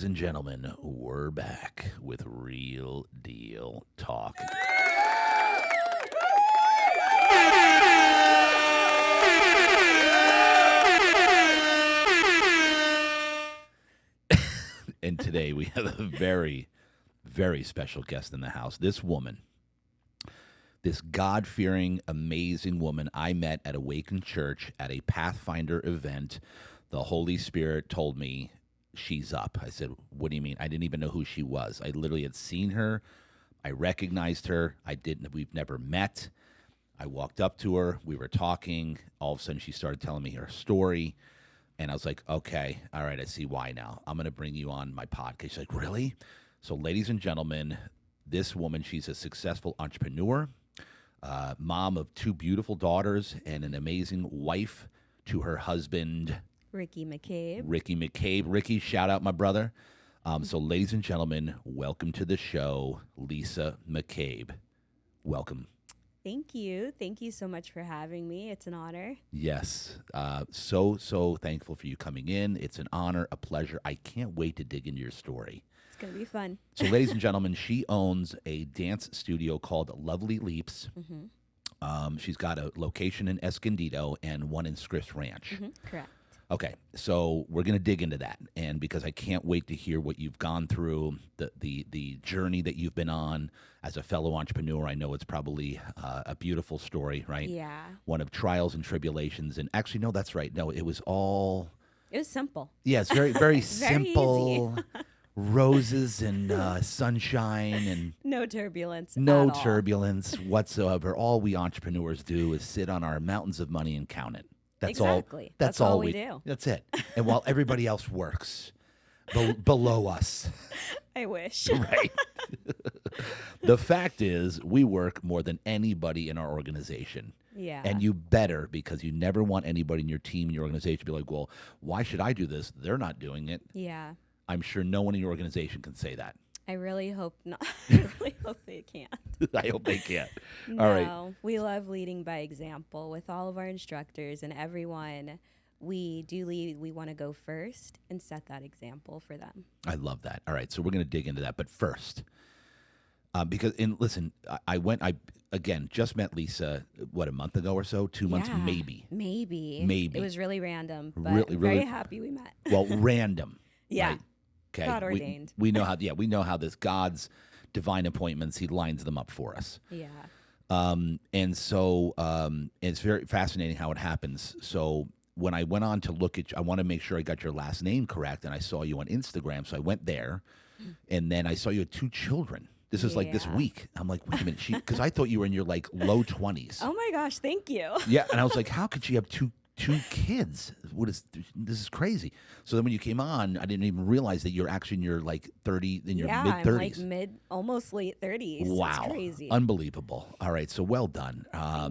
and gentlemen, we're back with Real Deal Talk. And today we have a very, very special guest in the house. This woman, this God-fearing, amazing woman I met at Awaken Church at a Pathfinder event. The Holy Spirit told me, she's up. I said, what do you mean? I didn't even know who she was. I literally had seen her. I recognized her. We've never met. I walked up to her. We were talking. All of a sudden, she started telling me her story. And I was like, okay, all right, I see why now. I'm going to bring you on my podcast. She's like, really? So, ladies and gentlemen, this woman, she's a successful entrepreneur, mom of 2 beautiful daughters, and an amazing wife to her husband, Ricky McCabe. Ricky McCabe. Ricky, shout out my brother. So, ladies and gentlemen, welcome to the show, Lisa McCabe. Welcome. Thank you. Thank you so much for having me. It's an honor. Yes. So thankful for you coming in. It's an honor, a pleasure. I can't wait to dig into your story. It's going to be fun. So, ladies and gentlemen, she owns a dance studio called Lovely Leaps. Mm-hmm. She's got a location in Escondido and one in Scripps Ranch. Mm-hmm. Correct. Okay, so we're going to dig into that, and because I can't wait to hear what you've gone through, the journey that you've been on as a fellow entrepreneur. I know it's probably a beautiful story, right? Yeah. One of trials and tribulations, and actually, no, that's right. No, it was all... It was simple. Yeah, it's very, very Very simple. Roses and sunshine and... No turbulence No at all. turbulence whatsoever. All we entrepreneurs do is sit on our mountains of money and count it. That's Exactly. all. That's all we do. That's it. And while everybody else works below us, I wish. right? The fact is, we work more than anybody in our organization. Yeah. And you better, because you never want anybody in your team, in your organization, to be like, well, why should I do this? They're not doing it. Yeah. I'm sure no one in your organization can say that. I really hope not. I really hope they can't. I hope they can't. No, All right. we love leading by example with all of our instructors and everyone. We do lead. We want to go first and set that example for them. I love that. All right, so we're going to dig into that. But first, listen, I again, just met Lisa, a month ago or so? 2 months, Yeah, maybe. Maybe. It was really random, but Really- very happy we met. Well, random. Yeah. Right? Okay. God ordained. We know how this God's divine appointments, he lines them up for us. Yeah. And so it's very fascinating how it happens. So when I went on to look at you, I want to make sure I got your last name correct, and I saw you on Instagram, so I went there, and then I saw you had 2 children. This is like this Yeah. week. I'm like, wait a minute, because I thought you were in your like low 20s. Oh my gosh, thank you. Yeah, and I was like, how could she have two kids? This is crazy. So then when you came on, I didn't even realize that you're actually in your like 30, in your mid 30s. I'm like almost late 30s. Wow, It's crazy. Unbelievable. All right, so well done. Yeah.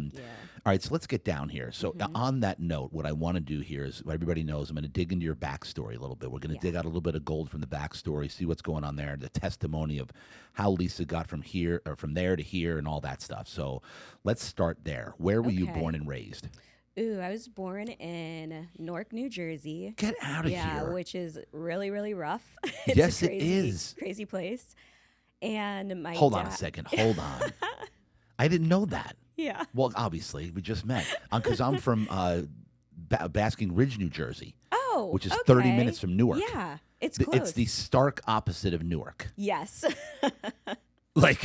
All right, so let's get down here. So on that note, what I want to do here is, everybody knows, I'm going to dig into your backstory a little bit. We're going to dig out a little bit of gold from the backstory, see what's going on there, the testimony of how Lisa got from here or from there to here and all that stuff. So let's start there. Where were you Okay. born and raised? Ooh, I was born in Newark, New Jersey. Get out of here. Which is really, really rough. It's Yes, a it crazy, is. Crazy place. And my Hold dad, on a second. Hold on. I didn't know that. Yeah. Well, obviously, we just met. Because I'm from Basking Ridge, New Jersey, Oh, which is 30 okay. minutes from Newark. Yeah, it's It's close. the stark opposite of Newark. Yes. Like,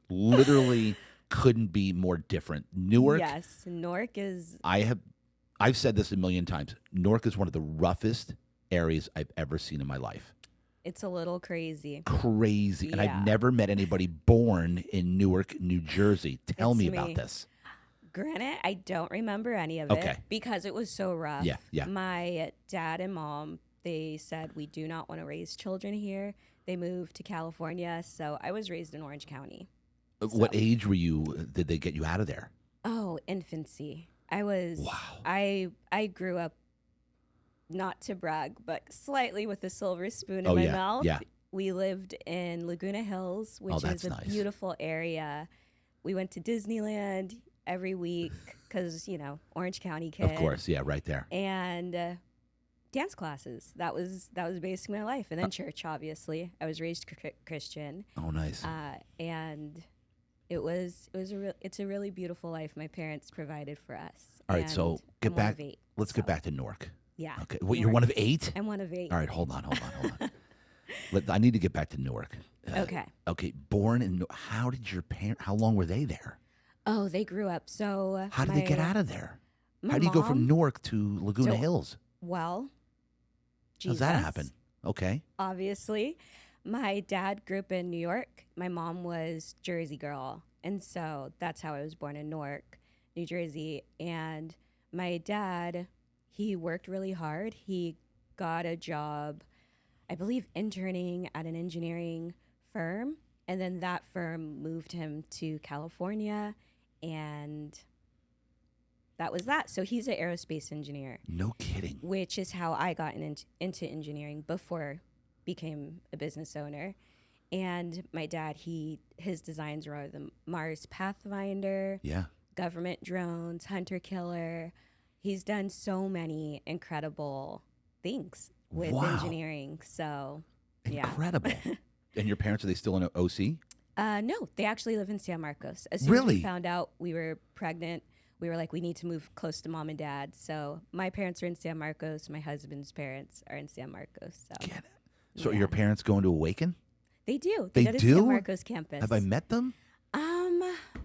literally couldn't be more different. Newark, Yes, Newark is. I've said this a million times. Newark is one of the roughest areas I've ever seen in my life. It's a little crazy. Crazy. And I've Yeah. never met anybody born in Newark, New Jersey. Tell It's me me. about this. Granted, I don't remember any of Okay. it because it was so rough. Yeah. My dad and mom, they said we do not want to raise children here. They moved to California, so I was raised in Orange County. What age were you? Did they get you out of there? Oh, infancy. I was. Wow. I grew up, not to brag, but slightly with a silver spoon in Oh, my yeah, mouth. yeah. We lived in Laguna Hills, which that's is a nice. beautiful area. We went to Disneyland every week because, Orange County kid. Of course, yeah, right there. And Dance classes. That was basically my life, and then church. Obviously, I was raised Christian, Oh, nice. and it's a really beautiful life my parents provided for us. All right, so And get I'm one back. of 8, Let's so, get back to Newark. Yeah. Okay. What, you're one of 8? I'm one of 8. All right, hold on. I need to get back to Newark. Okay. Okay, born in. How did your parents? How long were they there? Oh, they grew up. So How did they get out of there? my How do you go from mom- Newark to Laguna So- Hills? Well, How's that Jesus, happen? Okay. Obviously, my dad grew up in New York. My mom was Jersey girl, and so that's how I was born in Newark, New Jersey. And my dad, he worked really hard. He got a job, I believe, interning at an engineering firm, and then that firm moved him to California, and that was that. So he's an aerospace engineer, No kidding. which is how I got into engineering before became a business owner. And my dad, his designs were the Mars Pathfinder, Yeah. government drones, hunter killer. He's done so many incredible things with Wow. engineering. So yeah. Incredible. And your parents, are they still in OC? No, they actually live in San Marcos. As soon as Really? we found out we were pregnant, we were like, we need to move close to mom and dad. So my parents are in San Marcos. My husband's parents are in San Marcos. So Get it. So are Yeah. your parents going to Awaken? they do. They go to do? San Marcos campus. Have I met them?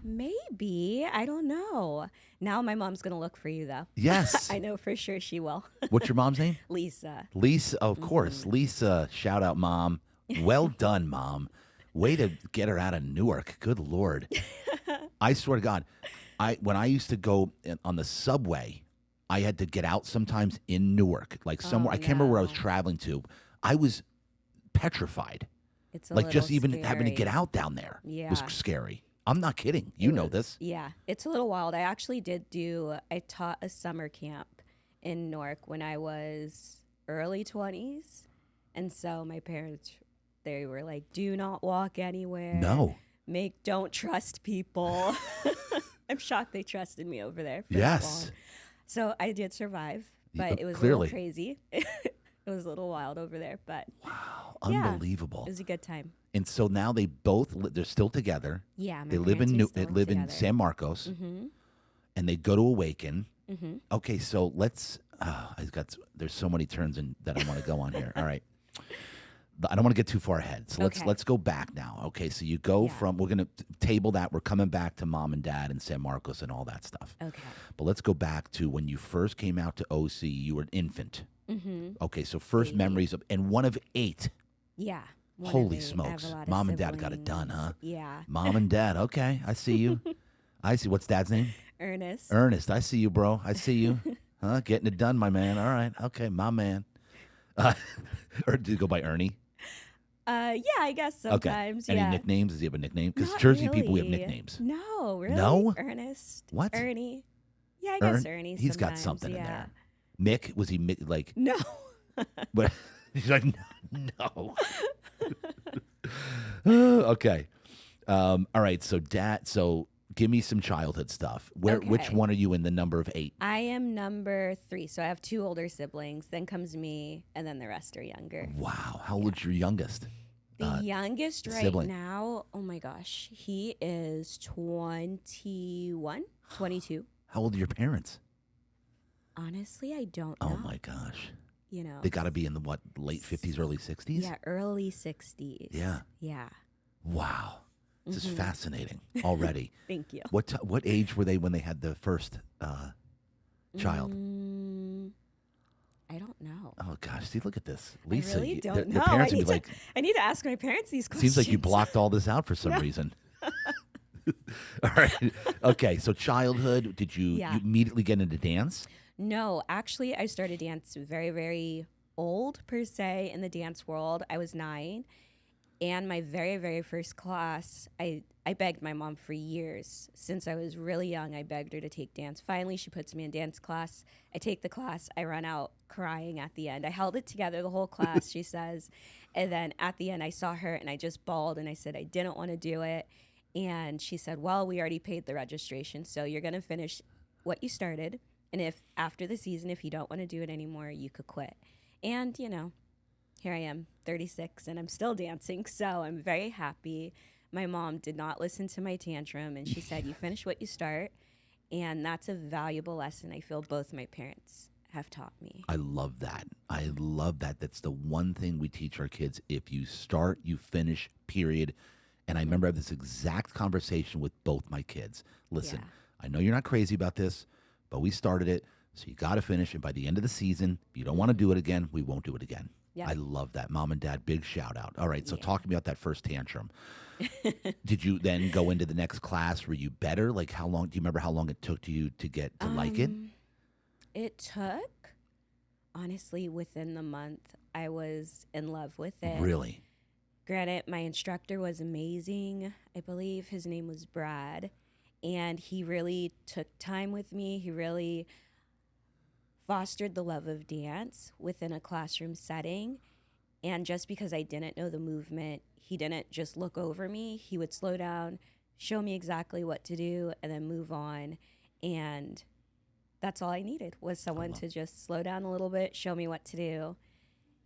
Maybe. I don't know. Now my mom's gonna look for you though. Yes. I know for sure she will. What's your mom's name? Lisa. Lisa, of course. Mm-hmm. Lisa, shout out, Mom. Well done, Mom. Way to get her out of Newark. Good Lord. I swear to God, when I used to go on the subway, I had to get out sometimes in Newark, like somewhere. I can't remember where I was no. traveling to. I was petrified. It's a Like just little even having to get scary. out down there was Yeah. scary. I'm not kidding. You know this. Yeah, it's a little wild. I actually I taught a summer camp in Newark when I was early 20s. And so my parents, they were like, do not walk anywhere. No. Don't trust people. I'm shocked they trusted me over there. For that Yes. long. So I did survive, but it was a clearly. little crazy. It was a little wild over there, but Wow. Yeah. Unbelievable. it was a good time. And so now they both they're still together. Yeah, my They live in parents are they still live in together. San Marcos, Mm-hmm. and they go to Awaken. Mm-hmm. Okay, so let's. There's so many turns that I want to go on here. All right, I don't want to get too far ahead. So Okay. let's go back now. Okay, so you go Yeah. from we're gonna table that. We're coming back to mom and dad and San Marcos and all that stuff. Okay. But let's go back to when you first came out to OC. You were an infant. Mm-hmm. Okay, so first Baby. memories of and one of 8. Yeah. one of Holy 8. I have smokes. a lot of Mom and dad got it done, siblings. huh? Yeah. Mom and dad. Okay, I see you. I see. What's dad's name? Ernest. Ernest, I see you, bro. I see you. Huh? Getting it done, my man. All right. Okay, my man. Or did you go by Ernie? Yeah, I guess sometimes. Okay. Yeah. Any nicknames? Does he have a nickname? Because Not Jersey people, we have really. nicknames. No, really? No? Ernest. What? Ernie. Yeah, I guess Ernie. He's got sometimes, something in yeah. there. Mick, was he like, No. but he's like, no. Okay. All right. So give me some childhood stuff. Which Okay. one are you in the number of 8? I am number 3, so I have 2 older siblings. Then comes me, and then the rest are younger. Wow. How old's your youngest? The youngest right sibling. now, oh my gosh, he is 21, 22. How old are your parents? Honestly, I don't know. Oh my gosh. You know. They got to be in the late 50s, early 60s? Yeah, early 60s. Yeah. Yeah. Wow. This Mm-hmm. is fascinating already. Thank you. What age were they when they had the first child? I don't know. Oh gosh, see, look at this, Lisa. I really don't their know. parents I would need, be like, I need to ask my parents these questions. seems like you blocked all this out for some reason. All right. Okay. So childhood, did you Yeah. immediately get into dance? No, actually, I started dance very, very old, per se, in the dance world. I was 9. And my very, very first class, I begged my mom for years. Since I was really young, I begged her to take dance. Finally, she puts me in dance class. I take the class. I run out crying at the end. I held it together the whole class, she says. And then at the end, I saw her and I just bawled and I said I didn't want to do it. And she said, well, we already paid the registration, so you're going to finish what you started And if after the season, if you don't want to do it anymore, you could quit. And, you know, here I am, 36, and I'm still dancing. So I'm very happy. My mom did not listen to my tantrum, and she said, you finish what you start. And that's a valuable lesson I feel both my parents have taught me. I love that. I love that. That's the one thing we teach our kids. If you start, you finish, period. And I remember I had this exact conversation with both my kids. Listen, I know you're not crazy about this, but we started it, so you got to finish. And by the end of the season, if you don't want to do it again, we won't do it again. Yep. I love that. Mom and Dad, big shout out. All right, so talk to me about that first tantrum. Did you then go into the next class? Were you better? Like how long, do you remember how long it took you to get to like it? It took, honestly, within the month, I was in love with it. Really? Granted, my instructor was amazing. I believe his name was Brad. And he really took time with me. He really fostered the love of dance within a classroom setting. And just because I didn't know the movement, he didn't just look over me. He would slow down, show me exactly what to do, and then move on. And that's all I needed was someone to just slow down a little bit, show me what to do.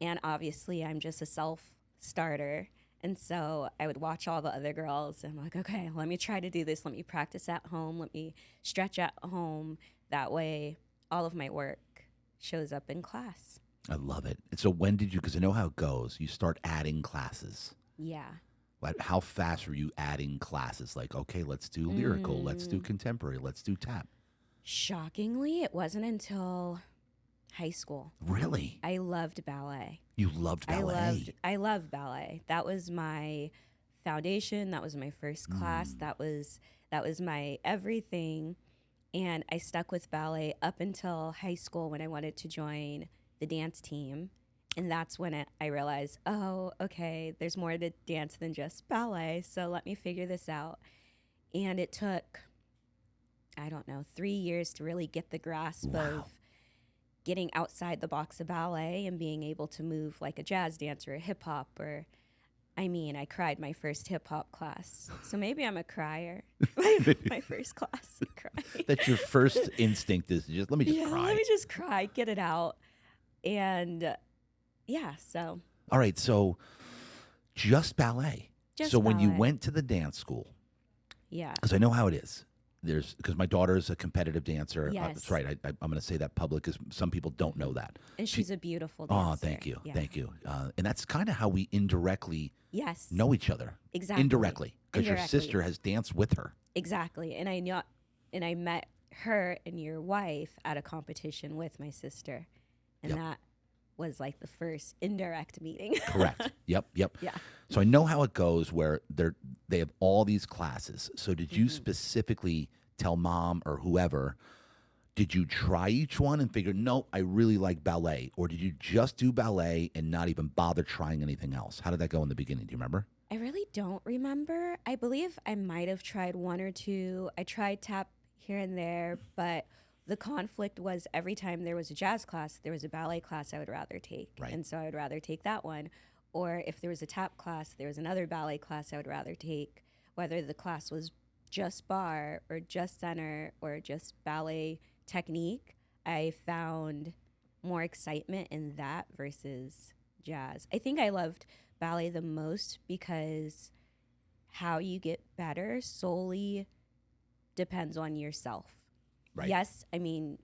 And obviously, I'm just a self-starter. And so I would watch all the other girls, and I'm like, okay, let me try to do this. Let me practice at home. Let me stretch at home. That way, all of my work shows up in class. I love it. And so when did you, because I know how it goes, you start adding classes. Yeah. Like how fast were you adding classes? Like, okay, let's do lyrical, let's do contemporary, let's do tap. Shockingly, it wasn't until high school. Really? I loved ballet. You loved ballet? I love ballet. That was my foundation. That was my first class. That was my everything. And I stuck with ballet up until high school when I wanted to join the dance team. And that's when I realized, oh, okay, there's more to dance than just ballet. So let me figure this out. And it took, I don't know, 3 years to really get the grasp of getting outside the box of ballet and being able to move like a jazz dancer, a hip hop, or, I mean, I cried my first hip hop class. So maybe I'm a crier. my first class, I cried. That's your first instinct is just, let me just cry. Let me just cry, get it out. And yeah, so. All right, so just ballet. Just so ballet. When you went to the dance school, because I know how it is. Because my daughter is a competitive dancer. Yes. That's right. I'm going to say that public because some people don't know that. And she's a beautiful dancer. Oh, thank you. Yeah. Thank you. And that's kind of how we indirectly know each other. Exactly. Indirectly. Because your sister has danced with her. Exactly. And I met her and your wife at a competition with my sister. And that was like the first indirect meeting. Correct. Yep. Yeah. So I know how it goes where they have all these classes. So did you specifically tell mom or whoever, did you try each one and figure, no, I really like ballet? Or did you just do ballet and not even bother trying anything else? How did that go in the beginning? Do you remember? I really don't remember. I believe I might have tried one or two. I tried tap here and there, but the conflict was every time there was a jazz class, there was a ballet class I would rather take. Right. And so I would rather take that one. Or if there was a tap class, there was another ballet class I would rather take, whether the class was just bar or just center or just ballet technique. I found more excitement in that versus jazz. I think I loved ballet the most because how you get better solely depends on yourself. Right. Yes, I mean,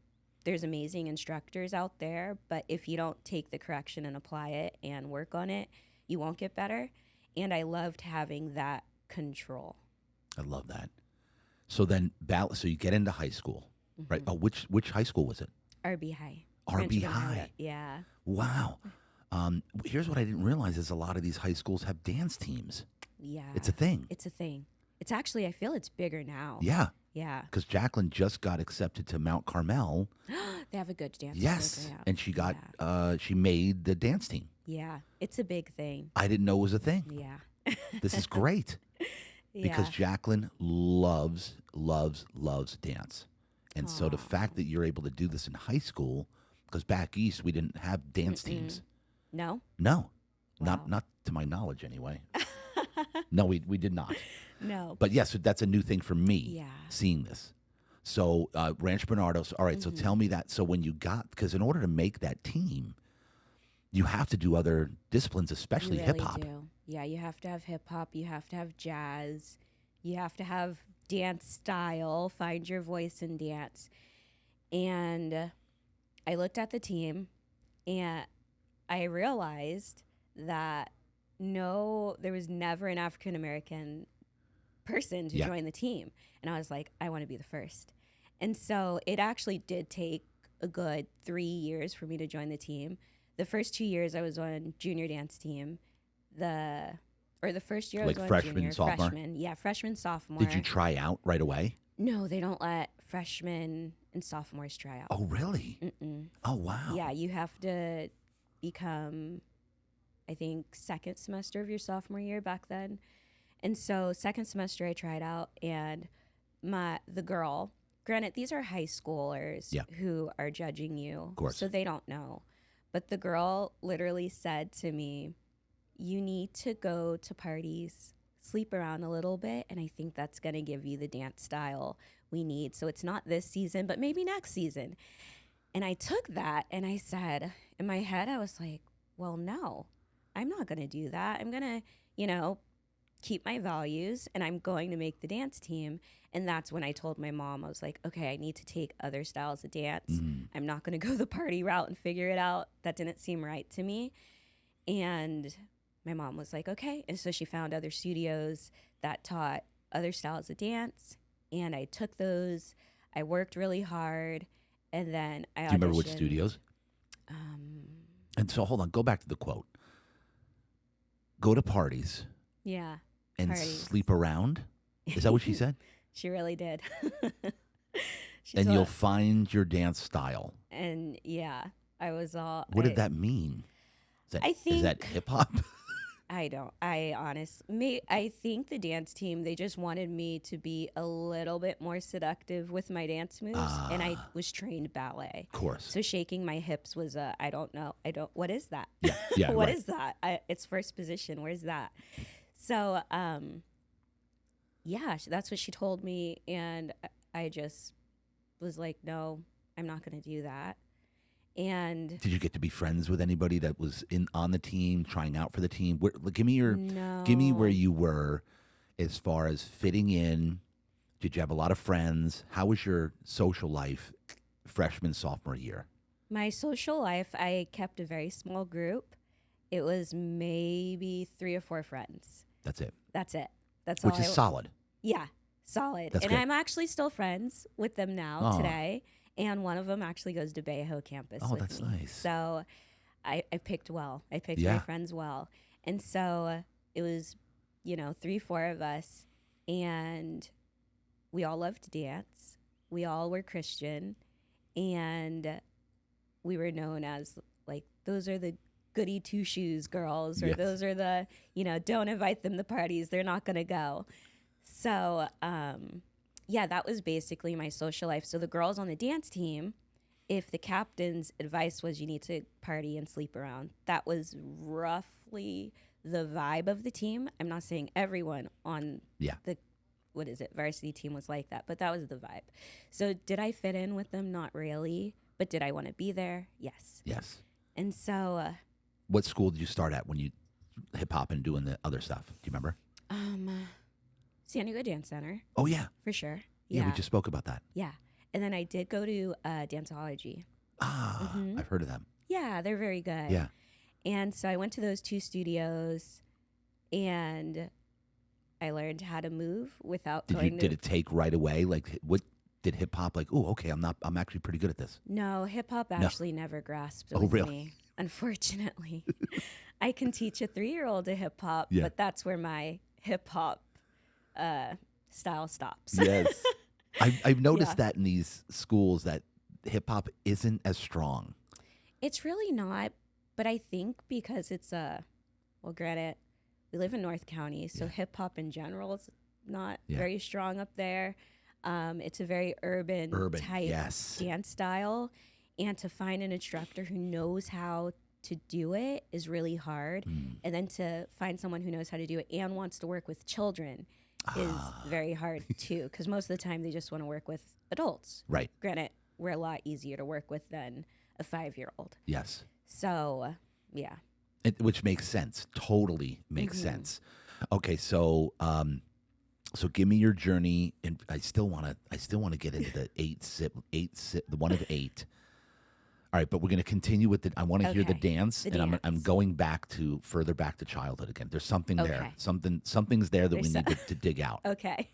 there's amazing instructors out there, but if you don't take the correction and apply it and work on it, you won't get better. And I loved having that control. I love that. So then so you get into high school, right? Oh, which high school was it? RB High. RB High. Yeah. Wow. Here's what I didn't realize is a lot of these high schools have dance teams. Yeah. It's a thing. It's a thing. It's actually, I feel it's bigger now. Yeah. Yeah. Because Jacqueline just got accepted to Mount Carmel. They have a good dance program. And she got, she made the dance team. Yeah. It's a big thing. I didn't know it was a thing. Yeah. This is great. Because Jacqueline loves dance. And so the fact that you're able to do this in high school, because back east we didn't have dance teams. No? No. Wow. Not to my knowledge anyway. No, we did not. No. But yes, that's a new thing for me, seeing this. So Ranch Bernardo's. All right. So Mm-hmm. tell me that. So when you got, because in order to make that team, you have to do other disciplines, especially You hip really hop. do. Yeah, you have to have hip hop, you have to have jazz, you have to have dance style, find your voice in dance. And I looked at the team and I realized that no, there was never an African American person to Yeah. join the team. And I was like, I want to be the first. And so it actually did take a good 3 years for me to join the team. The first 2 years I was on junior dance team. The first year Like I was on freshman, junior, sophomore? freshman. Yeah, freshman, sophomore. Did you try out right away? No, they don't let freshmen and sophomores try out. Oh, really? Mm-mm. Oh, wow. Yeah, you have to become, I think, second semester of your sophomore year back then. And so second semester I tried out, and the girl, granted these are high schoolers Yeah. who are judging you, Of course. so they don't know. But the girl literally said to me, you need to go to parties, sleep around a little bit, and I think that's going to give you the dance style we need. So it's not this season, but maybe next season. And I took that and I said, in my head, I was like, well, no, I'm not going to do that. I'm going to, keep my values, and I'm going to make the dance team. And that's when I told my mom, I was like, okay, I need to take other styles of dance. I'm not going to go the party route and figure it out. That didn't seem right to me. And my mom was like, okay. And so she found other studios that taught other styles of dance. And I took those. I worked really hard. And then I auditioned. Do you remember which studios? Um, And so hold on, go back to the quote. Go to parties yeah, and parties. sleep around. Is that what she said? She really did. She And told- you'll find your dance style. And yeah, I was all. What did that mean? I Is that think- hip hop? I think the dance team, they just wanted me to be a little bit more seductive with my dance moves. And I was trained ballet. Of course. So shaking my hips was I don't know. What is that? Yeah, What right. is that? It's first position. Where's that? So, yeah, that's what she told me. And I just was like, no, I'm not going to do that. And Did you get to be friends with anybody that was on the team, trying out for the team? Give me no. where you were as far as fitting in. Did you have a lot of friends? How was your social life freshman, sophomore year? My social life, I kept a very small group. It was maybe 3 or 4 friends. That's it. That's it. That's Which all. is solid. Yeah, solid. That's and good. I'm actually still friends with them now Aw. today. And one of them actually goes to Bayho campus. Oh, with that's me. nice. So I picked well. I picked Yeah. my friends well. And so it was, 3, 4 of us. And we all loved to dance. We all were Christian. And we were known as, like, those are the goody two-shoes girls. Or Yes. those are the, don't invite them to parties. They're not going to go. So, yeah, that was basically my social life. So the girls on the dance team, if the captain's advice was you need to party and sleep around, that was roughly the vibe of the team. I'm not saying everyone on the, varsity team was like that, but that was the vibe. So did I fit in with them? Not really. But did I want to be there? Yes. Yes. And so... what school did you start at when you hip hop and doing the other stuff? Do you remember? San Diego Dance Center. Oh, yeah. For sure. Yeah, we just spoke about that. Yeah. And then I did go to Danceology. I've heard of them. Yeah, they're very good. Yeah. And so I went to those 2 studios, and I learned how to move without Did it take right away? Like, what did hip hop like? Oh, okay, I'm actually pretty good at this. No, hip hop actually never grasped Oh, with really? me. Unfortunately, I can teach a 3-year-old to hip hop, Yeah. but that's where my hip hop style stops. Yes. I've noticed Yeah. that in these schools that hip hop isn't as strong. It's really not, but I think because it's granted, we live in North County, so hip hop in general is not very strong up there. It's a very urban type yes. dance style, and to find an instructor who knows how to do it is really hard. And then to find someone who knows how to do it and wants to work with children is very hard too, because most of the time they just want to work with adults. Right. Granted, we're a lot easier to work with than a 5-year-old. Yes. So, yeah. Which makes sense. Totally makes sense. Okay, so so give me your journey, and I still want to get into the the one of 8. All right, but we're going to continue with I want to hear the dance, I'm going further back to childhood again. There's something there. Something's there that we need to dig out. Okay.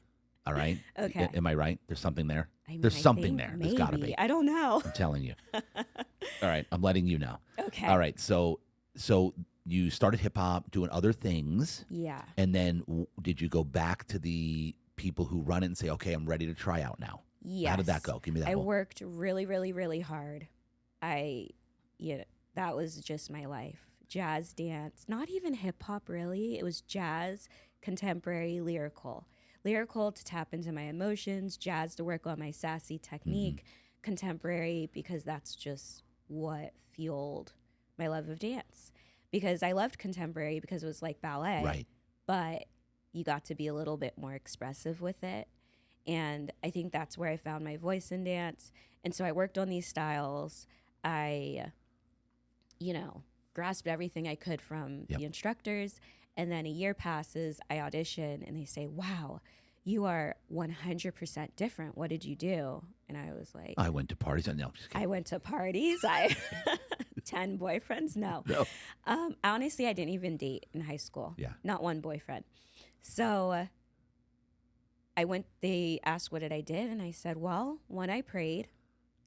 All right? Okay. Am I right? There's something there? I mean, There's something think there. There's got to be. I don't know. I'm telling you. All right, I'm letting you know. Okay. All right, so you started hip hop, doing other things. Yeah. And then did you go back to the people who run it and say, okay, I'm ready to try out now? Yes. How did that go? Give me that. I worked really, really, really hard. That was just my life. Jazz dance, not even hip hop really. It was jazz, contemporary, lyrical. Lyrical to tap into my emotions, jazz to work on my sassy technique, contemporary because that's just what fueled my love of dance. Because I loved contemporary because it was like ballet. Right. But you got to be a little bit more expressive with it. And I think that's where I found my voice in dance. And so I worked on these styles. I, grasped everything I could from the instructors. And then a year passes, I audition, and they say, wow, you are 100% different. What did you do? And I was like, I went to parties. No, I'm just kidding. I went to parties. 10 boyfriends? No. Honestly, I didn't even date in high school. Yeah. Not one boyfriend. So they asked what did I did, and I said, well, 1, I prayed,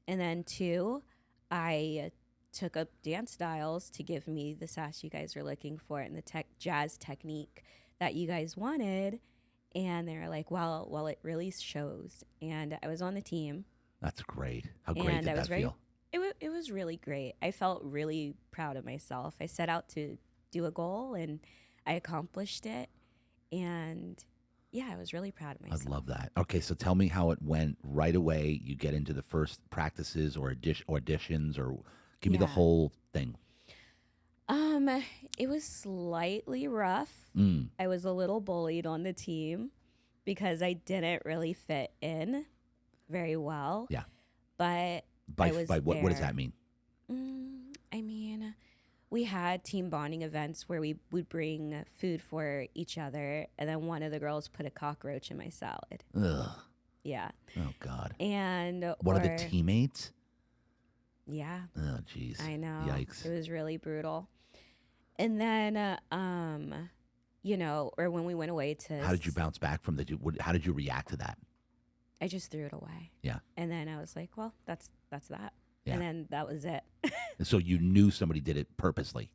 and then 2, I took up dance styles to give me the sass you guys are looking for and the jazz technique that you guys wanted. And they were like, well, it really shows. And I was on the team. That's great. How great did that feel? It was really great. I felt really proud of myself. I set out to do a goal, and I accomplished it. And yeah, I was really proud of myself. I love that. Okay, so tell me how it went right away. You get into the first practices or auditions, or give me the whole thing. It was slightly rough. I was a little bullied on the team because I didn't really fit in very well. Yeah. But by what does that mean? I mean, we had team bonding events where we would bring food for each other, and then one of the girls put a cockroach in my salad. Ugh. Yeah. Oh God. And one of the teammates? Yeah. Oh jeez. I know. Yikes. It was really brutal. And then, or when we went away to... How did you bounce back from how did you react to that? I just threw it away. Yeah. And then I was like, well, that's that. Yeah. And then that was it. So you knew somebody did it purposely?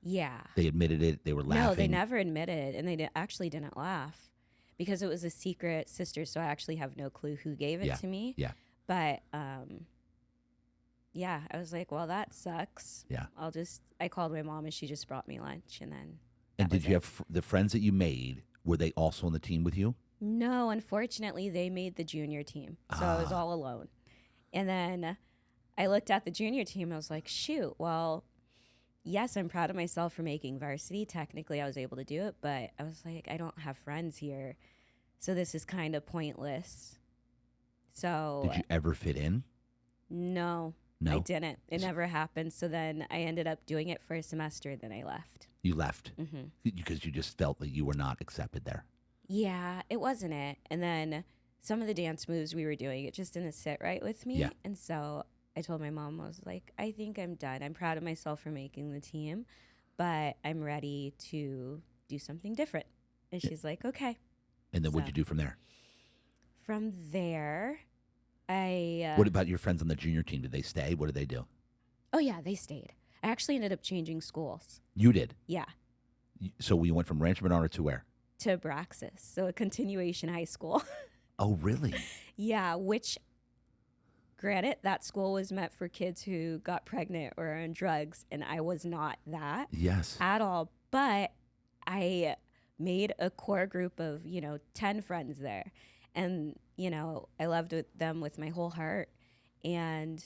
Yeah. They admitted it? They were laughing? No, they never admitted, and they actually didn't laugh because it was a secret sister, so I actually have no clue who gave it to me. Yeah. But, yeah, I was like, well, that sucks. Yeah. I called my mom, and she just brought me lunch, and then... And did you have the friends that you made, were they also on the team with you? No, unfortunately, they made the junior team, so I was all alone. And then I looked at the junior team, and I was like, shoot, well, yes, I'm proud of myself for making varsity. Technically, I was able to do it, but I was like, I don't have friends here, so this is kind of pointless. So... Did you ever fit in? No, I didn't. It never happened, so then I ended up doing it for a semester, then I left. You left? Because you just felt that you were not accepted there? Yeah, it wasn't it. And then some of the dance moves we were doing, it just didn't sit right with me. Yeah. And so I told my mom, I was like, I think I'm done. I'm proud of myself for making the team, but I'm ready to do something different. And she's like, okay. And then what'd you do from there? From there, what about your friends on the junior team? Did they stay? What did they do? Oh, yeah, they stayed. I actually ended up changing schools. You did? Yeah. So we went from Rancho Bernardo to where? To Abraxas, so a continuation high school. Oh, really? Yeah, which, granted, that school was meant for kids who got pregnant or on drugs, and I was not that. Yes. At all. But I made a core group of, 10 friends there. And, I loved them with my whole heart. And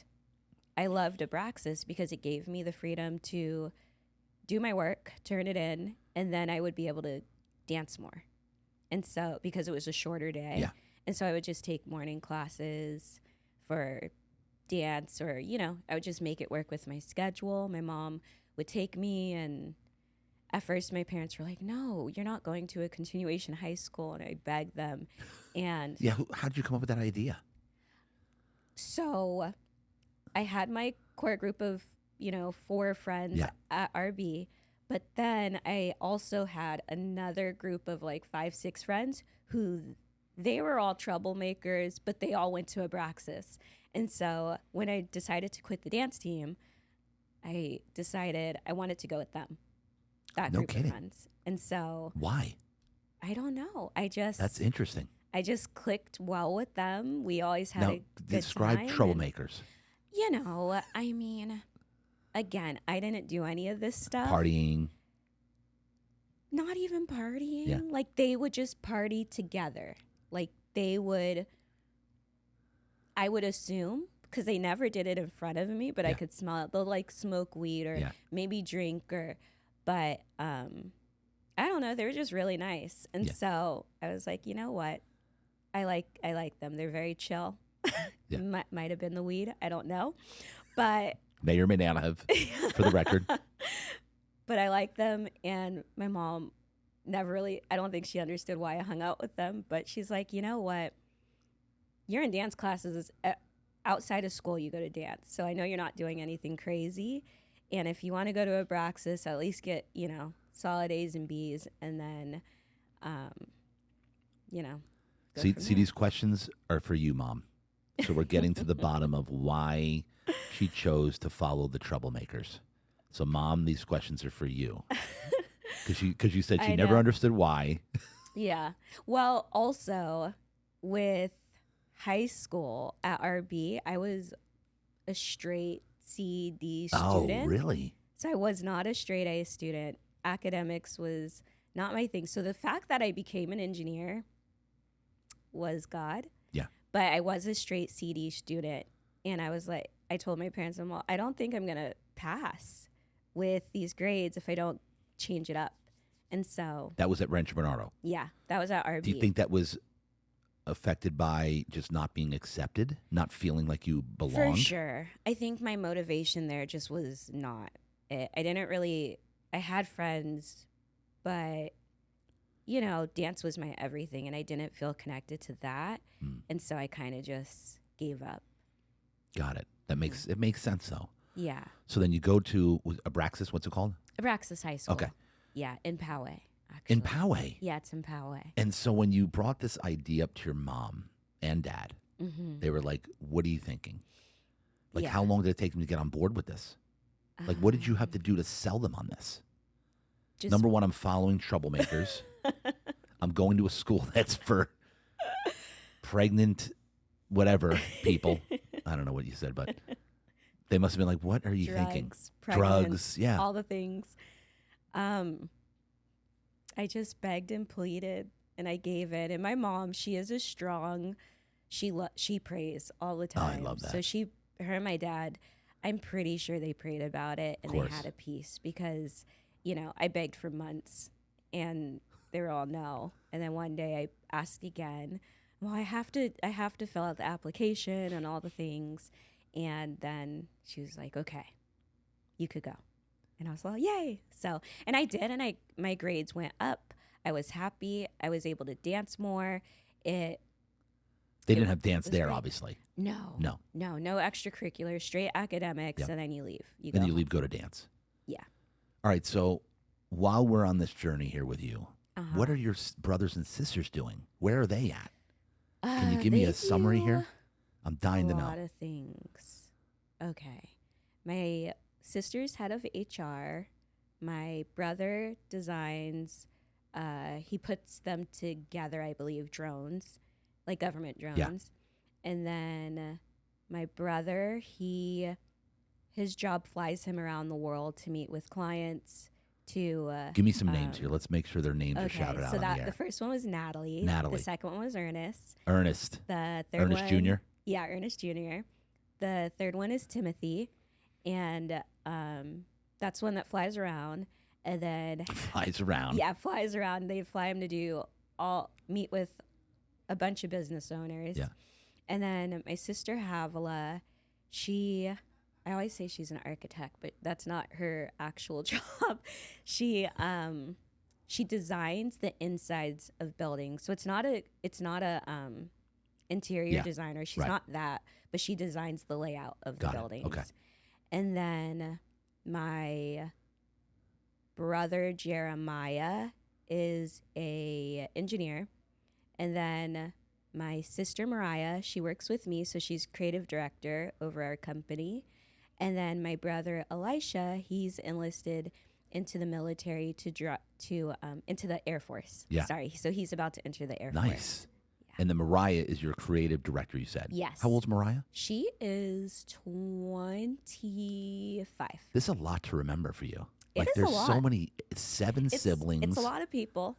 I loved Abraxas because it gave me the freedom to do my work, turn it in, and then I would be able to dance more. And so, because it was a shorter day. Yeah. And so I would just take morning classes for dance, or, I would just make it work with my schedule. My mom would take me, and at first my parents were like, no, you're not going to a continuation high school. And I begged them. And Yeah. How did you come up with that idea? so I had my core group of, 4 friends at RB. But then I also had another group of like 5, 6 friends who they were all troublemakers, but they all went to Abraxas. And so when I decided to quit the dance team, I decided I wanted to go with them, that No group kidding. of friends. And so Why? I don't know. That's interesting. I just clicked well with them. We always had Now, a good describe time. troublemakers. I mean, again, I didn't do any of this stuff. Partying. Not even partying. Yeah. Like, they would just party together. Like, I would assume, because they never did it in front of me, but I could smell it. They'll like smoke weed or maybe drink, but I don't know. They were just really nice. And so I was like, you know what? I like them. They're very chill. Might have been the weed. I don't know. But May or may not have, for the record. But I like them, and my mom never really, I don't think she understood why I hung out with them, but she's like, you know what? You're in dance classes outside of school, you go to dance. So I know you're not doing anything crazy. And if you want to go to Abraxas, at least get, solid A's and B's, and then, See, these questions are for you, Mom. So we're getting to the bottom of why she chose to follow the troublemakers. So, Mom, these questions are for you. Because you said she never understood why. Yeah. Well, also, with high school at RB, I was a straight C, D student. Oh, really? So I was not a straight A student. Academics was not my thing. So the fact that I became an engineer was God. Yeah. But I was a straight CD student. And I was like, I told my parents, well, I don't think I'm going to pass with these grades if I don't change it up. And so. That was at Rancho Bernardo. Yeah, that was at RB. Do you think that was affected by just not being accepted, not feeling like you belonged? For sure. I think my motivation there just was not it. I had friends, but, dance was my everything, and I didn't feel connected to that. And so I kind of just gave up. Got it. It makes sense, though. Yeah. So then you go to Abraxas, what's it called? Abraxas High School. Okay. Yeah, in Poway, actually. In Poway? Yeah, it's in Poway. And so when you brought this idea up to your mom and dad, they were like, what are you thinking? Like, how long did it take them to get on board with this? Like, what did you have to do to sell them on this? Number one, I'm following troublemakers. I'm going to a school that's for pregnant, whatever, people. I don't know what you said, but they must have been like, what are you thinking? Drugs, yeah. All the things. I just begged and pleaded, and I gave it. And my mom, she is a strong, she prays all the time. Oh, I love that. So her and my dad, I'm pretty sure they prayed about it, and they had a peace because, I begged for months, and they were all no. And then one day I asked again. Well, I have to fill out the application and all the things. And then she was like, okay, you could go. And I was like, yay. So, and I did, and my grades went up. I was happy. I was able to dance more. They didn't have dance there, great. Obviously. No extracurricular, straight academics, and then you leave. Then you leave, go to dance. Yeah. All right, so while we're on this journey here with you, what are your brothers and sisters doing? Where are they at? Can you give me a summary here? I'm dying to know. A lot of things. Okay. My sister's head of HR. My brother designs, he puts them together, I believe, drones, like government drones. Yeah. And then my brother, his job flies him around the world to meet with clients. Give me some names here. Let's make sure their names are shouted out on the air. The first one was Natalie. The second one was Ernest. The third Ernest one, Jr.? Yeah, Ernest Jr. The third one is Timothy. And that's one that flies around. And then... Flies around. Yeah, flies around. They fly him to do all meet with a bunch of business owners. Yeah. And then my sister Havilah, I always say she's an architect, but that's not her actual job. She designs the insides of buildings. So it's not a interior designer. She's not that, but she designs the layout of the buildings. Okay. And then my brother Jeremiah is a engineer. And then my sister Mariah, she works with me, so she's creative director over our company. And then my brother Elisha, he's enlisted into the military into the Air Force. Yeah. Sorry, so he's about to enter the Air Nice. Force. Yeah. And then Mariah is your creative director, you said. Yes. How old's Mariah? She is 25. This is a lot to remember for you. It is there's a lot. so many, seven siblings. It's a lot of people.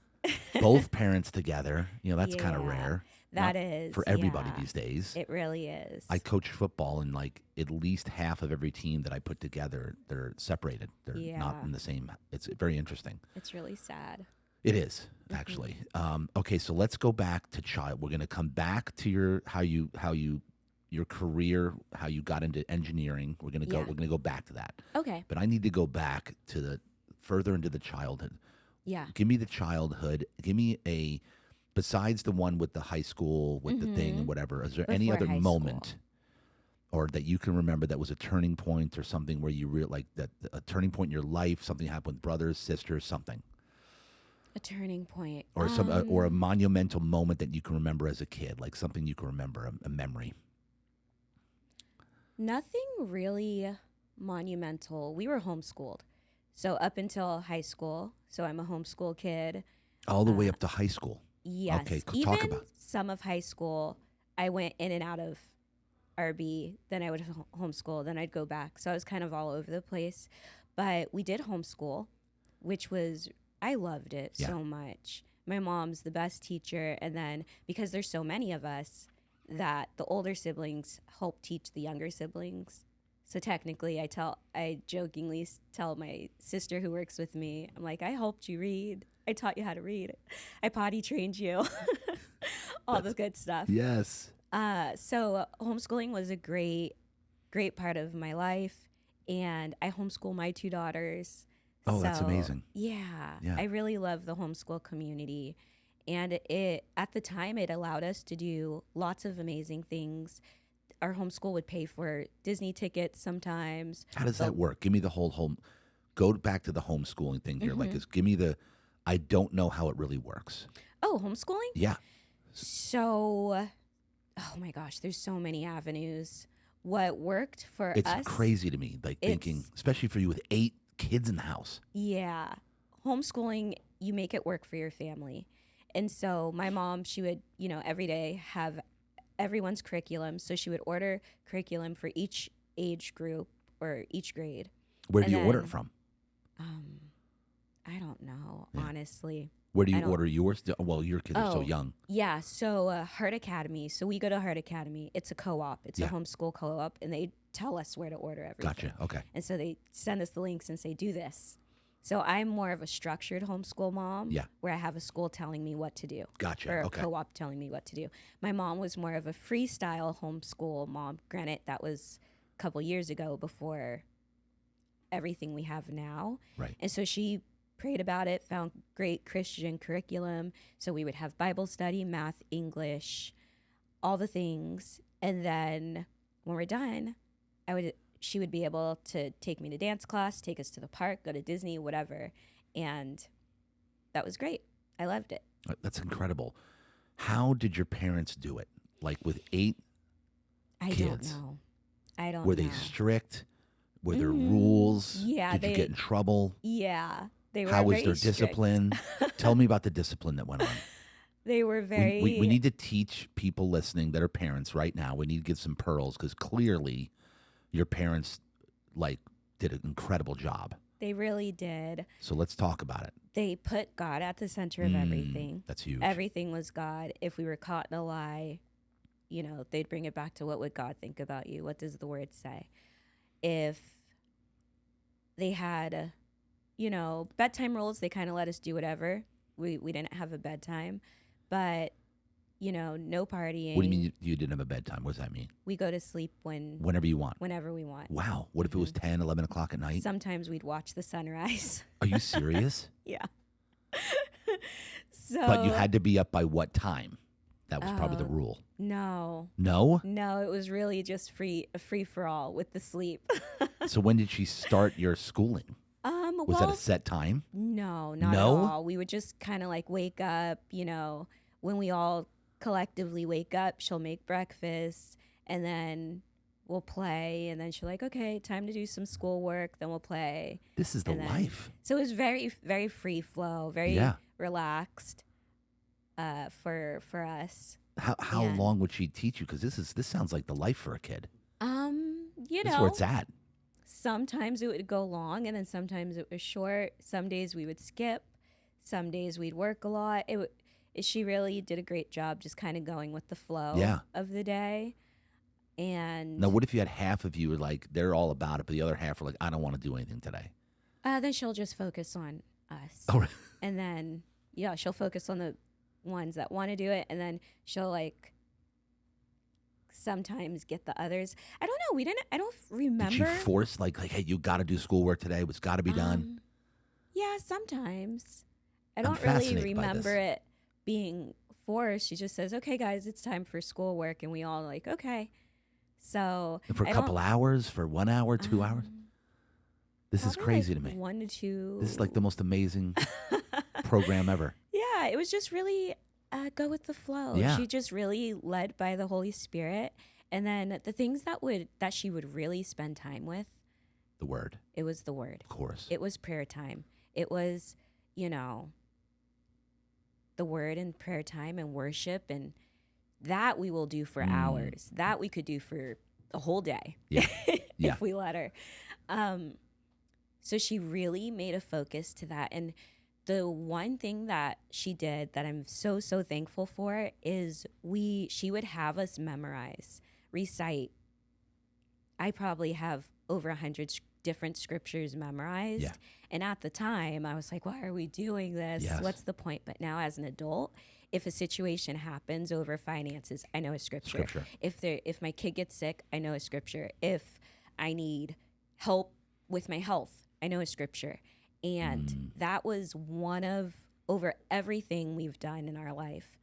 Both parents together. That's kind of Yeah, rare. That Not is for everybody yeah. these days. It really is. I coach football, and at least half of every team that I put together, they're separated. They're not in the same. It's very interesting. It's really sad. It is actually. Okay, so let's go back to child. We're going to come back to your career, how you got into engineering. We're going to go. Yeah. We're going to go back to that. Okay. But I need to go back to further into the childhood. Yeah. Give me the childhood. Give me besides the one with the high school, with the thing and whatever, is there any Before other high moment school. or that you can remember that was a turning point or something where you a turning point in your life, something happened with brothers, sisters, something? A turning point. Or or a monumental moment that you can remember as a kid, like something you can remember, a memory. Nothing really monumental. We were homeschooled. So up until high school. So I'm a homeschool kid. All the way up to high school. Yes. Okay, Even talk about. some of high school, I went in and out of RB. Then I would homeschool. Then I'd go back. So I was kind of all over the place. But we did homeschool, which I loved it so much. My mom's the best teacher. And then because there's so many of us, that the older siblings help teach the younger siblings. So technically, I jokingly tell my sister who works with me, I'm like, I helped you read. I taught you how to read. I potty trained you. All the good stuff. Yes. So homeschooling was a great part of my life. And I homeschool my 2 daughters. Oh, that's amazing. Yeah. I really love the homeschool community. And at the time, it allowed us to do lots of amazing things. Our homeschool would pay for Disney tickets sometimes. How does that work? Give me the whole home. Go back to the homeschooling thing here. Give me I don't know how it really works. Oh, homeschooling? Yeah. So, oh my gosh, there's so many avenues. What worked for us? It's crazy to me, thinking, especially for you with 8 kids in the house. Yeah. Homeschooling, you make it work for your family. And so my mom, she would, every day have everyone's curriculum. So she would order curriculum for each age group or each grade. Where do you order it from? I don't know, honestly. Where do you order yours? Well, your kids are so young. Yeah, so Heart Academy. So we go to Heart Academy. It's a co-op. It's a homeschool co-op, and they tell us where to order everything. Gotcha, okay. And so they send us the links and say, do this. So I'm more of a structured homeschool mom, where I have a school telling me what to do. Gotcha, or a okay. co-op telling me what to do. My mom was more of a freestyle homeschool mom. Granted, that was a couple years ago before everything we have now. Right. And so she prayed about it, found great Christian curriculum. So we would have Bible study, math, English, all the things. And then when we're done, she would be able to take me to dance class, take us to the park, go to Disney, whatever. And that was great. I loved it. That's incredible. How did your parents do it? Like with 8 kids? I don't know. Were they strict? Were there rules? Yeah. Did you get in trouble? Yeah. They were How was very their strict. discipline? Tell me about the discipline that went on. They were very... We need to teach people listening that are parents right now. We need to give some pearls because clearly your parents did an incredible job. They really did. So let's talk about it. They put God at the center of everything. That's huge. Everything was God. If we were caught in a lie, they'd bring it back to what would God think about you? What does the word say? If they had, bedtime rules, they kind of let us do whatever. We didn't have a bedtime. but no partying. What do you mean you didn't have a bedtime? What does that mean? We go to sleep whenever you want. whenever we want. Wow. What if it was 10, 11 o'clock at night? Sometimes we'd watch the sunrise. Are you serious? Yeah. So, But you had to be up by what time? That was probably the rule. No, No? it was really just a free for all with the sleep. So when did she start your schooling? Was that a set time? No, not at all. We would just kind of like wake up, when we all collectively wake up, she'll make breakfast and then we'll play. And then she'll like, okay, time to do some schoolwork. Then we'll play. This is the life. So it was very, very free flow, very relaxed for us. How long would she teach you? Because this sounds like the life for a kid. This is where it's at. Sometimes it would go long, and then sometimes it was short. Some days we would skip. Some days we'd work a lot. She really did a great job just kind of going with the flow of the day. And now, what if you had half of you like they're all about it, but the other half are like, I don't want to do anything today? Then she'll just focus on us. Oh, right. And then she'll focus on the ones that want to do it, and then she'll like sometimes get the others. I don't know. I don't remember. Did you force like, hey, you got to do schoolwork today. It's got to be done. Yeah, sometimes. I don't really remember it being forced. She just says, okay, guys, it's time for schoolwork. And we all like, okay. So and for a couple hours, for 1 hour, 2 hours? This is crazy like to me. 1 to 2. This is like the most amazing program ever. Yeah, it was just really go with the flow. Yeah. She just really led by the Holy Spirit. And then the things that she would really spend time with. The Word. It was the Word. Of course. It was prayer time. It was, the Word and prayer time and worship, and that we will do for hours. That we could do for a whole day. Yeah. If we let her. So she really made a focus to that. And the one thing that she did that I'm so, so thankful for is she would have us recite. I probably have over 100 different scriptures memorized. Yeah. And at the time, I was like, why are we doing this? Yes. What's the point? But now as an adult, if a situation happens over finances, I know a scripture. If my kid gets sick, I know a scripture. If I need help with my health, I know a scripture. And that was one of, over everything we've done in our life,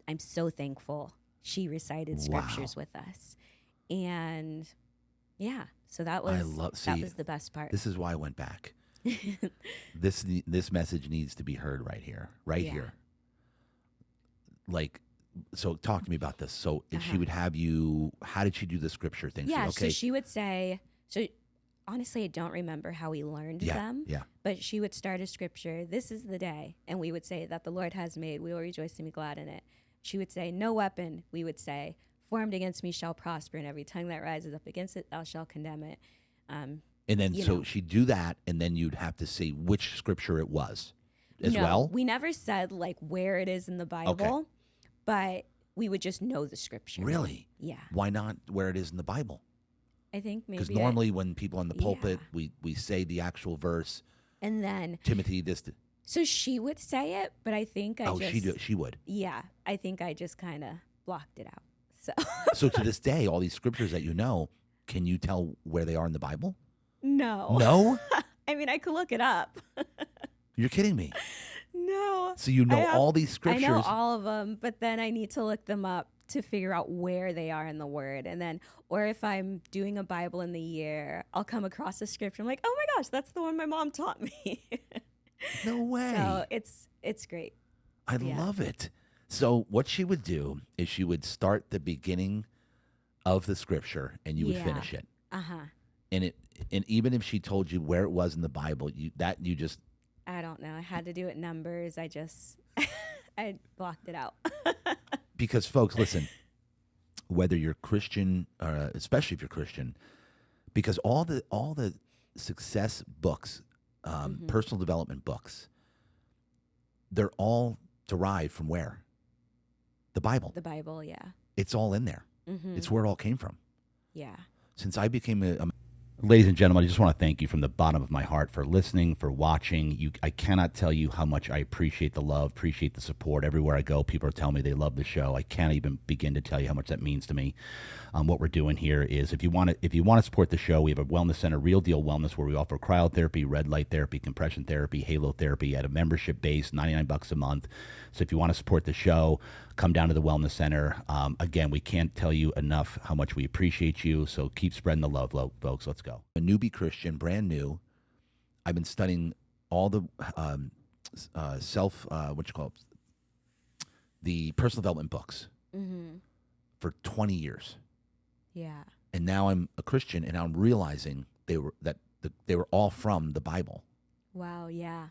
I'm so thankful she recited scriptures with us. And so that was that was the best part. This is why I went back. This message needs to be heard right here. Here. Like, so talk to me about this. So she would have you, how did she do the scripture thing? Yeah, so she would say, honestly, I don't remember how we learned them. Yeah. But she would start a scripture, this is the day. And we would say that the Lord has made, we will rejoice and be glad in it. She would say, no weapon, we would say, formed against me shall prosper, and every tongue that rises up against it, thou shalt condemn it. And then she'd do that, and then you'd have to say which scripture it was well? We never said like where it is in the Bible, but we would just know the scripture. Really? Yeah. Why not where it is in the Bible? I think maybe because normally when people in the pulpit, we say the actual verse. And then Timothy this. So she would say it, but I think she would. Yeah, I think I just kind of blocked it out. So to this day, all these scriptures that you know, can you tell where they are in the Bible? No. No? I mean, I could look it up. You're kidding me. No. So you know all these scriptures. I know all of them, but then I need to look them up to figure out where they are in the Word. And then, or if I'm doing a Bible in the year, I'll come across a scripture. I'm like, oh my gosh, that's the one my mom taught me. No way. So it's great. I love it. So what she would do is she would start the beginning of the scripture and you would finish it. And even if she told you where it was in the Bible, you just I don't know. I had to do it numbers. I just I blocked it out. Because folks, listen, whether you're Christian, especially if you're Christian, because all the success books, personal development books, they're all derived from where? The Bible. The Bible, yeah. It's all in there. It's where it all came from. Yeah. Since I became Ladies and gentlemen, I just want to thank you from the bottom of my heart for listening, for watching. I cannot tell you how much I appreciate the love, appreciate the support. Everywhere I go, people are telling me they love the show. I can't even begin to tell you how much that means to me. What we're doing here is, if you want to support the show, we have a wellness center, Real Deal Wellness, where we offer cryotherapy, red light therapy, compression therapy, halo therapy at a membership base, $99 a month. So if you want to support the show, come down to the wellness center. Again, we can't tell you enough how much we appreciate you. So keep spreading the love, folks. Let's go. A newbie Christian, brand new. I've been studying all the the personal development books for 20 years. Yeah. And now I'm a Christian, and I'm realizing they were all from the Bible. Wow. Yeah.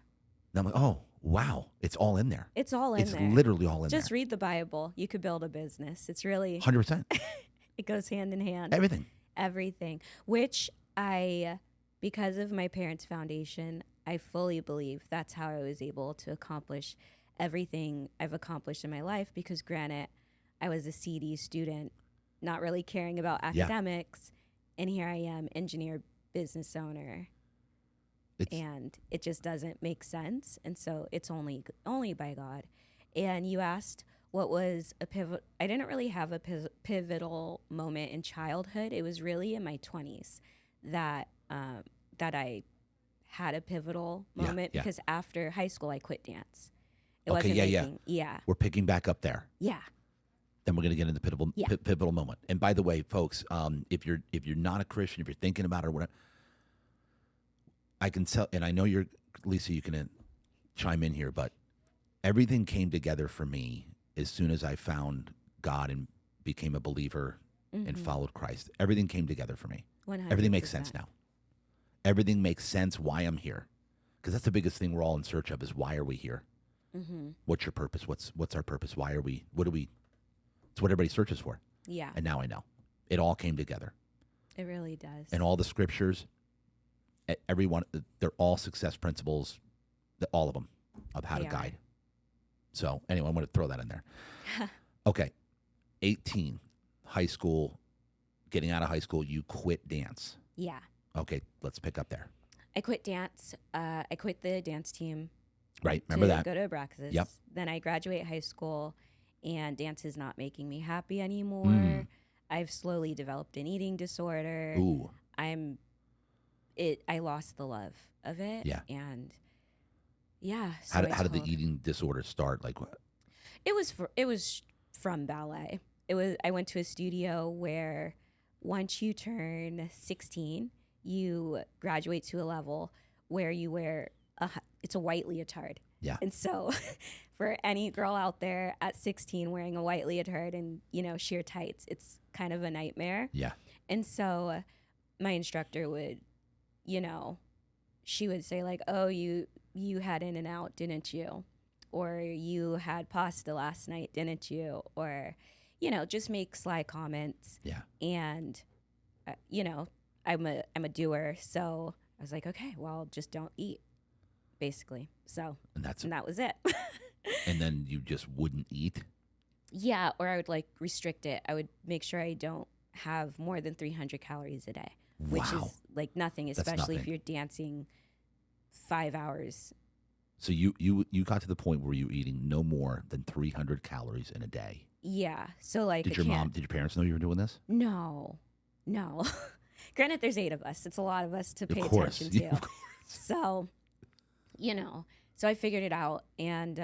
And I'm like, oh, wow, it's all in there. It's all in there. It's literally all in there. Just read the Bible. You could build a business. It's really 100%. It goes hand in hand. Everything. Which because of my parents' foundation, I fully believe that's how I was able to accomplish everything I've accomplished in my life. Because granted, I was a CD student, not really caring about academics, and here I am, engineer, business owner. And it just doesn't make sense. And so it's only by God. And you asked what was a pivot. I didn't really have a pivotal moment in childhood. It was really in my 20s that I had a pivotal moment because after high school I quit dance. We're picking back up there. Yeah. Then we're going to get into the pivotal moment. And by the way, folks, if you're not a Christian, if you're thinking about it or whatever, I can tell, and I know Lisa, you can chime in here, but everything came together for me as soon as I found God and became a believer and followed Christ. Everything came together for me. 100%. Everything makes sense now. Everything makes sense why I'm here. Because that's the biggest thing we're all in search of is, why are we here? What's your purpose? What's our purpose? Why are we, it's what everybody searches for. Yeah. And now I know. It all came together. It really does. And all the scriptures, everyone, they're all success principles, all of them, of how to guide. So anyway, I'm going to throw that in there. Okay. 18, high school, getting out of high school, you quit dance. Yeah. Okay, let's pick up there. I quit dance. I quit the dance team. Right, remember that. Go to Abraxas. Yep. Then I graduate high school, and dance is not making me happy anymore. I've slowly developed an eating disorder. Ooh. I lost the love of it. Yeah. And yeah. So How did the eating disorder start? Like what? It was from ballet. I went to a studio where once you turn 16, you graduate to a level where you wear it's a white leotard. Yeah. And so for any girl out there at 16 wearing a white leotard and, sheer tights, it's kind of a nightmare. Yeah. And so my instructor would, she would say like, oh, you had In-N-Out, didn't you? Or you had pasta last night, didn't you? Or, just make sly comments. Yeah. And, I'm a doer. So I was like, okay, well, just don't eat, basically. So, and that was it. And then you just wouldn't eat? Yeah. Or I would restrict it. I would make sure I don't have more than 300 calories a day, which is nothing, especially if you're dancing 5 hours. So you got to the point where you were eating no more than 300 calories in a day. Yeah. So did your parents know you were doing this? No. Granted, there's 8 of us. It's a lot of us to pay attention to. Yeah, of course. So, so I figured it out. And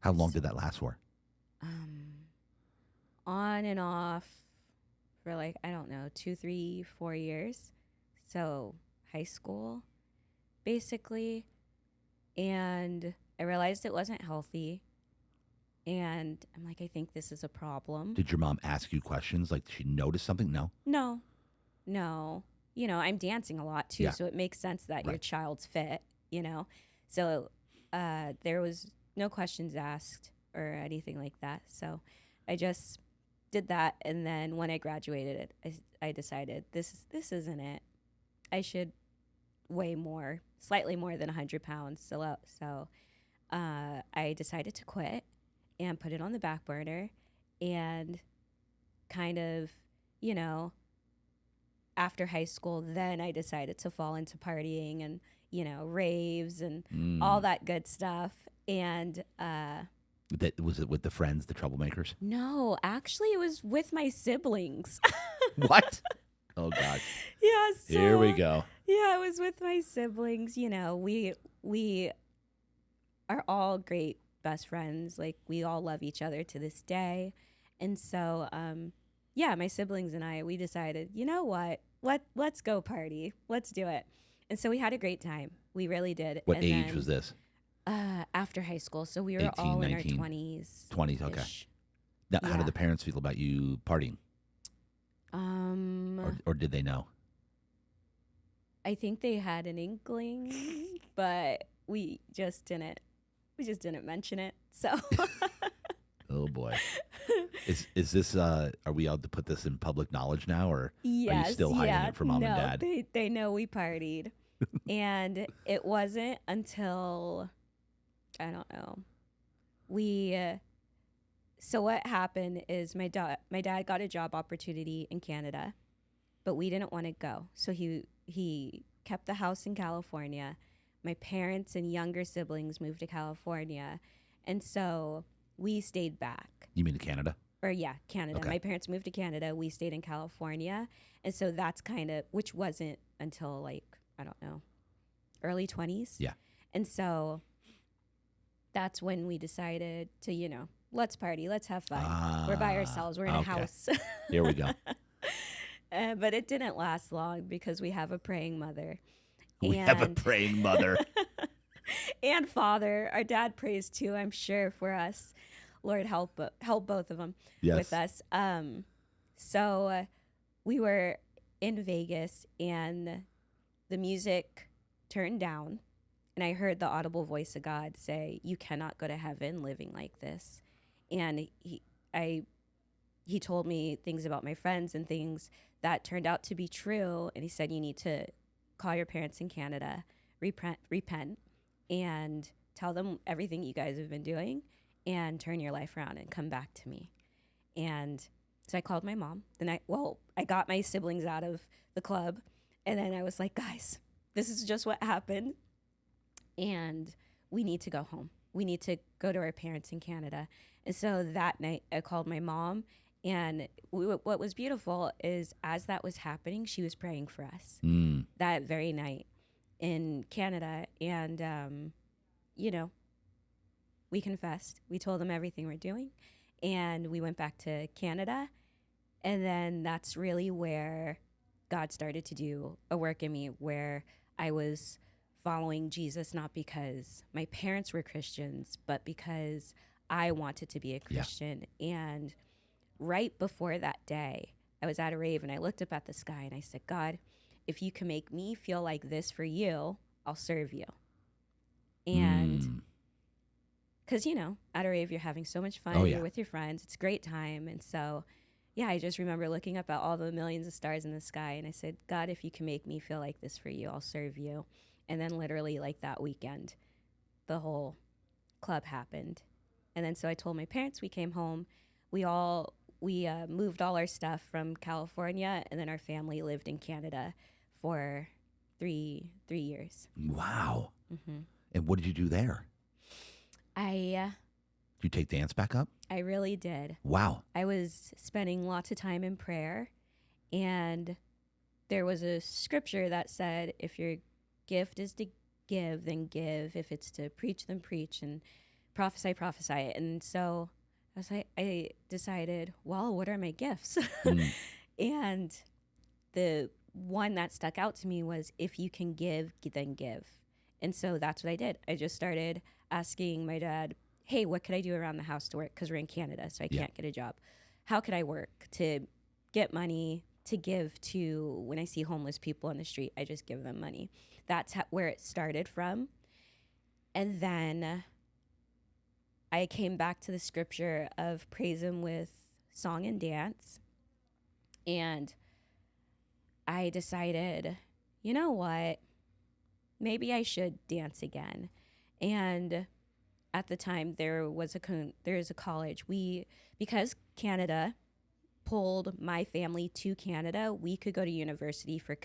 how long did that last for? On and off for I don't know, 2, 3, 4 years. So high school, basically. And I realized it wasn't healthy. And I'm like, I think this is a problem. Did your mom ask you questions? Like, did she notice something? No. I'm dancing a lot too, so it makes sense that your child's fit, So there was no questions asked or anything like that. So I just did that, and then when I graduated, I decided this isn't it. I should weigh more, slightly more than 100 pounds. So I decided to quit and put it on the back burner, and kind of, after high school, then I decided to fall into partying and, raves and all that good stuff. And That was it with the friends, the troublemakers? no, actually, it was with my siblings. What? Oh God. Yeah, so, Here we go. Yeah, it was with my siblings. We are all great best friends. Like, we all love each other to this day. And so, my siblings and we decided, you know what? Let's go party. Let's do it. And so we had a great time. We really did. What And age then, was this? After high school. So we were 18, all 19, in our 20s. 20s, okay. Now, how did the parents feel about you partying? Or did they know? I think they had an inkling, but we just didn't mention it. So Oh boy. Is this are we allowed to put this in public knowledge now, or yes, are you still hiding it from mom and dad? They know we partied. And it wasn't until, I don't know, so what happened is my dad got a job opportunity in Canada, but we didn't want to go. So he kept the house in California. My parents and younger siblings moved to California. And so we stayed back. You mean to Canada? Canada. Okay. My parents moved to Canada. We stayed in California. And so that's which wasn't until like, I don't know, early 20s. Yeah. And so that's when we decided to, let's party, let's have fun. We're by ourselves. We're in a house. Here we go. But it didn't last long because we have a praying mother. We have a praying mother. And father. Our dad prays too, I'm sure, for us. Lord, help both of them with us. So we were in Vegas, and the music turned down, and I heard the audible voice of God say, "You cannot go to heaven living like this." And he told me things about my friends and things that turned out to be true. And he said, you need to call your parents in Canada, repent, and tell them everything you guys have been doing, and turn your life around and come back to me. And so I called my mom. I got my siblings out of the club, and then I was like, guys, this is just what happened, and we need to go home. We need to go to our parents in Canada. And so that night I called my mom, and what was beautiful is as that was happening, she was praying for us that very night in Canada. And, we confessed. We told them everything we're doing, and we went back to Canada. And then that's really where God started to do a work in me, where I was following Jesus, not because my parents were Christians, but because I wanted to be a Christian. Yeah. And right before that day, I was at a rave, and I looked up at the sky, and I said, God, if you can make me feel like this for you, I'll serve you. And because, at a rave, you're having so much fun. You're with your friends. It's a great time. And so, I just remember looking up at all the millions of stars in the sky, and I said, God, if you can make me feel like this for you, I'll serve you. And then literally like that weekend, the whole club happened. And then so I told my parents, we came home. We moved all our stuff from California, and then our family lived in Canada for three years. Wow. Mm-hmm. And what did you do there? Did you take dance back up? I really did. Wow. I was spending lots of time in prayer, and there was a scripture that said, if your gift is to give, then give. If it's to preach, then preach, and prophesy, prophesy. And so I decided, well, what are my gifts? And the one that stuck out to me was, if you can give, then give. And so that's what I did. I just started asking my dad, hey, what could I do around the house to work? Because we're in Canada, so I can't get a job. How could I work to get money to give to, when I see homeless people on the street, I just give them money. That's where it started from. And then I came back to the scripture of praise him with song and dance. And I decided, you know what? Maybe I should dance again. And at the time, there is a college. Because Canada pulled my family to Canada, we could go to university for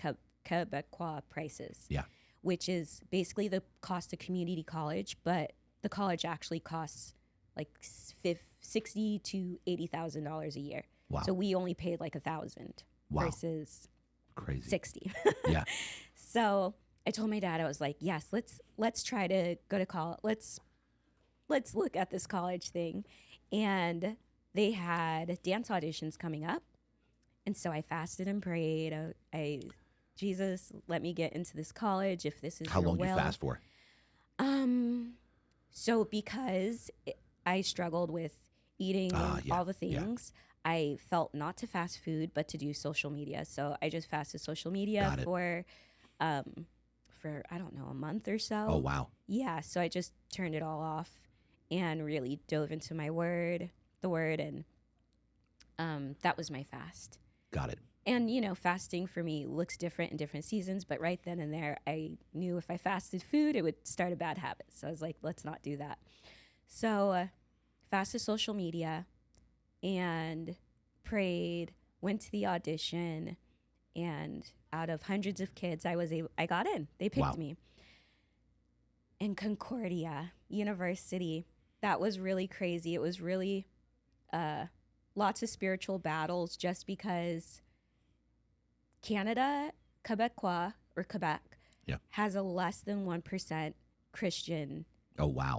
Quebecois prices. Yeah. Which is basically the cost of community college, but the college actually costs like $60,000 to $80,000 a year. Wow. So we only paid like $1,000 Wow. versus Crazy. 60. Yeah. So I told my dad, I was like, yes, let's try to go to college. Let's look at this college thing. And they had dance auditions coming up. And so I fasted and prayed. Jesus, let me get into this college if this is How your long will. did you fast for? So because I struggled with eating all the things, I felt not to fast food, but to do social media. So I just fasted social media for I don't know, a month or so. Oh, wow. Yeah. So I just turned it all off and really dove into the word, and that was my fast. Got it. And, you know, fasting for me looks different in different seasons, but right then and there, I knew if I fasted food, it would start a bad habit. So I was like, let's not do that. So fasted social media and prayed, went to the audition, and out of hundreds of kids, I got in. They picked me. In Concordia University, that was really crazy. It was really lots of spiritual battles just because Canada, Quebecois, or Quebec, has a less than 1% Christian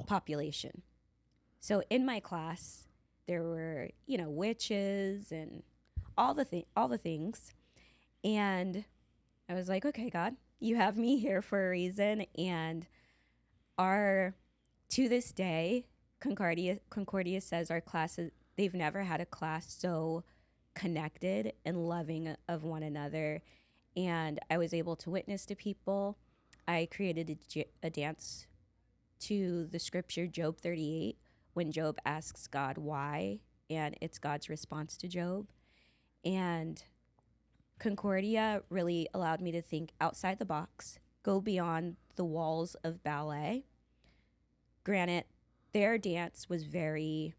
population. So in my class, there were, you know, witches and all the things. And I was like, okay, God, you have me here for a reason. And to this day, Concordia says our classes, they've never had a class so connected and loving of one another. And I was able to witness to people. I created a dance to the scripture Job 38 when Job asks God why, and it's God's response to Job. And Concordia really allowed me to think outside the box, go beyond the walls of ballet. Granted, their dance was very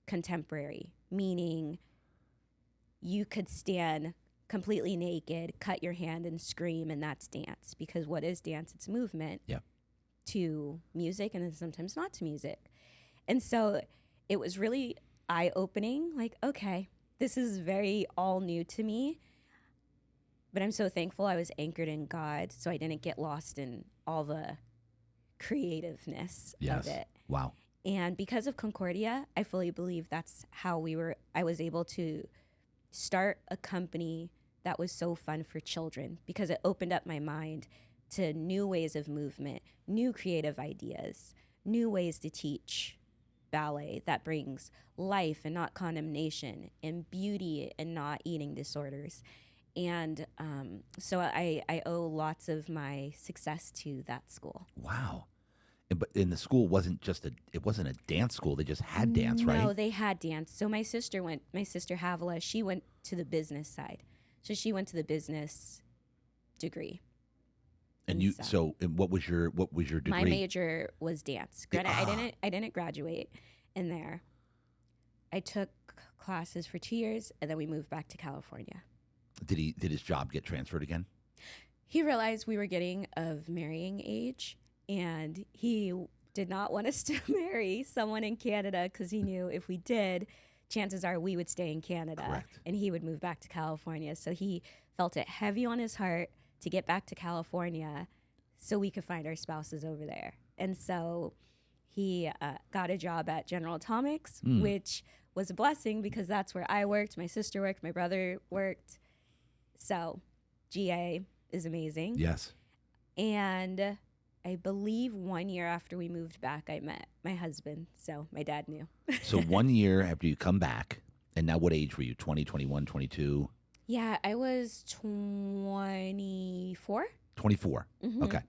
contemporary, meaning you could stand completely naked, cut your hand and scream, and that's dance. Because what is dance? It's movement to music and then sometimes not to music. And so it was really eye-opening, like, okay, this is very all new to me. But I'm so thankful I was anchored in God, so I didn't get lost in all the creativeness of it. Wow. And because of Concordia, I fully believe that's how I was able to start a company that was so fun for children, because it opened up my mind to new ways of movement, new creative ideas, new ways to teach ballet that brings life and not condemnation, and beauty and not eating disorders. And so I owe lots of my success to that school. Wow. But in the school wasn't a dance school. They just had dance, right? No, they had dance. So my sister Havila, she went to the business side. So she went to the business degree. And what was your degree? My major was dance. Granted, I didn't graduate in there. I took classes for 2 years, and then we moved back to California. Did his job get transferred again? He realized we were getting of marrying age, and he did not want us to marry someone in Canada because he knew if we did, chances are we would stay in Canada. Correct. And he would move back to California. So he felt it heavy on his heart to get back to California so we could find our spouses over there. And so he got a job at General Atomics, which was a blessing because that's where I worked, my sister worked, my brother worked. So GA is amazing. Yes. And I believe 1 year after we moved back, I met my husband. So my dad knew. So 1 year after you come back, and now what age were you? 20, 21, 22? Yeah, I was 24. 24. Mm-hmm. Okay.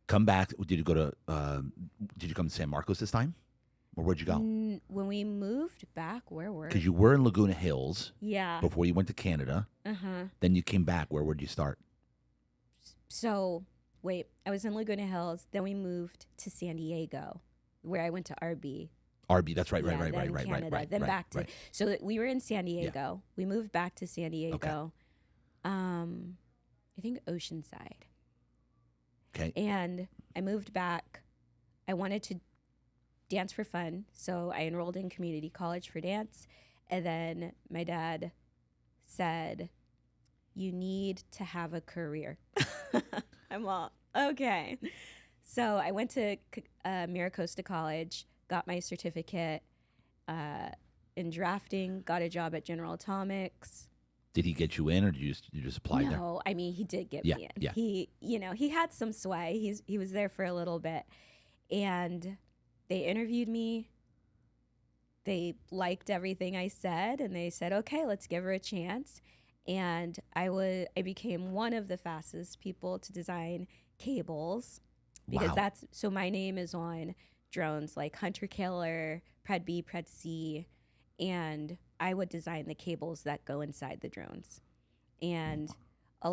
Come back. Did you come to San Marcos this time? Or where'd you go? When we moved back, where were we? Because you were in Laguna Hills. Yeah. Before you went to Canada. Uh-huh. Then you came back. Where would you start? So, wait. I was in Laguna Hills. Then we moved to San Diego, where I went to RB. RB. That's right. Yeah, then Canada, Right. then back to. Right. So that we were in San Diego. We moved back to San Diego. I think Oceanside. Okay. And I moved back. I wanted to dance for fun, so I enrolled in community college for dance. And then my dad said, "You need to have a career." I'm all, okay. So I went to Miracosta College, got my certificate in drafting, got a job at General Atomics. Did he get you in, or did you just apply there? No, I mean, he did get me in. Yeah. He had some sway. He was there for a little bit. And they interviewed me. They liked everything I said, and they said, "Okay, let's give her a chance." And I became one of the fastest people to design cables, because so my name is on drones like Hunter Killer, Pred B, Pred C, and I would design the cables that go inside the drones. And I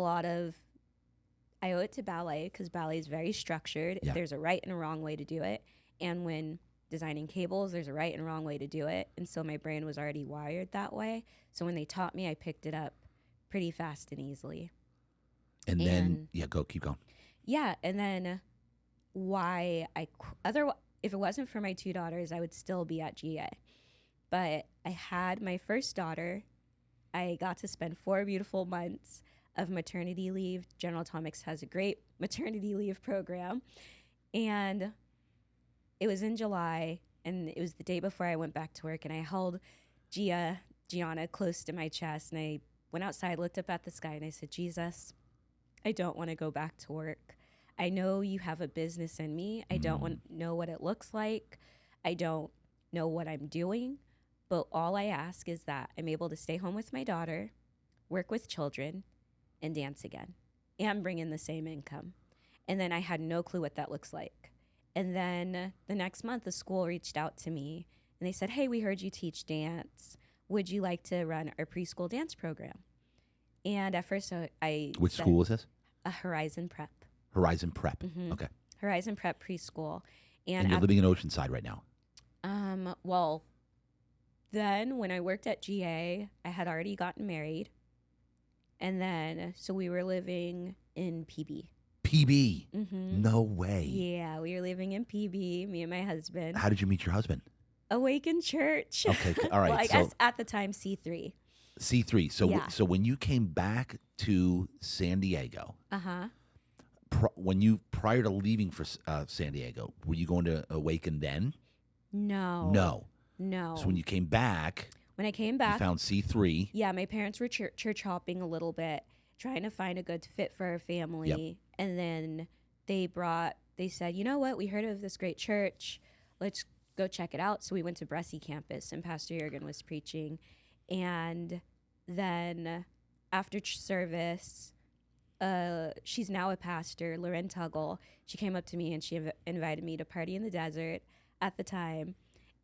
owe it to ballet, because ballet is very structured. Yeah. There's a right and a wrong way to do it. And when designing cables, there's a right and wrong way to do it. And so my brain was already wired that way. So when they taught me, I picked it up pretty fast and easily. And then, keep going. Yeah. And then if it wasn't for my two daughters, I would still be at GA. But I had my first daughter. I got to spend 4 beautiful months of maternity leave. General Atomics has a great maternity leave program. And it was in July, and it was the day before I went back to work, and I held Gianna close to my chest, and I went outside, looked up at the sky, and I said, "Jesus, I don't want to go back to work. I know you have a business in me. I don't know what it looks like. I don't know what I'm doing. But all I ask is that I'm able to stay home with my daughter, work with children, and dance again, and bring in the same income." And then I had no clue what that looks like. And then the next month, the school reached out to me, and they said, "Hey, we heard you teach dance. Would you like to run our preschool dance program?" And at first, Which school was this? Horizon Prep. Horizon Prep. Mm-hmm. Okay. Horizon Prep preschool. And you're living in Oceanside right now. Well, then when I worked at GA, I had already gotten married. And then, so we were living in PB. PB? Mm-hmm. No way. Yeah, we were living in PB, me and my husband. How did you meet your husband? Awaken Church. Okay, all right. Well, I guess at the time, C3. C3. So, Yeah. So when you came back to San Diego, Uh-huh. prior to leaving for San Diego, were you going to Awaken then? No. So when you came back, When I came back, you found C3. yeah, my parents were church hopping a little bit, trying to find a good fit for our family. Yep. And then they said, "You know what? We heard of this great church. Let's go check it out." So we went to Bressie campus, and Pastor Jurgen was preaching. And then after service, she's now a pastor, Lauren Tuggle. She came up to me and she invited me to party in the desert at the time.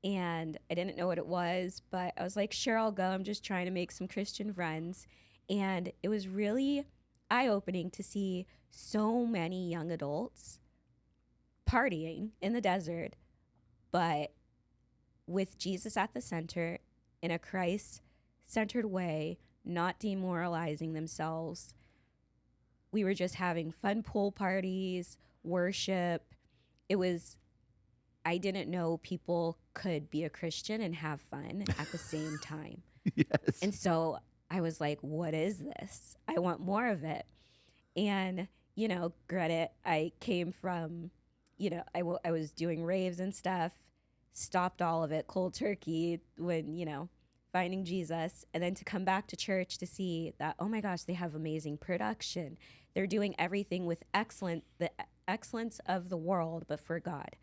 And I didn't know what it was, but I was like, "Sure, I'll go. I'm just trying to make some Christian friends." And it was really eye-opening to see so many young adults partying in the desert, but with Jesus at the center, in a Christ-centered way, not demoralizing themselves. We were just having fun pool parties, worship. I didn't know people could be a Christian and have fun at the same time. Yes. And so I was like, "What is this? I want more of it." And, granted, I came from, I was doing raves and stuff, stopped all of it cold turkey when, finding Jesus. And then to come back to church to see that, oh my gosh, they have amazing production. They're doing everything with the excellence of the world, but for God.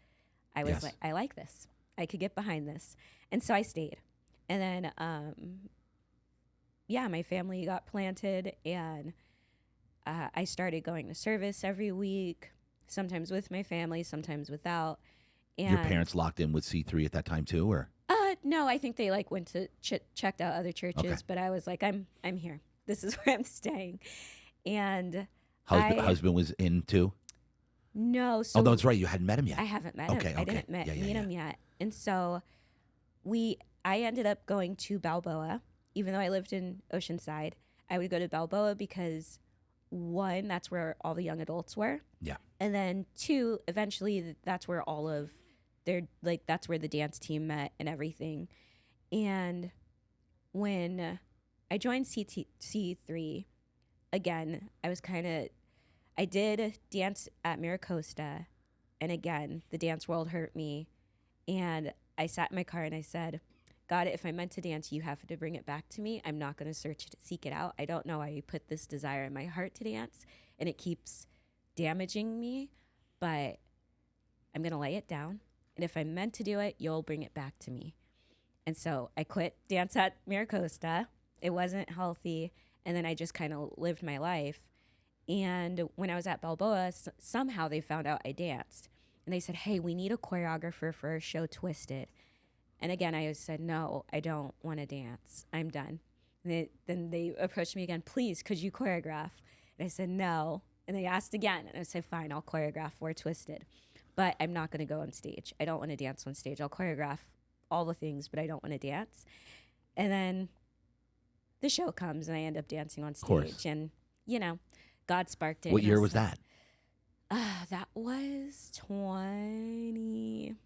I was like, I like this. I could get behind this. And so I stayed. And then, my family got planted, and I started going to service every week, sometimes with my family, sometimes without. And your parents locked in with C3 at that time too, or? No, I think they went to checked out other churches, Okay. but I was like, I'm here. This is where I'm staying. And Husband was in too? No. So no, that's right. You hadn't met him yet. I haven't met him. I didn't meet him yet. And so I ended up going to Balboa, even though I lived in Oceanside. I would go to Balboa because, one, that's where all the young adults were. Yeah. And then two, eventually that's where all of that's where the dance team met and everything. And when I joined C3, again, I did dance at Miracosta. And again, the dance world hurt me. And I sat in my car and I said, God, if I'm meant to dance, you have to bring it back to me. I'm not going to seek it out. I don't know why you put this desire in my heart to dance, and it keeps damaging me, but I'm going to lay it down. And if I'm meant to do it, you'll bring it back to me. And so I quit dance at Miracosta. It wasn't healthy. And then I just kind of lived my life. And when I was at Balboa, somehow they found out I danced. And they said, hey, we need a choreographer for our show Twisted. And again, I said, no, I don't want to dance. I'm done. And then they approached me again, please, could you choreograph? And I said, no. And they asked again. And I said, fine, I'll choreograph for Twisted. But I'm not going to go on stage. I don't want to dance on stage. I'll choreograph all the things, but I don't want to dance. And then the show comes, and I end up dancing on stage. And, God sparked it. What year was that? That was 20...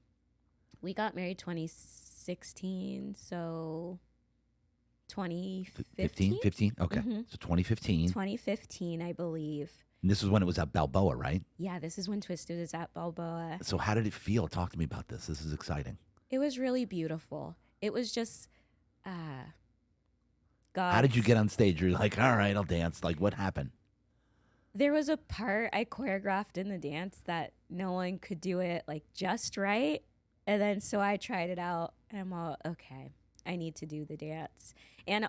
We got married 2016, so 2015? 15? Okay. Mm-hmm. So 2015. 2015, I believe. And this is when it was at Balboa, right? Yeah, this is when Twisted was at Balboa. So how did it feel? Talk to me about this. This is exciting. It was really beautiful. It was just God. How did you get on stage? You're like, all right, I'll dance. Like, what happened? There was a part I choreographed in the dance that no one could do it like just right. And then so I tried it out, and I'm all, okay, I need to do the dance. And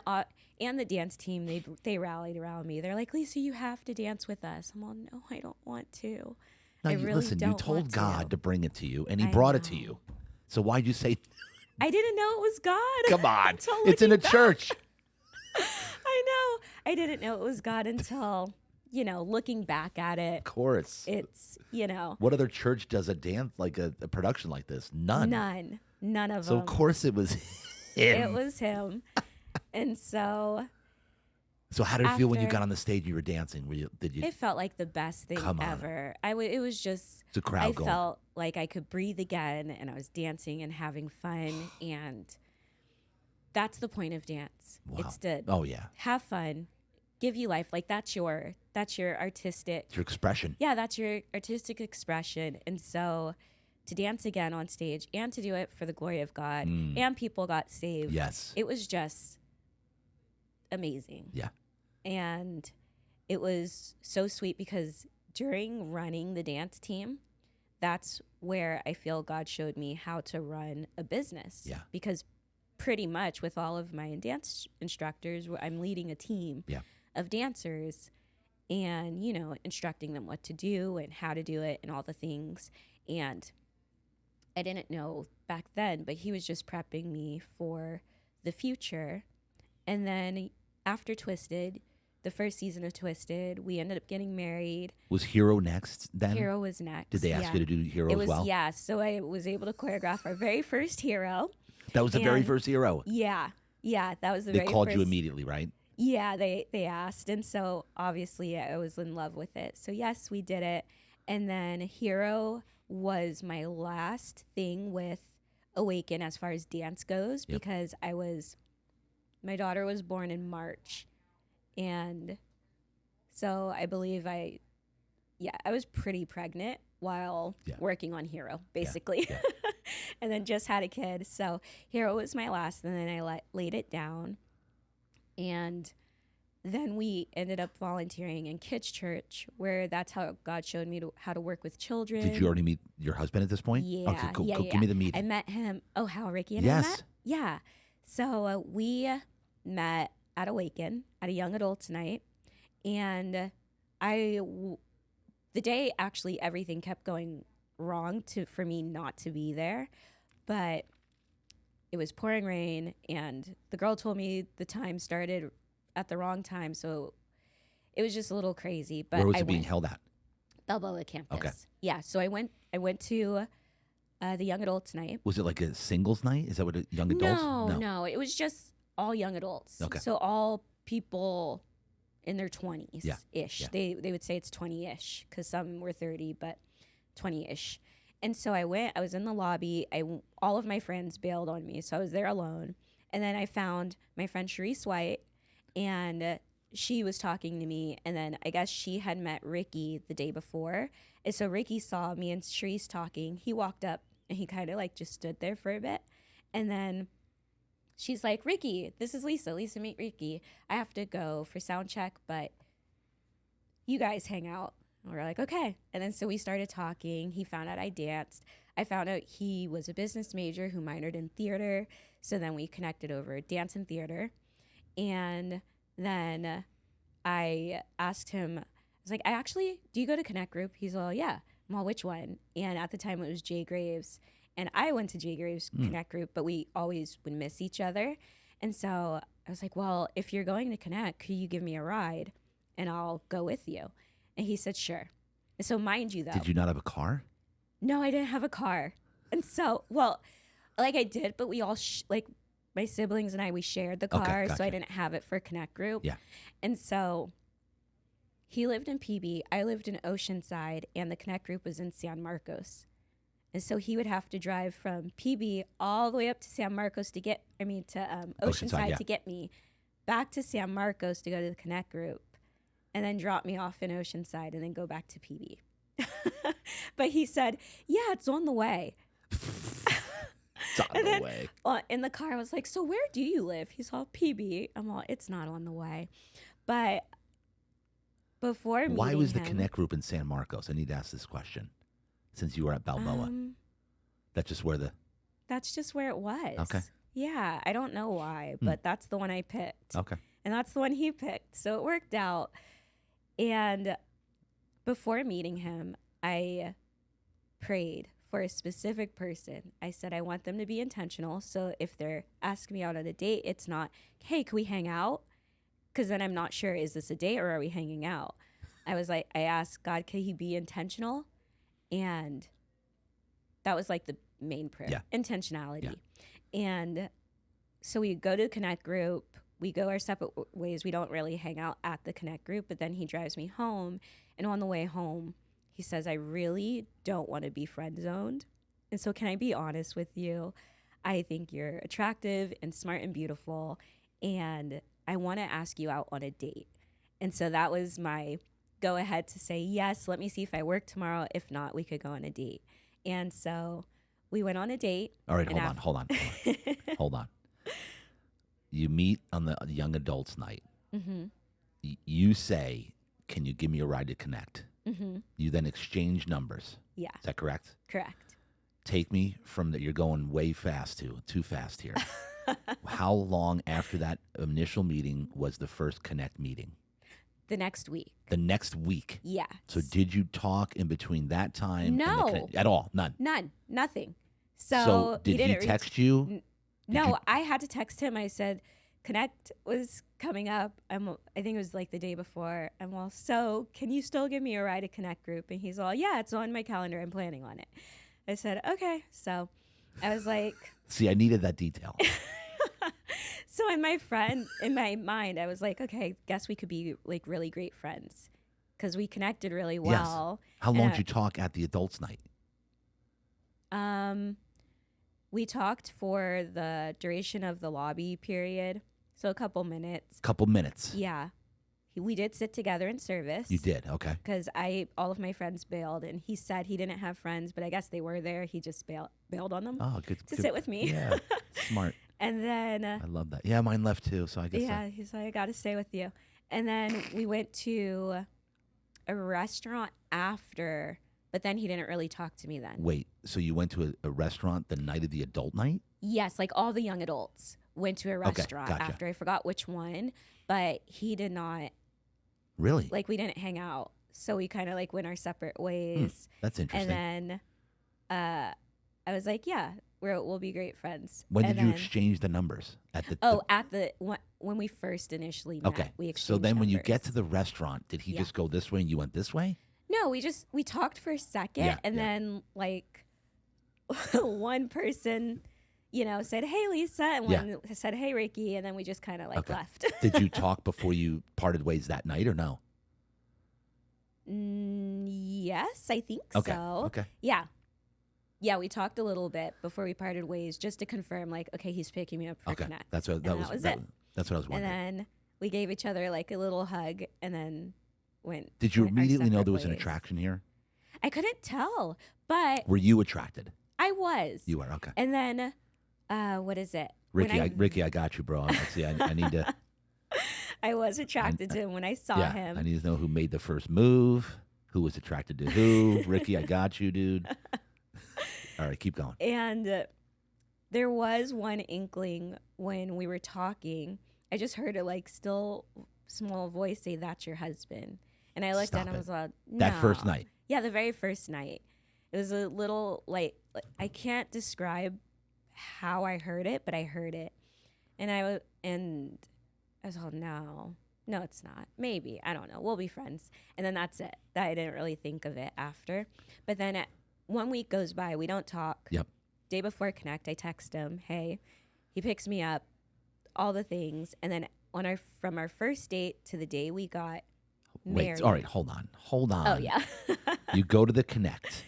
the dance team, they rallied around me. They're like, Lisa, you have to dance with us. I'm all, no, I don't want to. Now, Listen, you told God to bring it to you, and he brought it to you. So why'd you say? I didn't know it was God. Come on. It's in a church. I know. I didn't know it was God until... looking back at it. Of course. It's, What other church does a dance like a production like this? None of them. So, of course, it was him. It was him. And so. So, how did it feel when you got on the stage and you were dancing? It felt like the best thing ever. It was just. It's a crowd going. I felt like I could breathe again, and I was dancing and having fun. And that's the point of dance. Wow. It's to have fun. Give you life. Like that's your artistic. It's your expression. Yeah, that's your artistic expression. And so to dance again on stage and to do it for the glory of God and people got saved. Yes. It was just amazing. Yeah. And it was so sweet because during running the dance team, that's where I feel God showed me how to run a business. Yeah. Because pretty much with all of my dance instructors, I'm leading a team. Yeah. Of dancers and, instructing them what to do and how to do it and all the things. And I didn't know back then, but he was just prepping me for the future. And then after Twisted, the first season of Twisted, we ended up getting married. Was Hero next then? Hero was next. Did they ask you to do Hero as well? Yeah. So I was able to choreograph our very first Hero. That was the very first Hero? Yeah. Yeah, that was the very first. They called you immediately, right? Yeah, they asked. And so obviously I was in love with it. So yes, we did it. And then Hero was my last thing with Awaken as far as dance goes because my daughter was born in March. And so I believe I was pretty pregnant while working on Hero, basically. Yeah. Yeah. And then just had a kid. So Hero was my last, and then I laid it down. And then we ended up volunteering in kids' church, where that's how God showed me how to work with children. Did you already meet your husband at this point? Yeah. Okay, cool. Yeah. Give me the meeting. I met him. Oh, how Ricky and I met? Yeah. So we met at Awaken at a young adults night. And the day actually everything kept going wrong for me not to be there. But it was pouring rain, and the girl told me the time started at the wrong time, so it was just a little crazy. But where was it being held at? Balboa campus. Okay. Yeah, so I went to The young adults night. Was it like a singles night? Is that what young adults? No. It was just all young adults. Okay. So all people in their 20s ish. Yeah. They would say it's 20-ish because some were 30, but 20-ish. And so I was in the lobby. All of my friends bailed on me, so I was there alone. And then I found my friend Sharice White, and she was talking to me. And then I guess she had met Ricky the day before. And so Ricky saw me and Sharice talking. He walked up and he kind of like just stood there for a bit. And then she's like, Ricky, this is Lisa. Lisa, meet Ricky. I have to go for sound check, but you guys hang out. And we're like, okay. And then so we started talking. He found out I danced. I found out he was a business major who minored in theater. So then we connected over dance and theater. And then I asked him, I was like, do you go to Connect Group? He's all, yeah. I'm all, which one? And at the time it was Jay Graves. And I went to Jay Graves Connect Group, but we always would miss each other. And so I was like, well, if you're going to Connect, could you give me a ride? And I'll go with you. And he said, sure. And so mind you, though. Did you not have a car? No, I didn't have a car. And so, well, like I did, but we all, like my siblings and I, we shared the car. Okay, gotcha. So I didn't have it for Connect Group. Yeah. And so he lived in PB. I lived in Oceanside, and the Connect Group was in San Marcos. And so he would have to drive from PB all the way up to San Marcos to Oceanside to get me back to San Marcos to go to the Connect Group, and then drop me off in Oceanside and then go back to PB. But he said, yeah, it's on the way. It's on the way. In the car, I was like, so where do you live? He's all, PB. I'm all, it's not on the way. But before meeting why was the him, Connect Group in San Marcos? I need to ask this question. Since you were at Balboa. That's just where it was. Okay. Yeah, I don't know why, but that's the one I picked. Okay. And that's the one he picked. So it worked out. And before meeting him, I prayed for a specific person. I said, I want them to be intentional. So if they're asking me out on a date, it's not, hey, can we hang out? Because then I'm not sure, is this a date or are we hanging out? I asked God, can he be intentional? And that was like the main prayer, intentionality. Yeah. And so we go to the Connect Group. We go our separate ways. We don't really hang out at the Connect Group, but then he drives me home. And on the way home, he says, I really don't want to be friend zoned. And so can I be honest with you? I think you're attractive and smart and beautiful. And I want to ask you out on a date. And so that was my go ahead to say, yes, let me see if I work tomorrow. If not, we could go on a date. And so we went on a date. All right, hold on. You meet on the young adults night. Mm-hmm. You say, can you give me a ride to Connect? Mm-hmm. You then exchange numbers. Yeah. Is that correct? Correct. Take me from you're going way fast too fast here. How long after that initial meeting was the first Connect meeting? The next week. The next week? Yeah. So did you talk in between that time? No. At all? None? Nothing. So did he text you? No, I had to text him. I said, Connect was coming up. I think it was like the day before. I'm all, so can you still give me a ride to Connect Group? And he's all, yeah, it's on my calendar. I'm planning on it. I said, okay. So I was like. See, I needed that detail. So in my mind, I was like, okay, guess we could be like really great friends because we connected really well. Yes. How long did you talk at the adults night? We talked for the duration of the lobby period. So a couple minutes. Couple minutes. Yeah. We did sit together in service. You did, okay. Because all of my friends bailed, and he said he didn't have friends, but I guess they were there. He just bailed on them to sit with me. Yeah, smart. And then I love that. Yeah, mine left too, so I guess. Yeah, he's like, I got to stay with you. And then we went to a restaurant after, but then he didn't really talk to me then. Wait, so you went to a restaurant the night of the adult night? Yes, like all the young adults went to a restaurant gotcha. after. I forgot which one, but he did not. Really? Like we didn't hang out. So we kind of like went our separate ways. That's interesting. And then I was like, yeah, we'll be great friends. When did you exchange the numbers? When we first initially met. Okay. We exchanged so then when you numbers. get to the restaurant, did he just go this way and you went this way? No, we talked for a second and then like one person, said, "Hey, Lisa," and one said, "Hey, Ricky," and then we just kind of left. Did you talk before you parted ways that night or no? Yes, I think Okay. so. Okay. Yeah. Yeah, we talked a little bit before we parted ways just to confirm, okay, he's picking me up for Connect. That's what that was it. That's what I was wondering. And then we gave each other a little hug and then went. Did you our immediately know separate there was an ways. attraction here? I couldn't tell, but Were you attracted? I was. You were, okay. And then, what is it? Ricky, I got you, bro. See, I need to. I was attracted to him when I saw him. I need to know who made the first move, who was attracted to who. Ricky, I got you, dude. All right, keep going. And there was one inkling when we were talking. I just heard a still small voice say, "That's your husband." And I looked at him and I was like, "No." That first night? Yeah, the very first night. It was a little I can't describe how I heard it, but I heard it. And I was like, no, it's not. Maybe. I don't know. We'll be friends. And then that's it. I didn't really think of it after. But then 1 week goes by. We don't talk. Yep. Day before Connect, I text him, "Hey." He picks me up, all the things. And then from our first date to the day we got married. Wait, all right, hold on. Oh, yeah. You go to the Connect.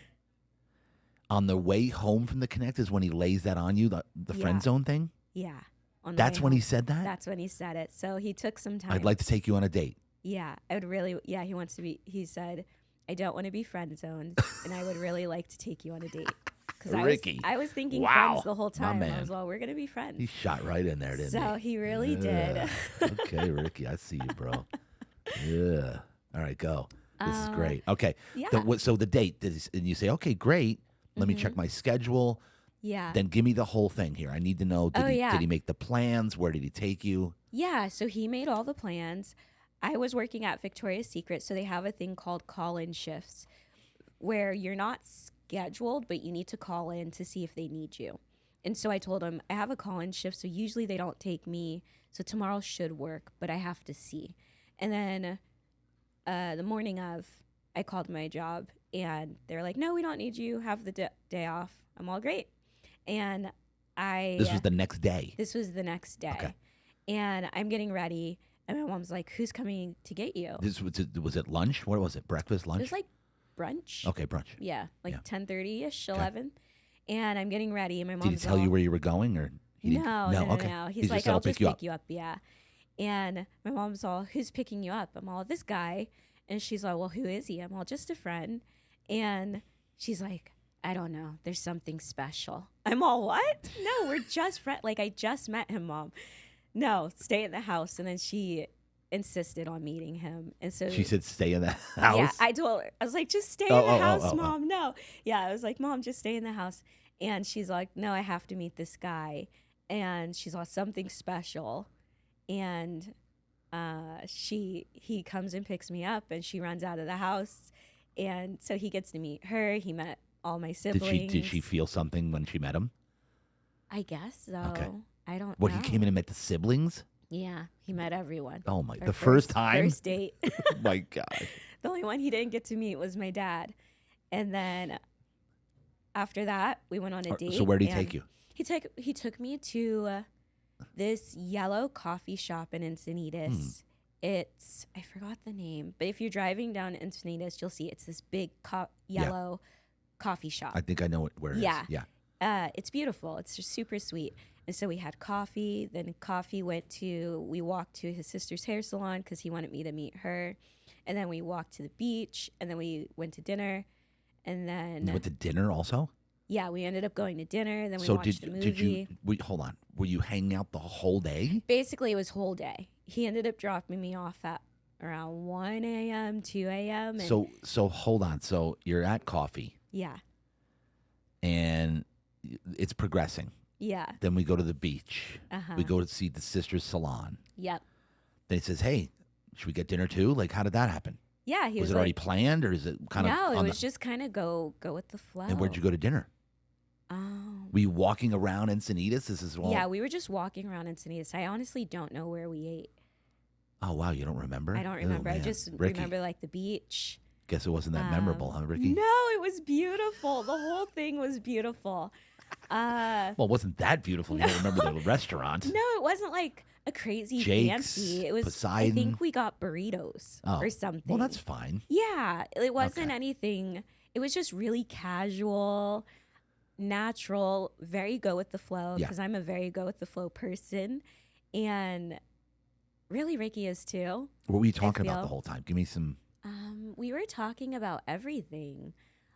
On the way home from the Connect is when he lays that on you, the friend zone thing? Yeah. That's when he said that? That's when he said it. So he took some time. I'd like to take you on a date. Yeah. He said, "I don't want to be friend zoned, and I would really like to take you on a date." Because I was thinking friends the whole time. I was, we're going to be friends. He shot right in there, didn't he? So he really did. Okay, Ricky, I see you, bro. Yeah. All right, go. This is great. Okay. Yeah. So the date, and you say, okay, great. Let me check my schedule. Yeah. Then give me the whole thing here. I need to know, did he make the plans? Where did he take you? Yeah, so he made all the plans. I was working at Victoria's Secret, so they have a thing called call-in shifts where you're not scheduled, but you need to call in to see if they need you. And so I told him, I have a call-in shift, so usually they don't take me, so tomorrow should work, but I have to see. And then the morning of, I called my job, and they're like, "No, we don't need you. Have the day off." I'm all, great. And This was the next day. This was the next day. Okay. And I'm getting ready, and my mom's like, "Who's coming to get you?" Was it lunch? What was it? Breakfast, lunch? It was like brunch. Okay, brunch. Yeah, 10:30ish, 11. And I'm getting ready, and my mom's Did he tell you where you were going, or he didn't? No. Okay. He's like, "I'll just pick you up." Yeah. And my mom's all, "Who's picking you up?" I'm all, "This guy." And she's like, "Well, who is he?" I'm all, "Just a friend." And she's like, "I don't know. There's something special." I'm all, "What? No, we're just friends. I just met him, Mom." "No, stay in the house." And then she insisted on meeting him. And so she said, "Stay in the house." Yeah, I told her. I was like, "Just stay in the house, Mom." No. Yeah, I was like, "Mom, just stay in the house." And she's like, "No, I have to meet this guy." And she's like, "Something special." And he comes and picks me up, and she runs out of the house. And so he gets to meet her. He met all my siblings. Did she feel something when she met him? I guess so. Okay. I don't know. What, he came in and met the siblings? Yeah, he met everyone. Oh, my. Our The first time? First date. Oh, my God. The only one he didn't get to meet was my dad. And then after that, we went on a date. So where did he take you? He took me to this yellow coffee shop in Encinitas. It's, I forgot the name, but if you're driving down Encinitas, you'll see it's this big yellow coffee shop. I think I know where it is. Yeah. It's beautiful. It's just super sweet. And so we had coffee. Then we walked to his sister's hair salon because he wanted me to meet her. And then we walked to the beach. And then we went to dinner. And then... You went to dinner also? Yeah, we ended up going to dinner. Then we watched a movie. Hold on. Were you hanging out the whole day? Basically, it was whole day. He ended up dropping me off at around 1 a.m., 2 a.m. So hold on. So you're at coffee. Yeah. And it's progressing. Yeah. Then we go to the beach. Uh-huh. We go to see the sister's salon. Yep. Then he says, "Hey, should we get dinner too?" How did that happen? Yeah, he was it already planned, or is it kind of? No, it was just kind of go with the flow. And where'd you go to dinner? Were you walking around Encinitas? This is Yeah, we were just walking around Encinitas. I honestly don't know where we ate. Oh wow, you don't remember? I don't remember. I just remember the beach. Guess it wasn't that memorable, huh, Ricky? No, it was beautiful. The whole thing was beautiful. Well, it wasn't that beautiful. You don't remember the restaurant. No, it wasn't like a crazy Jake's, fancy. It was. Poseidon. I think we got burritos or something. Well, that's fine. Yeah, it wasn't anything. It was just really casual, natural, very go with the flow. Because I'm a very go with the flow person, and really Ricky is too. What were you talking about the whole time? Give me some. We were talking about everything: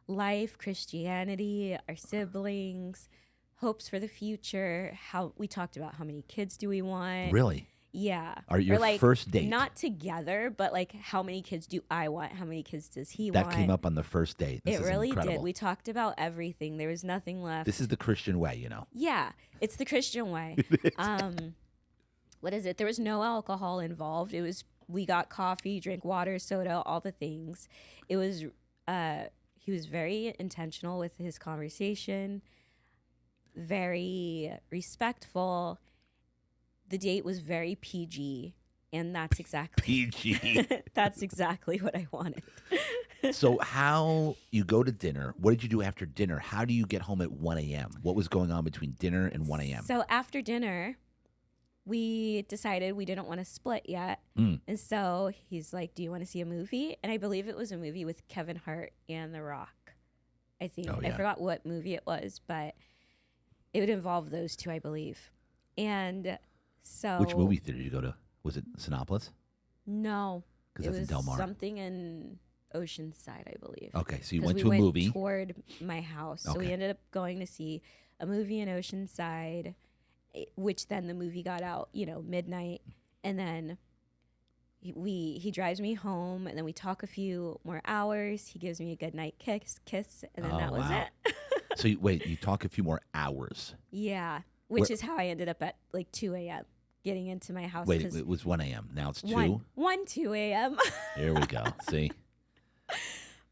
life, Christianity, our siblings, hopes for the future. How we talked about how many kids do we want? Really? Yeah. Or your first date? Not together, but like how many kids do I want? How many kids does he That want? came up on the first date. This it is really incredible. did. We talked about everything. There was nothing left. This is the Christian way, you know. Yeah, it's the Christian way. What is it? There was no alcohol involved. It was we got coffee, drank water, soda, all the things. It was he was very intentional with his conversation, very respectful. The date was very PG, and that's exactly PG. That's exactly what I wanted. So how you go to dinner? What did you do after dinner? How do you get home at 1 a.m.? What was going on between dinner and 1 a.m.? So after dinner, we decided we didn't want to split yet. And so he's like, do you want to see a movie? And I believe it was a movie with Kevin Hart and The Rock, I think. Oh, yeah. I forgot what movie it was, but it would involve those two, I believe. And so... Which movie theater did you go to? Was it Sinopolis? No. Because that's in Del Mar. Something in Oceanside, I believe. Okay, so you went to a movie. We went toward my house. So we ended up going to see a movie in Oceanside, which then the movie got out, midnight. And then he drives me home, and then we talk a few more hours. He gives me a good night kiss, and then that was it. So you talk a few more hours. Yeah, which is how I ended up at like 2 a.m. getting into my house. Wait, it was 1 a.m. Now it's 2? 2 a.m. There we go. See?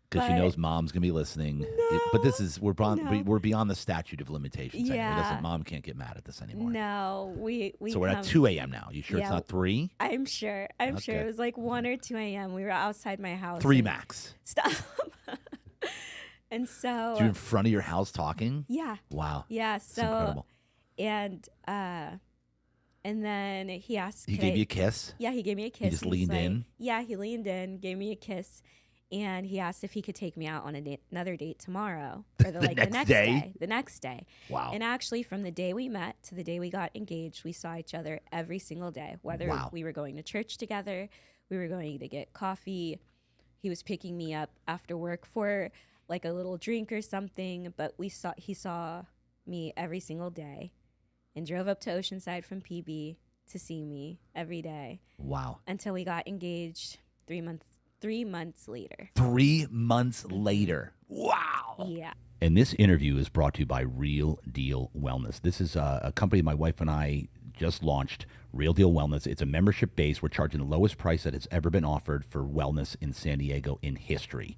Because she knows mom's going to be listening. No, but we're beyond the statute of limitations. Yeah. Anyway. Mom can't get mad at this anymore. No, we So we're at 2 a.m. now. You sure it's not 3? I'm sure. Sure it was like 1 or 2 a.m. We were outside my house. 3 max. Stop. And so... You're in front of your house talking? Yeah. Wow. Yeah. So, that's incredible. And then he asked... He gave you a kiss? Yeah, he gave me a kiss. He just leaned in? Yeah, he leaned in, gave me a kiss. And he asked if he could take me out on another date tomorrow. Or the next day. The next day. Wow. And actually, from the day we met to the day we got engaged, we saw each other every single day. Whether we were going to church together, we were going to get coffee. He was picking me up after work for like a little drink or something. But he saw me every single day and drove up to Oceanside from PB to see me every day. Wow. Until we got engaged 3 months later. 3 months later. Wow. Yeah. And this interview is brought to you by Real Deal Wellness. This is a company my wife and I just launched, Real Deal Wellness. It's a membership base. We're charging the lowest price that has ever been offered for wellness in San Diego in history.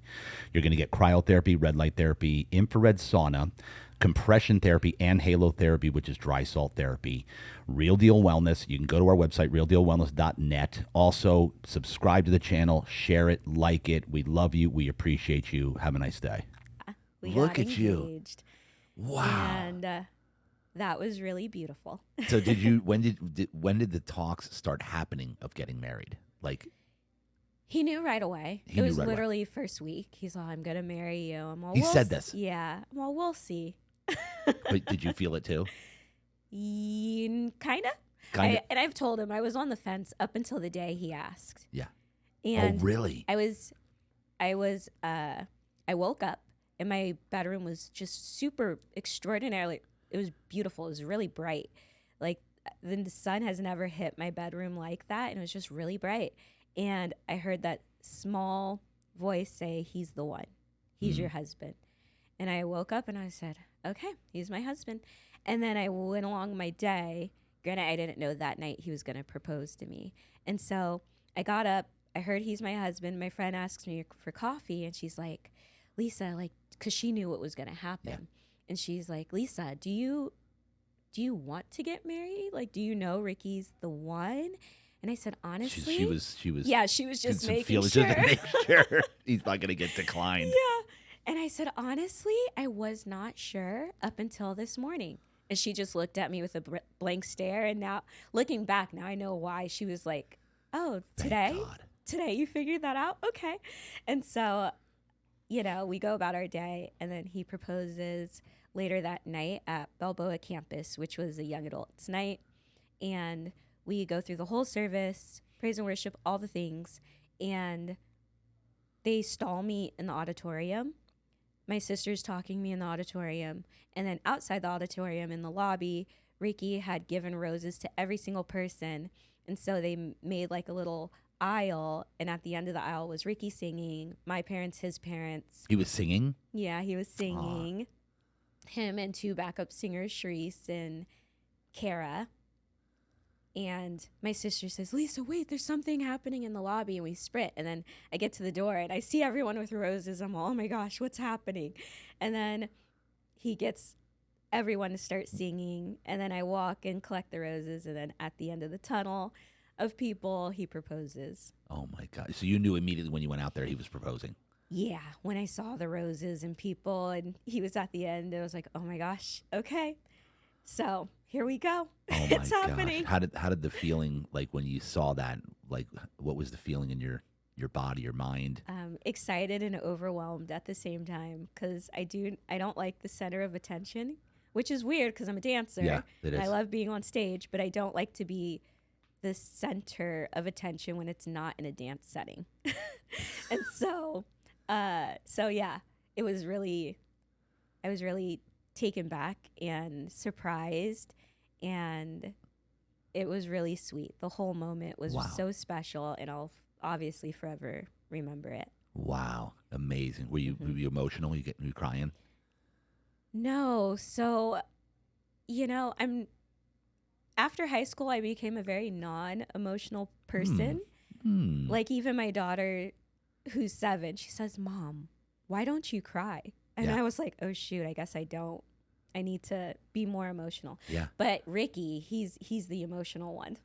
You're going to get cryotherapy, red light therapy, infrared sauna, compression therapy, and halotherapy, which is dry salt therapy. Real Deal Wellness. You can go to our website, realdealwellness.net. Also, subscribe to the channel, share it, like it. We love you. We appreciate you. Have a nice day. Look at you. Wow. And that was really beautiful. So when did the talks start happening of getting married? Like, he knew right away. It was literally first week. He's all, I'm going to marry you. I'm all, he said this? Yeah. Well, we'll see. But did you feel it too? Kind of. And I've told him I was on the fence up until the day he asked. Yeah. And oh, really? I woke up and my bedroom was just super extraordinarily, it was beautiful. It was really bright. Like the sun has never hit my bedroom like that. And it was just really bright. And I heard that small voice say, he's the one. He's your husband. And I woke up and I said, okay, he's my husband. And then I went along my day. Granted, I didn't know that night he was going to propose to me. And so I got up. I heard he's my husband. My friend asks me for coffee. And she's like, Lisa, like, because she knew what was going to happen. Yeah. And she's like, Lisa, do you want to get married? Like, do you know Ricky's the one? And I said, honestly, She was yeah, she was just some making feelings sure. just to make sure he's not going to get declined. Yeah. And I said, honestly, I was not sure up until this morning. And she just looked at me with a blank stare. And now, looking back, now I know why. She was like, oh, Thank God. today you figured that out? Okay. And so, you know, we go about our day, and then he proposes later that night at Balboa campus, which was a young adults night. And we go through the whole service, praise and worship, all the things. And they stall me in the auditorium. My sister's talking me in the auditorium. And then outside the auditorium in the lobby, Ricky had given roses to every single person. And so they made like a little aisle. And at the end of the aisle was Ricky singing, my parents, his parents. He was singing? Yeah, he was singing. Him and two backup singers, Sharice and Kara. And my sister says, Lisa, wait, there's something happening in the lobby. And we sprint. And then I get to the door and I see everyone with roses. I'm all, oh my gosh, what's happening? And then he gets everyone to start singing. And then I walk and collect the roses. And then at the end of the tunnel of people, he proposes. Oh my God. So you knew immediately when you went out there he was proposing? Yeah. When I saw the roses and people and he was at the end, I was like, oh my gosh, okay. So here we go. Oh my It's happening. Gosh. How did the feeling, like when you saw that, like what was the feeling in your body, your mind? Excited and overwhelmed at the same time, because I don't like the center of attention, which is weird because I'm a dancer. Yeah, it is. I love being on stage, but I don't like to be the center of attention when it's not in a dance setting. And so yeah, I was really taken back and surprised, and it was really sweet. The whole moment was so special, and I'll obviously forever remember it. Wow, amazing. Were you emotional? Were you crying? No, so after high school I became a very non-emotional person. Like even my daughter, who's 7, she says, Mom, why don't you cry? And I was like, oh shoot, I guess I don't. I need to be more emotional. Yeah. But Ricky, he's the emotional one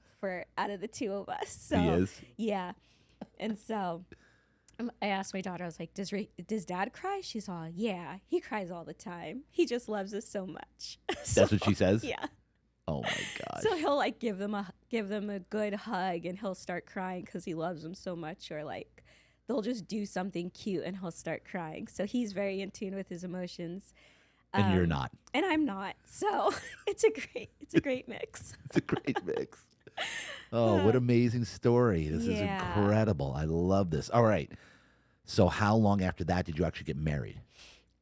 out of the two of us. So He is? Yeah. And so I asked my daughter, I was like, does Dad cry? She's all, yeah, he cries all the time. He just loves us so much. That's what she says? Yeah. Oh my God. So he'll like give them a good hug and he'll start crying because he loves them so much, or like they'll just do something cute and he'll start crying. So he's very in tune with his emotions. And you're not. And I'm not. So it's a great mix. It's a great mix. Oh, what amazing story. This is incredible. I love this. All right. So how long after that did you actually get married?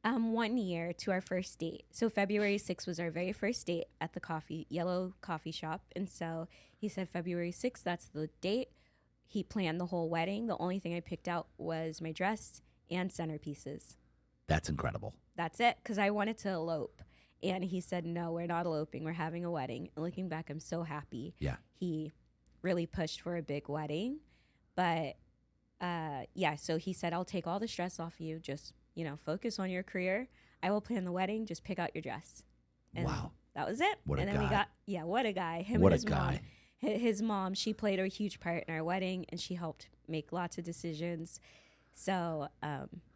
1 year to our first date. So February 6th was our very first date at the yellow coffee shop. And so he said February 6th, that's the date. He planned the whole wedding. The only thing I picked out was my dress and centerpieces. That's incredible. That's it, because I wanted to elope. And he said, no, we're not eloping. We're having a wedding. And looking back, I'm so happy. Yeah. He really pushed for a big wedding. But, so he said, I'll take all the stress off you. Just, focus on your career. I will plan the wedding. Just pick out your dress. And wow. That was it. What a then guy. What a guy. Him what and his a guy. Mom. His mom, she played a huge part in our wedding, and she helped make lots of decisions. So,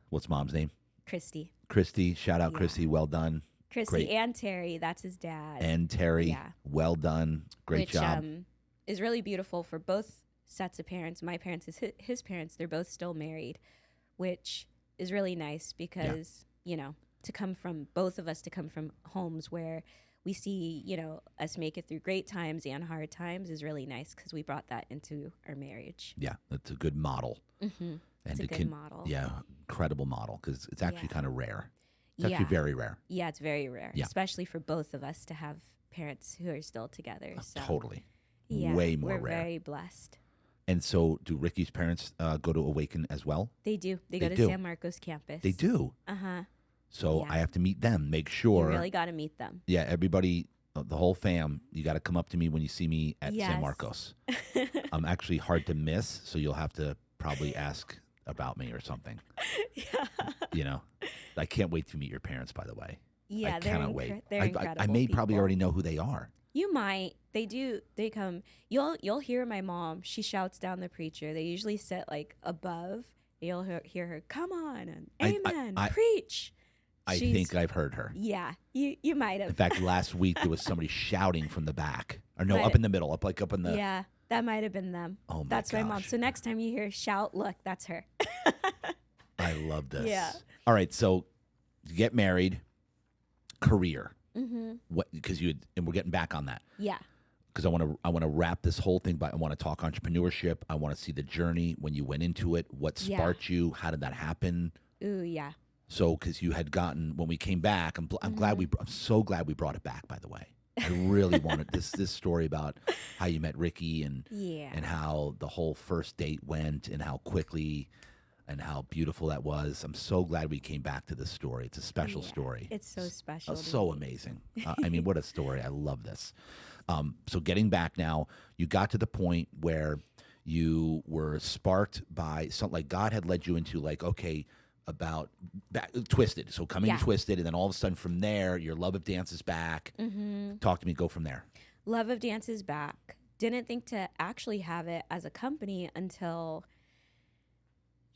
what's Mom's name? Christy. Shout out Christy. Well done. Christy. Great. And Terry. That's his dad. And Terry. Yeah. Well done. Great job. Is really beautiful for both sets of parents. My parents, his parents. They're both still married, which is really nice because, to come from both of us, to come from homes where we see, us make it through great times and hard times is really nice, because we brought that into our marriage. Yeah, that's a good model. Mm-hmm. And it's a good model. Yeah, incredible model, because it's actually kind of rare. It's actually very rare. Yeah, it's very rare, Yeah. especially for both of us to have parents who are still together. So. Totally. Yeah, way more we're rare. very blessed. And so do Ricky's parents go to Awaken as well? They do. They go to do. San Marcos campus. They do? Uh-huh. So Yeah. I have to meet them, make sure. You really got to meet them. Yeah, everybody, the whole fam, you got to come up to me when you see me at Yes. San Marcos. I'm actually hard to miss, so you'll have to probably ask about me or something. Yeah. I can't wait to meet your parents, by the way. Yeah, I cannot wait. They're incredible I may probably people. already know who they are. You might. They do. They come. You'll hear my mom. She shouts down the preacher. They usually sit like above. You'll hear her, come on, and amen, preach. I think I've heard her. Yeah, you might have. In fact, last week there was somebody shouting from the back. Or no, up in the middle, up in the... Yeah, that might have been them. Oh, my That's gosh. my mom. So next time you hear shout, look, that's her. I love this. Yeah. All right, so you get married, career. Mm-hmm. Because and we're getting back on that. Yeah. Because I want to wrap this whole thing, but I want to talk entrepreneurship. I want to see the journey when you went into it. What sparked you? How did that happen? Ooh, yeah. So, because you had gotten, when we came back, I'm so glad we brought it back, by the way. I really wanted this story about how you met Ricky and how the whole first date went and how quickly and how beautiful that was. I'm so glad we came back to this story. It's a special story. It's so special. So amazing. I mean, what a story. I love this. So getting back now, you got to the point where you were sparked by something like God had led you into like, okay, about Twisted. So coming Twisted, and then all of a sudden from there, your love of dance is back. Mm-hmm. Talk to me. Go from there. Love of dance is back. Didn't think to actually have it as a company until,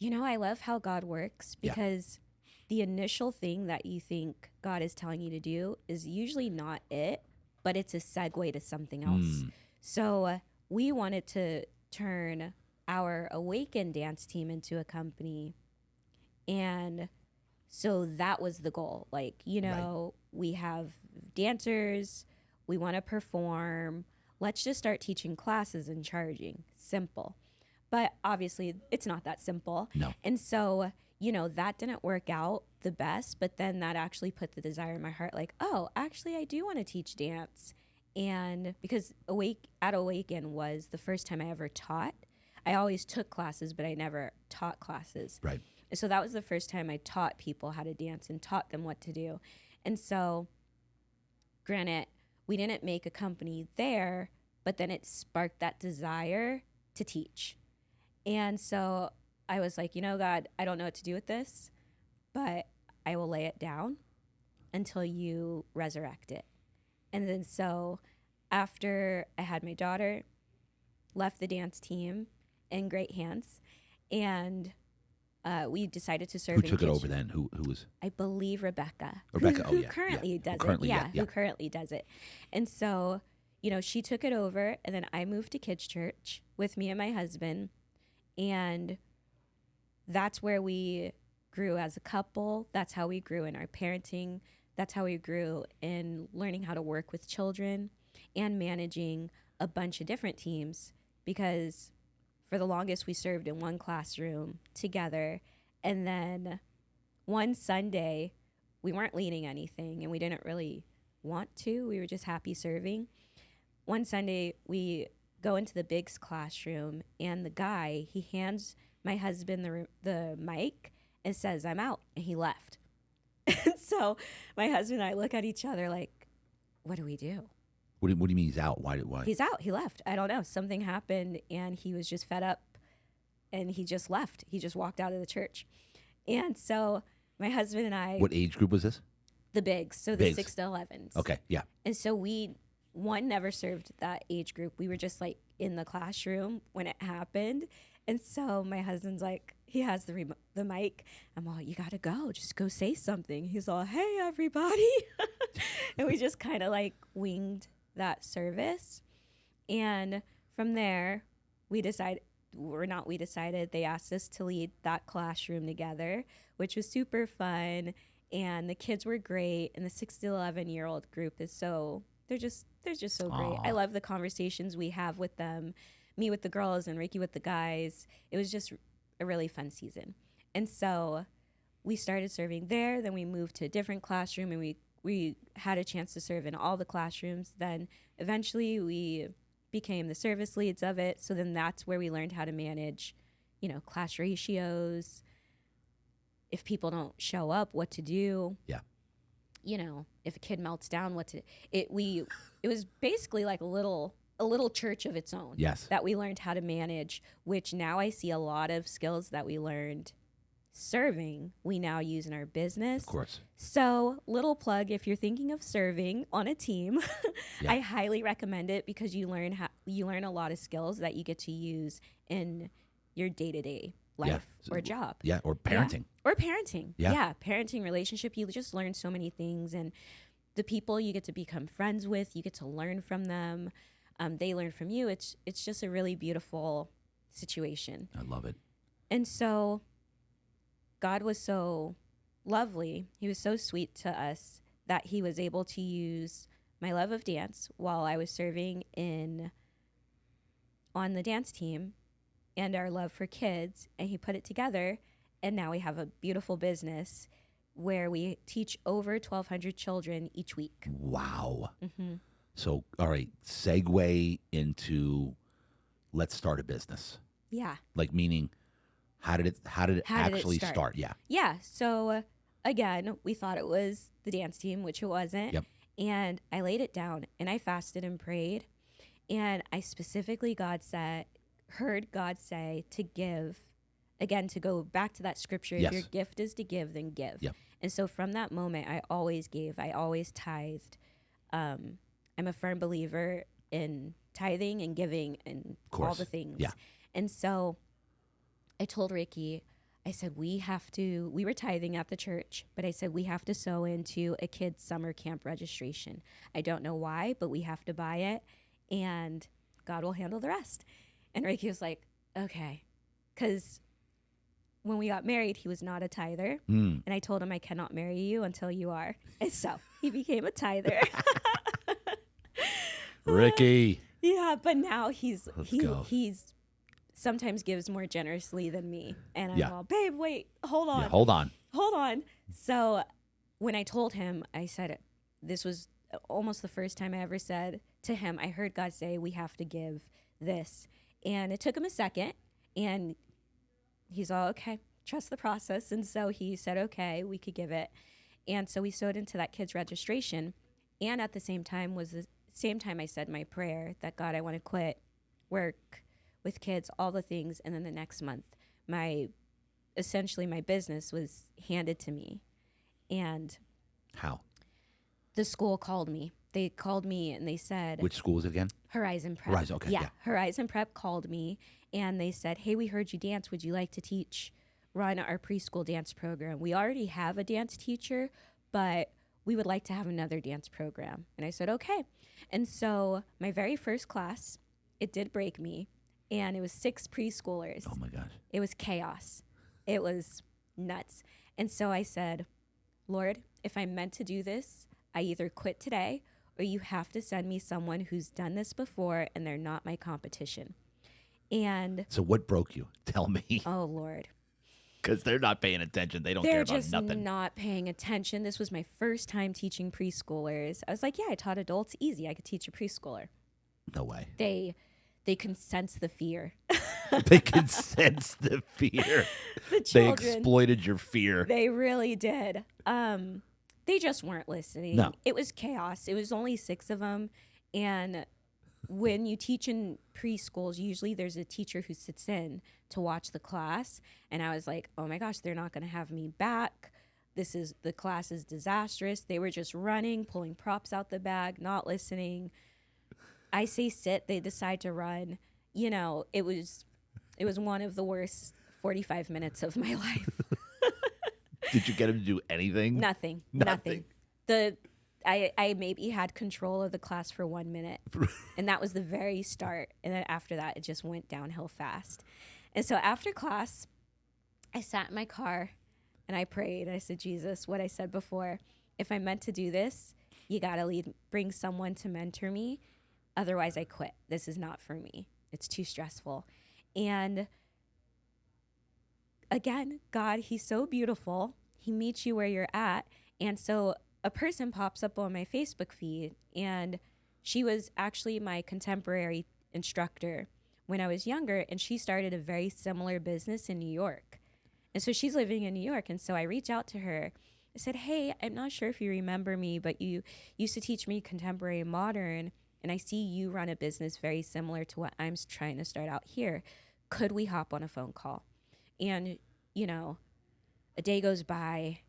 I love how God works because the initial thing that you think God is telling you to do is usually not it, but it's a segue to something else. So we wanted to turn our Awaken dance team into a company. And so that was the goal. Like, we have dancers, we want to perform. Let's just start teaching classes and charging. Simple. But obviously, it's not that simple. No. And so, that didn't work out the best. But then that actually put the desire in my heart, like, oh, actually, I do want to teach dance. And because Awaken was the first time I ever taught. I always took classes, but I never taught classes. Right. So that was the first time I taught people how to dance and taught them what to do. And so, granted, we didn't make a company there, but then it sparked that desire to teach. And so I was like, God, I don't know what to do with this, but I will lay it down until you resurrect it. And then so after I had my daughter, left the dance team in great hands, and we decided to serve. Who took it over then? Who was? I believe Rebecca. Rebecca, who currently does it. Who currently does it. And so, she took it over, and then I moved to Kids Church with me and my husband, and that's where we grew as a couple. That's how we grew in our parenting. That's how we grew in learning how to work with children and managing a bunch of different teams, because for the longest, we served in one classroom together. And then one Sunday, we weren't leading anything, and we didn't really want to. We were just happy serving. One Sunday, we go into the Biggs classroom, and the guy, he hands my husband the mic and says, "I'm out," and he left. And so my husband and I look at each other like, what do we do? What do you mean he's out? Why? He's out. He left. I don't know. Something happened, and he was just fed up, and he just left. He just walked out of the church. And so my husband and I... What age group was this? The Bigs. So the 6 to 11s. Okay, yeah. And so we, never served that age group. We were just like in the classroom when it happened. And so my husband's like, he has the mic. I'm all, you got to go. Just go say something. He's all, hey, everybody. And we just kind of like winged that service. And from there, they asked us to lead that classroom together, which was super fun. And the kids were great. And the 6 to 11-year-old group is they're just so great. I love the conversations we have with them, me with the girls and Ricky with the guys. It was just a really fun season. And so we started serving there. Then we moved to a different classroom, and we had a chance to serve in all the classrooms. Then eventually we became the service leads of it. So then that's where we learned how to manage, class ratios. If people don't show up, what to do. Yeah. If a kid melts down, it was basically like a little church of its own. Yes. That we learned how to manage, which now I see a lot of skills that we learned serving we now use in our business. Of course. So, little plug, if you're thinking of serving on a team, Yeah. I highly recommend it because you learn a lot of skills that you get to use in your day-to-day life or job. Yeah, or parenting. Or parenting. Yeah. Yeah, parenting, relationship, you just learn so many things, and the people you get to become friends with, you get to learn from them. They learn from you. It's just a really beautiful situation. I love it. And so God was so lovely. He was so sweet to us that he was able to use my love of dance while I was serving on the dance team and our love for kids, and he put it together, and now we have a beautiful business where we teach over 1,200 children each week. Wow. Mm-hmm. So, all right, segue into let's start a business. Yeah. Like, meaning, how did it actually start? Yeah. Yeah. So again, we thought it was the dance team, which it wasn't. Yep. And I laid it down and I fasted and prayed. And I specifically heard God say to give, again, to go back to that scripture, Yes. if your gift is to give, then give. Yep. And so from that moment, I always gave, I always tithed. I'm a firm believer in tithing and giving and all the things. Yeah. And so I told Ricky, I said, we were tithing at the church, but I said, we have to sow into a kid's summer camp registration. I don't know why, but we have to buy it and God will handle the rest. And Ricky was like, okay. Because when we got married, he was not a tither. And I told him, I cannot marry you until you are. And so he became a tither. Ricky. Yeah, but now he's sometimes gives more generously than me. And I'm all, babe, wait, hold on. Yeah, hold on. So when I told him, I said, this was almost the first time I ever said to him, I heard God say, we have to give this. And it took him a second. And he's all, okay, trust the process. And so he said, okay, we could give it. And so we sewed into that kid's registration. And at the same time I said my prayer that, God, I want to quit work with kids, all the things. And then the next month, essentially my business was handed to me. And how? The school called me. They called me and they said, which school is it again? Horizon Prep. Horizon, okay. Yeah. Horizon Prep called me and they said, hey, we heard you dance. Would you like to run our preschool dance program? We already have a dance teacher, but we would like to have another dance program. And I said, okay. And so my very first class, it did break me. And it was 6 preschoolers. Oh my gosh. It was chaos. It was nuts. And so I said, Lord, if I'm meant to do this, I either quit today or you have to send me someone who's done this before and they're not my competition. And so what broke you? Tell me. Oh, Lord. Because they're not paying attention. They don't care about nothing. They're just not paying attention. This was my first time teaching preschoolers. I was like, yeah, I taught adults. Easy. I could teach a preschooler. No way. They can sense the fear. They can sense the fear. The children, they exploited your fear. They really did. They just weren't listening. No. It was chaos. It was only 6 of them. And when you teach in preschools, usually there's a teacher who sits in to watch the class. And I was like, oh my gosh, they're not going to have me back. The class is disastrous. They were just running, pulling props out the bag, not listening. I say sit, they decide to run. You know, it was one of the worst 45 minutes of my life. Did you get him to do anything? Nothing. I maybe had control of the class for 1 minute. And that was the very start. And then after that, it just went downhill fast. And so after class, I sat in my car and I prayed. I said, Jesus, what I said before, if I'm meant to do this, you got to bring someone to mentor me. Otherwise, I quit. This is not for me. It's too stressful. And again, God, he's so beautiful. He meets you where you're at. And so a person pops up on my Facebook feed, and she was actually my contemporary instructor when I was younger, and she started a very similar business in New York. And so she's living in New York. And so I reached out to her. I said, hey, I'm not sure if you remember me, but you used to teach me contemporary and modern, and I see you run a business very similar to what I'm trying to start out here. Could we hop on a phone call? And, you know, a day goes by,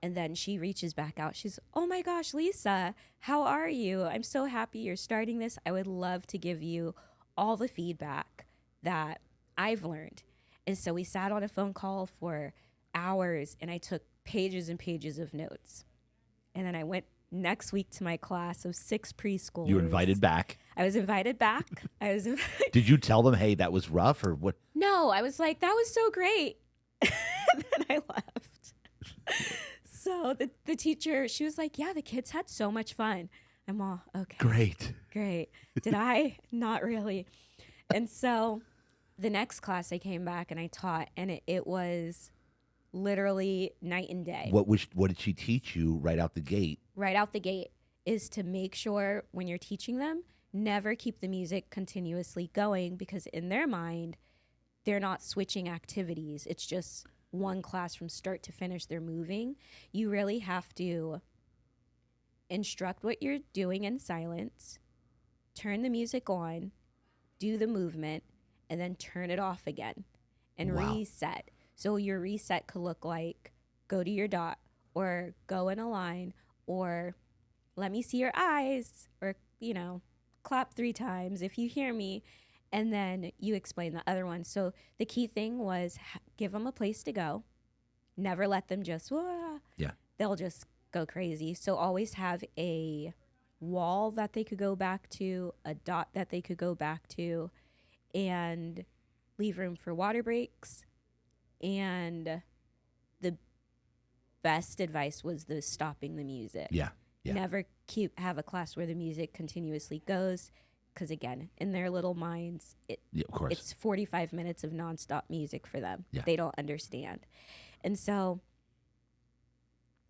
and then she reaches back out. She's, oh my gosh, Lisa, how are you? I'm so happy you're starting this. I would love to give you all the feedback that I've learned. And so we sat on a phone call for hours, and I took pages and pages of notes. And then I went next week to my class of 6 preschoolers. You were invited back. I was invited back. Did you tell them, hey, that was rough, or what? No, I was like, that was so great. And then I left. So the teacher, she was like, yeah, the kids had so much fun. I'm all, okay. Great. Did I? Not really. And so the next class I came back and I taught, and it was literally night and day. What did she teach you right out the gate? Right out the gate is to make sure when you're teaching them, never keep the music continuously going, because in their mind, they're not switching activities. It's just one class from start to finish. They're moving. You really have to instruct what you're doing in silence, turn the music on, do the movement, and then turn it off again and reset. So your reset could look like go to your dot, or go in a line, or let me see your eyes, or, clap 3 times if you hear me. And then you explain the other one. So the key thing was give them a place to go. Never let them just, Yeah. They'll just go crazy. So always have a wall that they could go back to, a dot that they could go back to, and leave room for water breaks. And the best advice was the stopping the music. Yeah. Never have a class where the music continuously goes, because again, in their little minds, of course, it's 45 minutes of nonstop music for them. Yeah. They don't understand. And so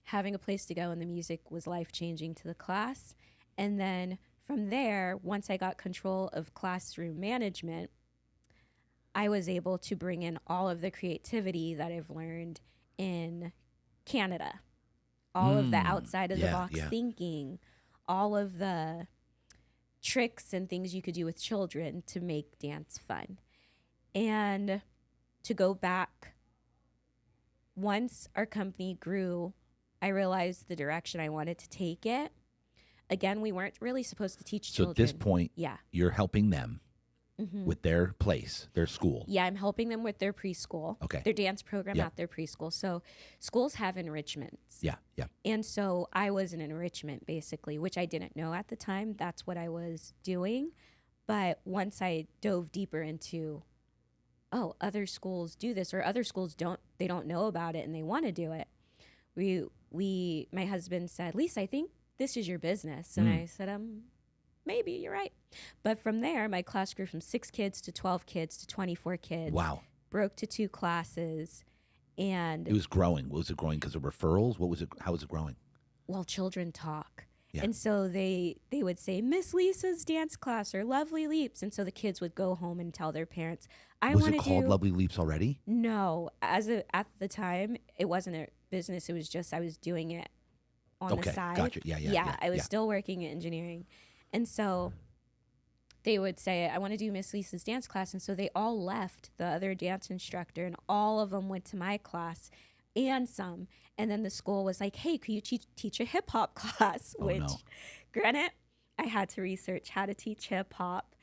having a place to go and the music was life-changing to the class. And then from there, once I got control of classroom management, I was able to bring in all of the creativity that I've learned in Canada, all of the outside of the box thinking, all of the tricks and things you could do with children to make dance fun. And to go back, once our company grew, I realized the direction I wanted to take it. Again, we weren't really supposed to teach children. So at this point, you're helping them with their place, their school. Yeah, I'm helping them with their preschool. Okay. Their dance program at their preschool. So schools have enrichments. Yeah. And so I was an enrichment, basically, which I didn't know at the time. That's what I was doing. But once I dove deeper into, other schools do this, or other schools don't know about it and they want to do it. My husband said, Lisa, I think this is your business. And I said, maybe, you're right. But from there, my class grew from 6 kids to 12 kids to 24 kids. Wow. Broke to 2 classes. And it was growing. Was it growing because of referrals? What was it? How was it growing? Well, children talk. Yeah. And so they would say, Miss Lisa's dance class, or Lovely Leaps. And so the kids would go home and tell their parents, Was it called Lovely Leaps already? No. At the time, it wasn't a business. It was just I was doing it on the side. Gotcha. Yeah. I was still working in engineering. And so they would say, I want to do Miss Lisa's dance class. And so they all left the other dance instructor, and all of them went to my class and some. And then the school was like, hey, could you teach a hip hop class? Granted, I had to research how to teach hip hop,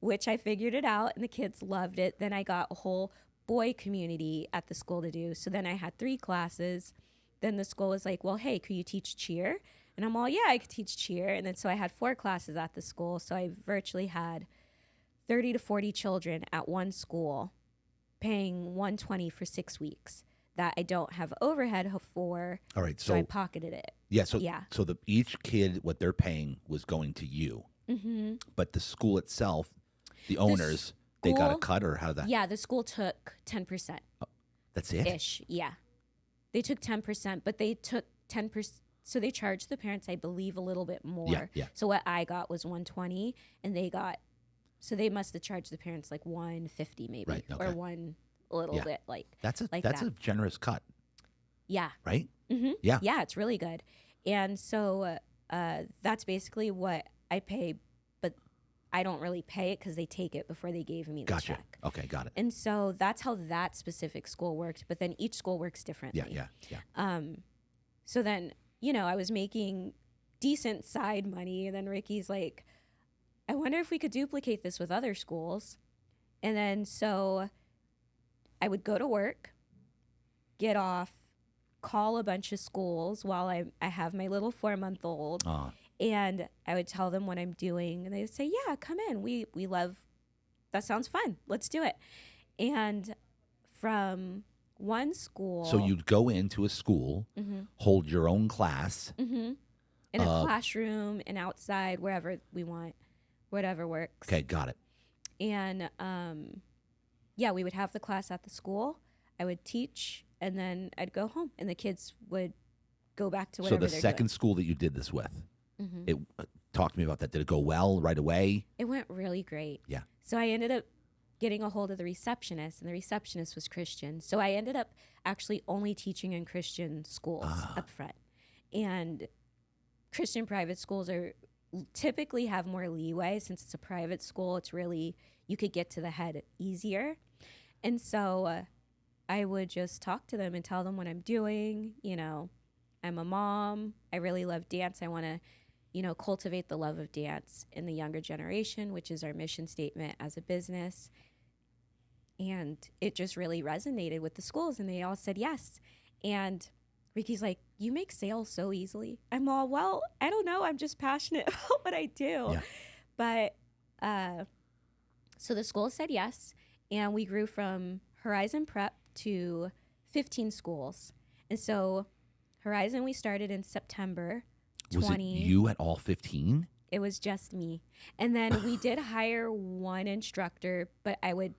which I figured it out, and the kids loved it. Then I got a whole boy community at the school to do. So then I had 3 classes. Then the school was like, well, hey, could you teach cheer? And I'm all, yeah, I could teach cheer. And then so I had 4 classes at the school. So I virtually had 30 to 40 children at one school, paying $120 for 6 weeks that I don't have overhead for. All right. So I pocketed it. Yeah. So each kid, what they're paying was going to you. Mm-hmm. But the school itself, the owners, they got a cut, or how did that? Yeah, the school took 10%. Oh, that's it? Ish, yeah. They took 10%, but they took 10%. So they charged the parents, I believe, a little bit more. Yeah. So what I got was $120, and they must have charged the parents like $150 maybe, right, okay. or one a little bit like that's that. a generous cut. Yeah. Right. Mm-hmm. Yeah. Yeah, it's really good, and so that's basically what I pay. But I don't really pay it because they take it before they gave me the Gotcha. check. Okay, got it. And so that's how that specific school worked. But then each school works differently. Yeah. So then, I was making decent side money. And then Ricky's like, I wonder if we could duplicate this with other schools. And then so I would go to work, get off, call a bunch of schools while I have my little 4-month-old. And I would tell them what I'm doing. And they would say, yeah, come in. We love, that sounds fun. Let's do it. And from one school. So you'd go into a school, hold your own class. In a classroom and outside, wherever we want, whatever works. Okay, got it. And we would have the class at the school. I would teach, and then I'd go home, and the kids would go back to whatever they're doing. So the second school that you did this with, talk to me about that. Did it go well right away? It went really great. Yeah. So I ended up getting a hold of the receptionist, and the receptionist was Christian. So I ended up actually only teaching in Christian schools up front. And Christian private schools typically have more leeway. Since it's a private school, it's really, you could get to the head easier. And so I would just talk to them and tell them what I'm doing. I'm a mom. I really love dance. I want to, cultivate the love of dance in the younger generation, which is our mission statement as a business. And it just really resonated with the schools, and they all said yes. And Ricky's like, you make sales so easily. I'm all, well, I don't know. I'm just passionate about what I do. Yeah. But so the school said yes, and we grew from Horizon Prep to 15 schools. And so Horizon, we started in September 20. Was it you at all 15? It was just me. And then we did hire one instructor, but I would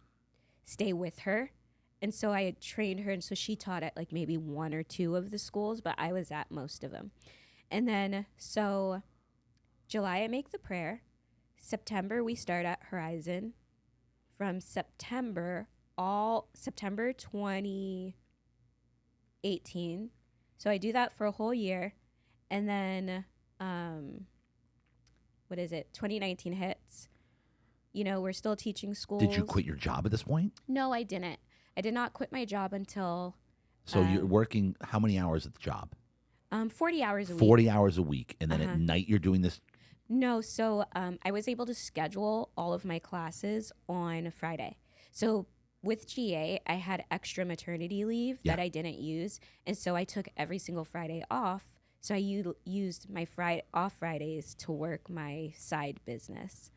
stay with her. And so I had trained her, and so she taught at like maybe 1 or 2 of the schools, but I was at most of them. And then so July, I make the prayer. September, we start at Horizon. From September 2018. So I do that for a whole year. And then, 2019 hits. We're still teaching schools. Did you quit your job at this point? No, I didn't. I did not quit my job until... So you're working how many hours at the job? 40 hours a week. 40 hours a week. And then at night you're doing this? No, so I was able to schedule all of my classes on Friday. So with GA, I had extra maternity leave that I didn't use. And so I took every single Friday off. So I used my off Fridays to work my side business.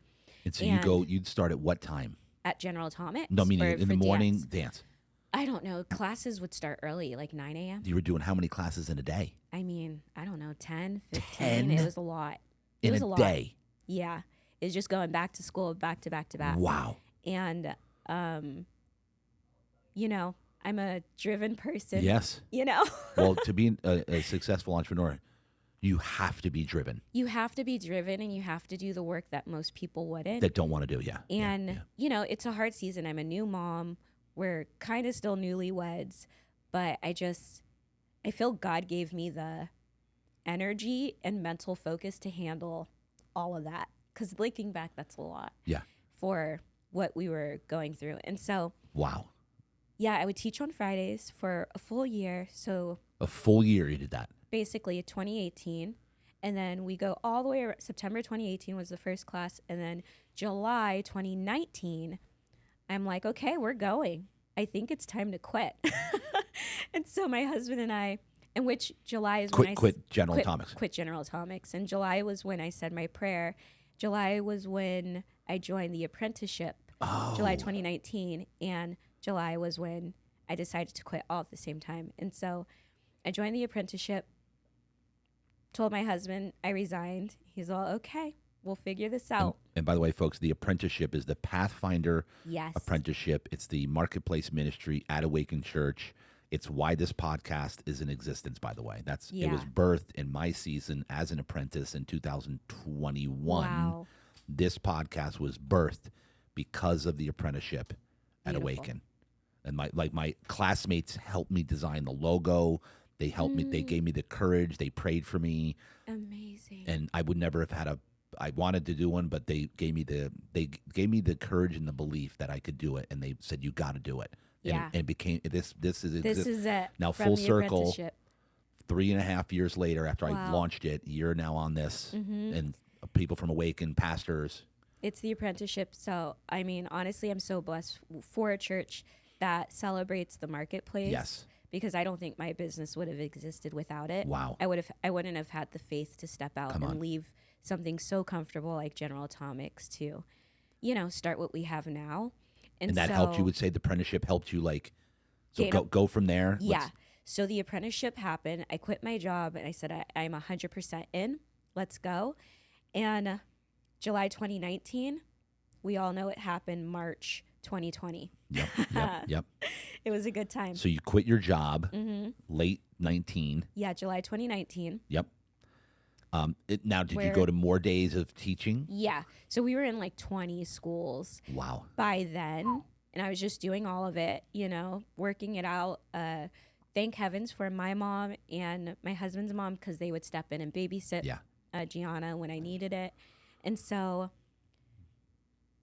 And so you'd start at what time? At General Atomics? No, meaning in the morning, dance. I don't know. Classes would start early, like 9 a.m. You were doing how many classes in a day? I mean, I don't know, 10, 15. 10? It was a lot. In a day? Yeah. It was just going back to school, back to back to back. Wow. And, I'm a driven person. Yes. Well, to be a successful entrepreneur, you have to be driven. You have to be driven, and you have to do the work that most people wouldn't. That don't want to do, yeah. And, it's a hard season. I'm a new mom. We're kind of still newlyweds. But I feel God gave me the energy and mental focus to handle all of that. Because looking back, that's a lot. Yeah. For what we were going through. And so. Wow. Yeah, I would teach on Fridays for a full year. So. A full year you did that? Basically 2018. And then we go all the way around. September 2018 was the first class. And then July 2019, I'm like, okay, we're going. I think it's time to quit. And so my husband and I, in which July is when I quit General Atomics. Quit General Atomics. And July was when I said my prayer. July was when I joined the apprenticeship. July 2019. And July was when I decided to quit all at the same time. And so I joined the apprenticeship, told my husband I resigned. He's all, okay, we'll figure this out. And by the way, folks, the apprenticeship is the Pathfinder Yes. apprenticeship. It's the marketplace ministry at Awaken Church. It's why this podcast is in existence, by the way. It was birthed in my season as an apprentice in 2021. Wow. This podcast was birthed because of the apprenticeship at Beautiful. Awaken. And my classmates helped me design the logo. They helped me. They gave me the courage. They prayed for me. Amazing. And I would never have had I wanted to do one, but they gave me the courage and the belief that I could do it, and they said you got to do it. Yeah. And it became this is it. Now from full the circle. apprenticeship. 3.5 years later, after I Wow. launched it, you're now on this, Mm-hmm. and people from Awaken, pastors. It's the apprenticeship. So, I mean, honestly, I'm so blessed for a church that celebrates the marketplace. Yes. Because I don't think my business would have existed without it. Wow. I wouldn't have had the faith to step out and leave something so comfortable like General Atomics to, start what we have now. And that so, helped you. Would say the apprenticeship helped you, go from there. Yeah. So the apprenticeship happened. I quit my job and I said, I'm 100% in. Let's go. And July 2019, we all know it happened March 2020. Yep. It was a good time. So you quit your job Mm-hmm. late 19. Yeah, July 2019. Yep. Now, did you go to more days of teaching? Yeah. So we were in like 20 schools. Wow. By then. And I was just doing all of it, working it out. Thank heavens for my mom and my husband's mom, because they would step in and babysit Gianna when I needed it. And so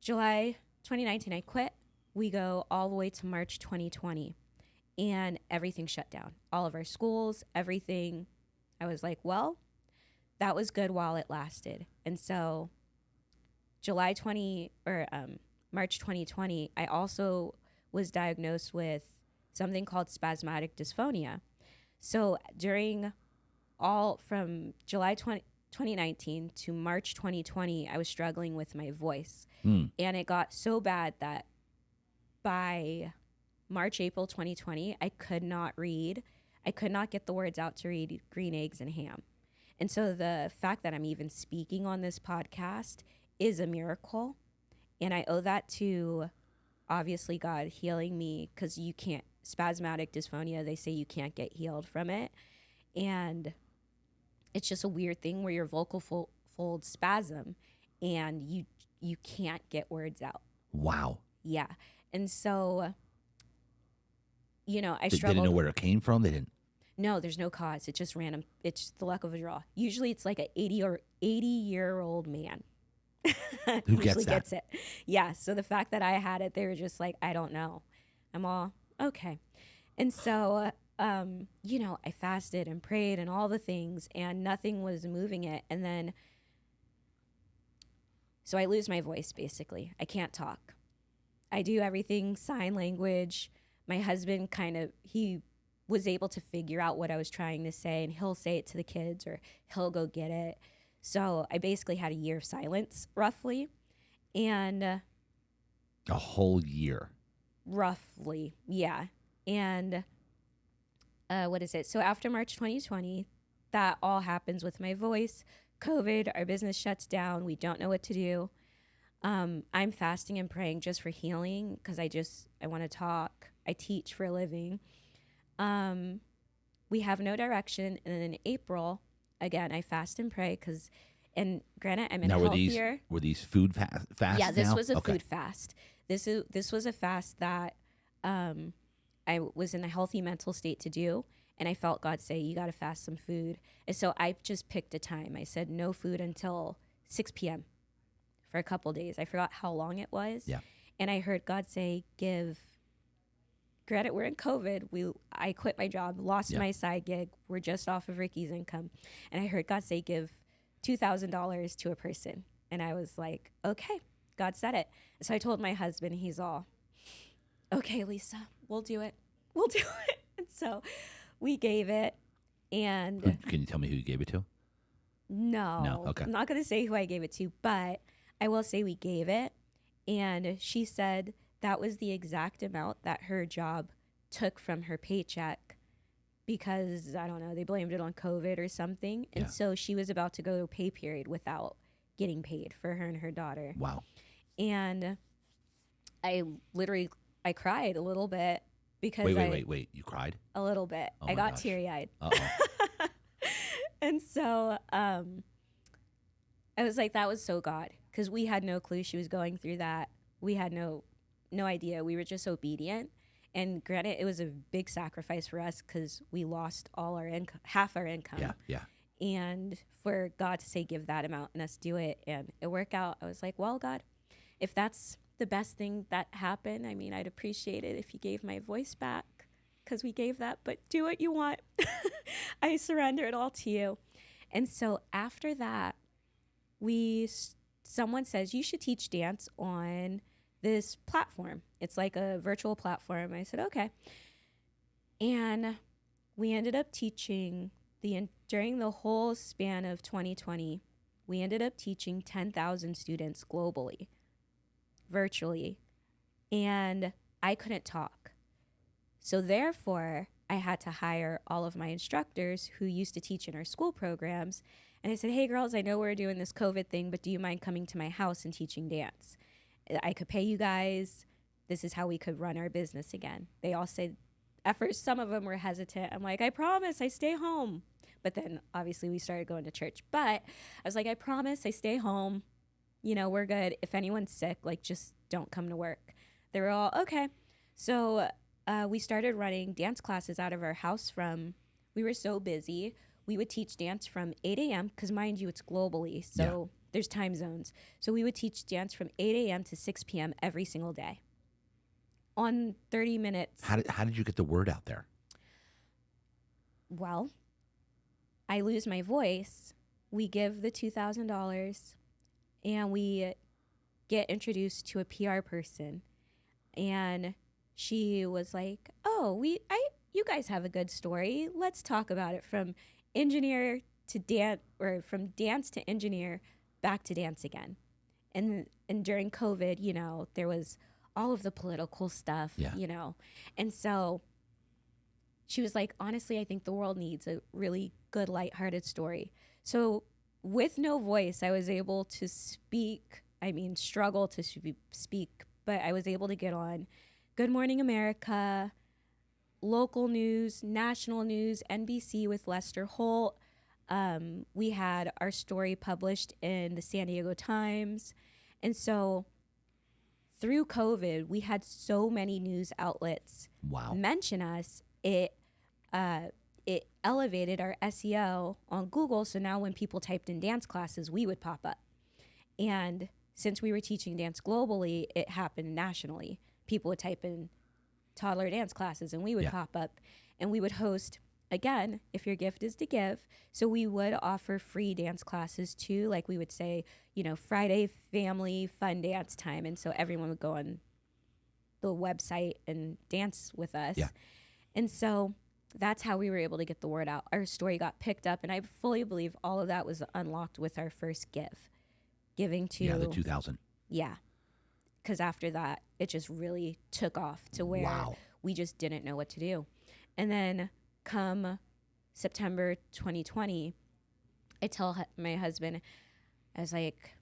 July 2019, I quit. We go all the way to March 2020, and everything shut down. All of our schools, everything. I was like, well, that was good while it lasted. And so March 2020, I also was diagnosed with something called spasmodic dysphonia. So from July 2019 to March 2020, I was struggling with my voice. And it got so bad that by April 2020, I could not read. I could not get the words out to read green eggs and ham. And so the fact that I'm even speaking on this podcast is a miracle. And I owe that to, obviously, God healing me, because spasmodic dysphonia, they say you can't get healed from it. And it's just a weird thing where your vocal folds spasm and you can't get words out. Wow. Yeah. And so, I They struggled. didn't know where it came from? They didn't? No, there's no cause. It's just random. It's just the luck of a draw. Usually it's like an 80-year-old man. Who gets that? Gets it. Yeah. So the fact that I had it, they were just like, I don't know. I'm all, okay. And so, I fasted and prayed and all the things, and nothing was moving it. And then, so I lose my voice, basically. I can't talk. I do everything sign language. My husband he was able to figure out what I was trying to say, and he'll say it to the kids or he'll go get it. So I basically had a year of silence, roughly. And a whole year. Roughly, yeah. And what is it? So after March 2020, that all happens with my voice. COVID, our business shuts down. We don't know what to do. I'm fasting and praying just for healing, because I want to talk. I teach for a living. We have no direction. And then in April, again, I fast and pray and granted, I'm in a healthier. Were these food fasts? Yeah, this now? was a Okay. food fast. This was a fast that I was in a healthy mental state to do. And I felt God say, you got to fast some food. And so I just picked a time. I said no food until 6 p.m. for a couple days. I forgot how long it was. Yeah. And I heard God say, granted, we're in COVID. I quit my job, lost my side gig. We're just off of Ricky's income. And I heard God say, give $2,000 to a person. And I was like, okay, God said it. So I told my husband, he's all, okay, Lisa, we'll do it. We'll do it. And so we gave it. And Can you tell me who you gave it to? no, Okay. I'm not going to say who I gave it to, but I will say we gave it. And she said that was the exact amount that her job took from her paycheck, because, I don't know, they blamed it on COVID or something. And so she was about to go to a pay period without getting paid for her and her daughter. Wow. And I cried a little bit, because Wait. You cried? a little bit. Oh I my got gosh. teary-eyed. Uh-oh. And so I was like, that was so God, because we had no clue she was going through that. We had no idea. We were just obedient. And granted, it was a big sacrifice for us, because we lost all our income, half our income. Yeah. and for God to say, give that amount and us do it. And it worked out. I was like, well, God, if that's the best thing that happened, I mean, I'd appreciate it if you gave my voice back, because we gave that, but do what you want. I surrender it all to you. And so after that, someone says, you should teach dance on this platform. It's like a virtual platform. I said, okay. And we ended up teaching during the whole span of 2020, we ended up teaching 10,000 students globally, virtually, and I couldn't talk. So therefore, I had to hire all of my instructors who used to teach in our school programs. And I said, hey, girls, I know we're doing this COVID thing, but do you mind coming to my house and teaching dance? I could pay you guys. This is how we could run our business again. They all said, at first, some of them were hesitant. I'm like, I promise, I stay home. But then obviously we started going to church. But I was like, I promise, I stay home. You know, we're good. If anyone's sick, like, just don't come to work. They were all, okay. So we started running dance classes out of our house we were so busy. We would teach dance from 8 a.m. because, mind you, it's globally. So there's time zones. So we would teach dance from 8 a.m. to 6 p.m. every single day on 30 minutes. How did you get the word out there? Well, I lose my voice. We give the $2,000 and we get introduced to a PR person. And she was like, oh, you guys have a good story. Let's talk about it from engineer to dance, or from dance to engineer, back to dance again. And during COVID, you know, there was all of the political stuff, you know. And so she was like, honestly, I think the world needs a really good, lighthearted story. So with no voice, I was able to speak. I mean, struggle to speak, but I was able to get on Good Morning America, local news, national news, NBC with Lester Holt. We had our story published in the San Diego Times. And so through COVID, we had so many news outlets mention us. It elevated our SEO on Google. So now when people typed in dance classes, we would pop up. And since we were teaching dance globally, it happened nationally. People would type in toddler dance classes and we would pop up, and we would host, again, if your gift is to give. So we would offer free dance classes too. Like we would say, you know, Friday family fun dance time. And so everyone would go on the website and dance with us. Yeah. And so that's how we were able to get the word out. Our story got picked up, and I fully believe all of that was unlocked with our first giving to the 2,000. Yeah. Because after that, it just really took off to where we just didn't know what to do. And then come September 2020, I tell my husband, I was like,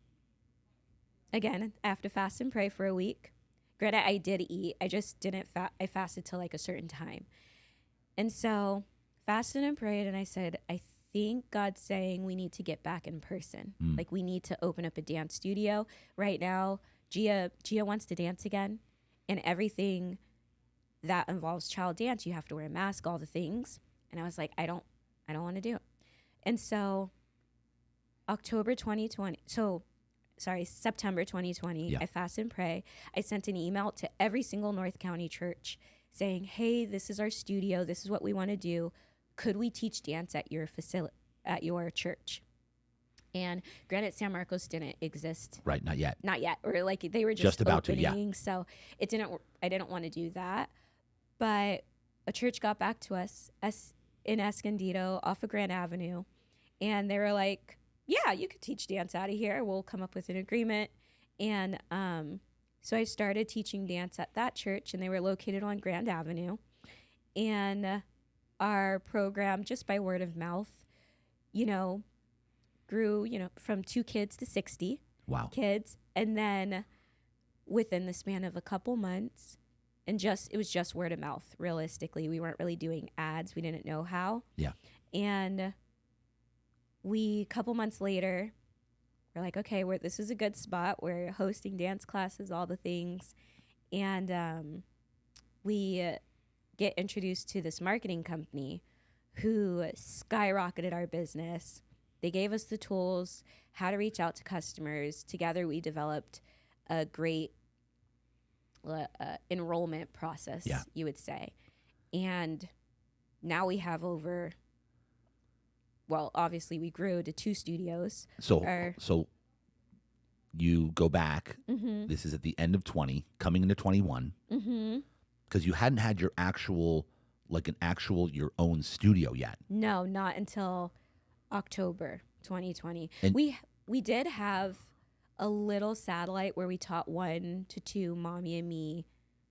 again, I have to fast and pray for a week. Granted, I did eat. I just didn't I fasted till like a certain time. And so fasted and prayed, and I said, I think God's saying we need to get back in person. Like we need to open up a dance studio. Right now, Gia wants to dance again, and everything that involves child dance, you have to wear a mask, all the things. And I was like, I don't want to do it. And so September 2020, I fast and pray. I sent an email to every single North County church saying, hey, this is our studio. This is what we want to do. Could we teach dance at your at your church? And granted, San Marcos didn't exist. Right, not yet. Not yet. Or like they were just about opening. So I didn't want to do that. But a church got back to us in Escondido off of Grand Avenue. And they were like, yeah, you could teach dance out of here. We'll come up with an agreement. And so I started teaching dance at that church, and they were located on Grand Avenue. And our program, just by word of mouth, you know, grew, you know, from 2 kids to 60 kids. And then within the span of a couple months, and it was just word of mouth, realistically. We weren't really doing ads. We didn't know how. Yeah. And couple months later, we're like, okay, this is a good spot. We're hosting dance classes, all the things. And we get introduced to this marketing company who skyrocketed our business. They gave us the tools, how to reach out to customers. Together, we developed a great enrollment process, you would say. And now we have obviously we grew to 2 studios. So you go back. Mm-hmm. This is at the end of 20, coming into 21. Mm-hmm. Because you hadn't had your your own studio yet. No, not until October 2020. And we did have a little satellite where we taught 1 to 2 mommy and me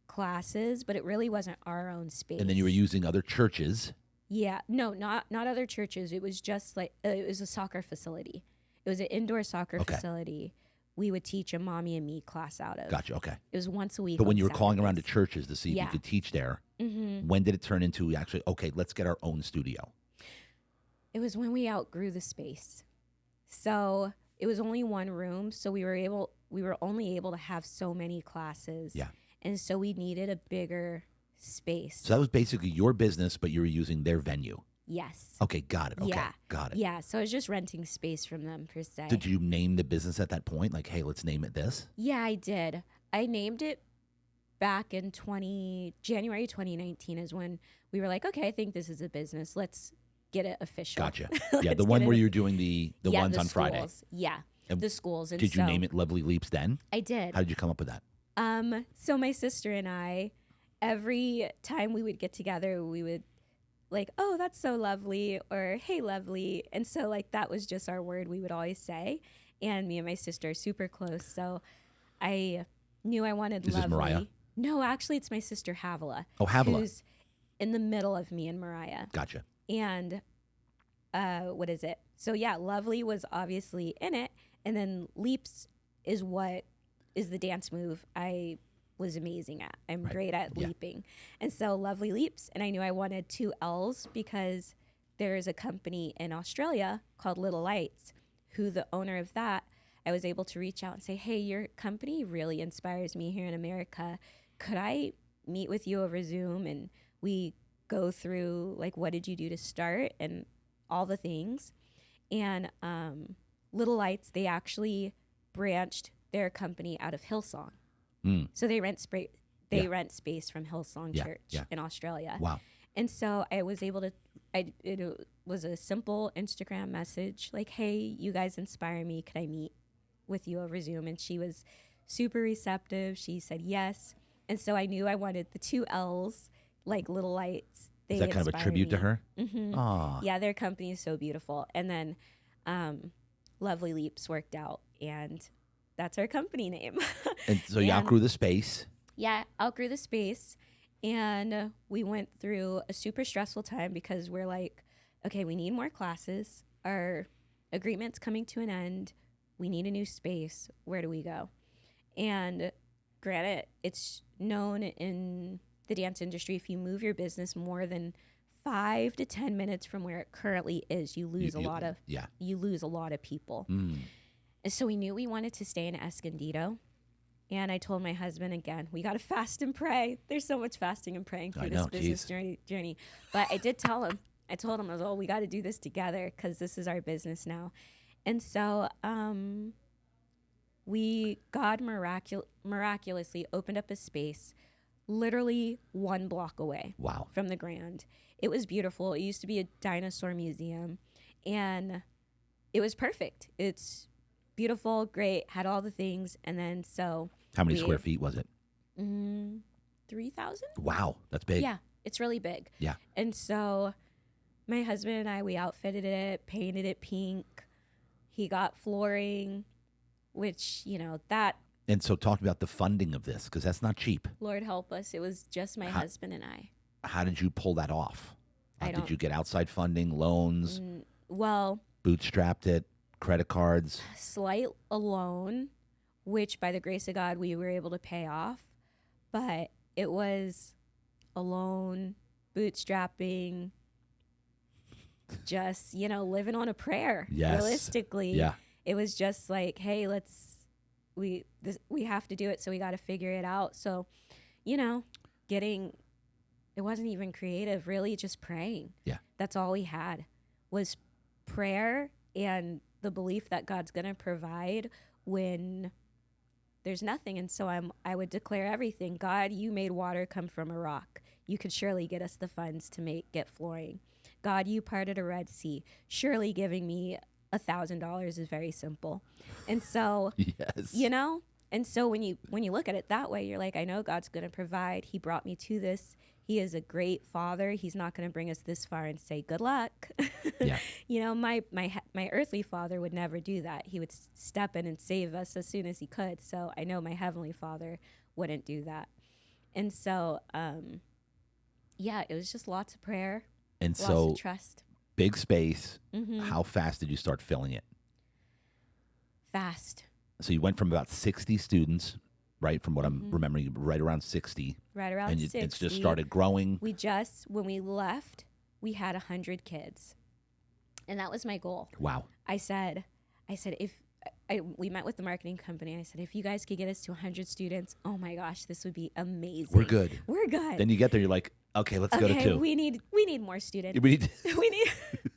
classes, but it really wasn't our own space. And then you were using other churches. Yeah, no, not other churches. It was just like it was a soccer facility. It was an indoor soccer facility. We would teach a mommy and me class out of. Gotcha. Okay. It was once a week. But when you were calling around to churches to see if you could teach there, mm-hmm. when did it turn into actually, okay, let's get our own studio? It was when we outgrew the space. So it was only 1 room, so we were only able to have so many classes. Yeah. And so we needed a bigger space. So that was basically your business, but you were using their venue. Yes. Okay, got it. Okay, got it. Yeah, so I was just renting space from them per se. Did you name the business at that point? Like, hey, let's name it this? Yeah, I did. I named it back in January 2019 is when we were like, okay, I think this is a business. Let's get it official. Gotcha. Yeah, the one where you're doing the ones on schools. Friday. Yeah, and the schools. And did you name it Lovely Leaps then? I did. How did you come up with that? So my sister and I, every time we would get together, we would like, oh, that's so lovely, or hey, lovely. And so like that was just our word we would always say. And me and my sister are super close. So I knew I wanted Is lovely. This Mariah? No, actually it's my sister Havila. Oh, Havila. Who's in the middle of me and Mariah. Gotcha. And what is it? So yeah, lovely was obviously in it. And then leaps is what is the dance move I was amazing at. I'm great at leaping. And so lovely leaps. And I knew I wanted 2 L's because there is a company in Australia called Little Lights, who the owner of that, I was able to reach out and say, hey, your company really inspires me here in America. Could I meet with you over Zoom and we go through like, what did you do to start and all the things? And Little Lights, they actually branched their company out of Hillsong. So they rent space from Hillsong Church in Australia. Wow. And so I was able to, it was a simple Instagram message like, hey, you guys inspire me. Could I meet with you over Zoom? And she was super receptive. She said yes. And so I knew I wanted the 2 L's, like Little Lights. Is that kind of a tribute to her? Mm-hmm. Yeah, their company is so beautiful. And then Lovely Leaps worked out, and that's our company name. And so you outgrew the space. Yeah, outgrew the space. And we went through a super stressful time because we're like, okay, we need more classes. Our agreement's coming to an end. We need a new space. Where do we go? And granted, it's known in the dance industry, if you move your business more than 5 to 10 minutes from where it currently is, you lose a lot of people. And so we knew we wanted to stay in Escondido. And I told my husband again, we got to fast and pray. There's so much fasting and praying through this business journey. But I did tell him, I told him, we got to do this together because this is our business now. And so God miraculously opened up a space literally 1 block away from the Grand. It was beautiful. It used to be a dinosaur museum, and it was perfect. It's beautiful, great, had all the things. And then how many square feet was it? 3,000. Wow, that's big. Yeah, it's really big. Yeah. And so my husband and I, we outfitted it, painted it pink. He got flooring, which, that. And so talk about the funding of this, because that's not cheap. Lord help us. It was just my husband and I. How did you pull that off? Did you get outside funding, loans? Bootstrapped it, credit cards? Slight a loan, which by the grace of God, we were able to pay off. But it was a loan, bootstrapping, just, living on a prayer. Yes. Realistically. Yeah. It was just like, hey, we have to do it, so we got to figure it out. So, it wasn't even creative, really just praying. Yeah. That's all we had was prayer and the belief that God's going to provide when there's nothing. And so I would declare everything. God, you made water come from a rock. You could surely get us the funds to get flooring. God, you parted a Red Sea. Surely giving me $1,000 is very simple. And so, yes, you know, and so when you look at it that way, you're like, I know God's going to provide. He brought me to this. He is a great father. He's not going to bring us this far and say, good luck. Yeah. You know, my earthly father would never do that. He would step in and save us as soon as he could. So I know my heavenly father wouldn't do that. And so, yeah, it was just lots of prayer, and lots so of trust. big space. Mm-hmm. How fast did you start filling it? Fast. So you went from about 60 students, right? From what I'm remembering, right around 60. Right around and 60. It's just started growing. When we left, we had 100 kids. And that was my goal. Wow. I said, we met with the marketing company. I said, if you guys could get us to 100 students, oh my gosh, this would be amazing. We're good. We're good. Then you get there, you're like, okay, let's go to 2. We need more students. We need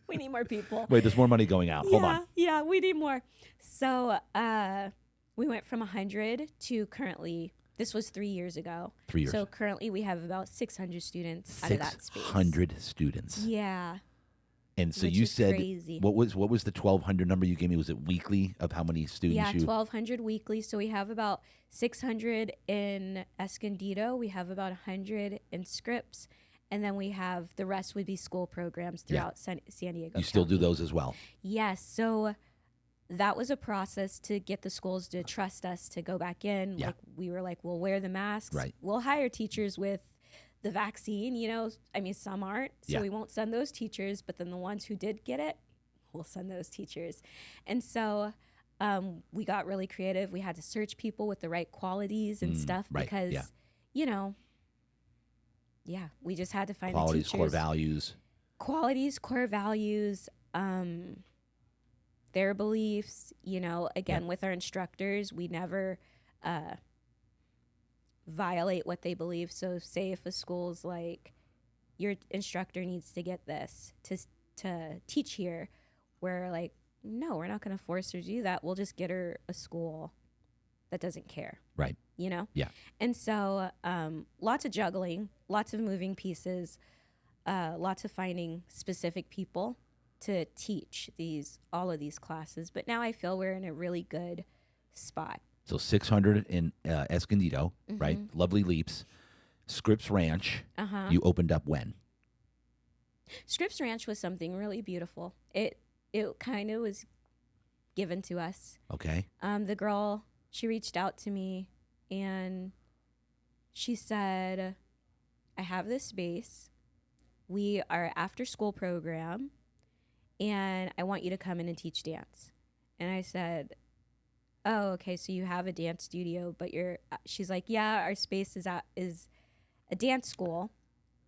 we need more people. Wait, there's more money going out. Hold on. Yeah, we need more. So we went from 100 to currently, this was 3 years ago. 3 years. So currently we have about 600 students out of that space. 600 students. Yeah. And so Which you is said, crazy. what was the 1,200 number you gave me? Was it weekly of how many students Yeah, you? 1,200 weekly. So we have about 600 in Escondido. We have about 100 in Scripps. And then we have, the rest would be school programs throughout San Diego You still do County. those as well? Yes. So that was a process to get the schools to trust us to go back in. Yeah. Like we were like, we'll wear the masks. Right. We'll hire teachers with the vaccine, you know. I mean, some aren't. So we won't send those teachers, but then the ones who did get it, we'll send those teachers. And so we got really creative. We had to search people with the right qualities and stuff because, you know, we just had to find Qualities, the teachers. core values. Qualities, core values, their beliefs, you know, again, with our instructors, we never violate what they believe. So say if a school's like, your instructor needs to get this to teach here, we're like, no, we're not going to force her to do that. We'll just get her a school that doesn't care. Right. You know? Yeah. And so lots of juggling, lots of moving pieces, lots of finding specific people to teach all of these classes. But now I feel we're in a really good spot. So 600 in Escondido, right? Lovely Leaps. Scripps Ranch, you opened up when? Scripps Ranch was something really beautiful. It kind of was given to us. Okay. The girl, she reached out to me and she said, I have this space. We are after school program and I want you to come in and teach dance. And I said, oh, okay, so you have a dance studio, but she's like, yeah, our space is a dance school,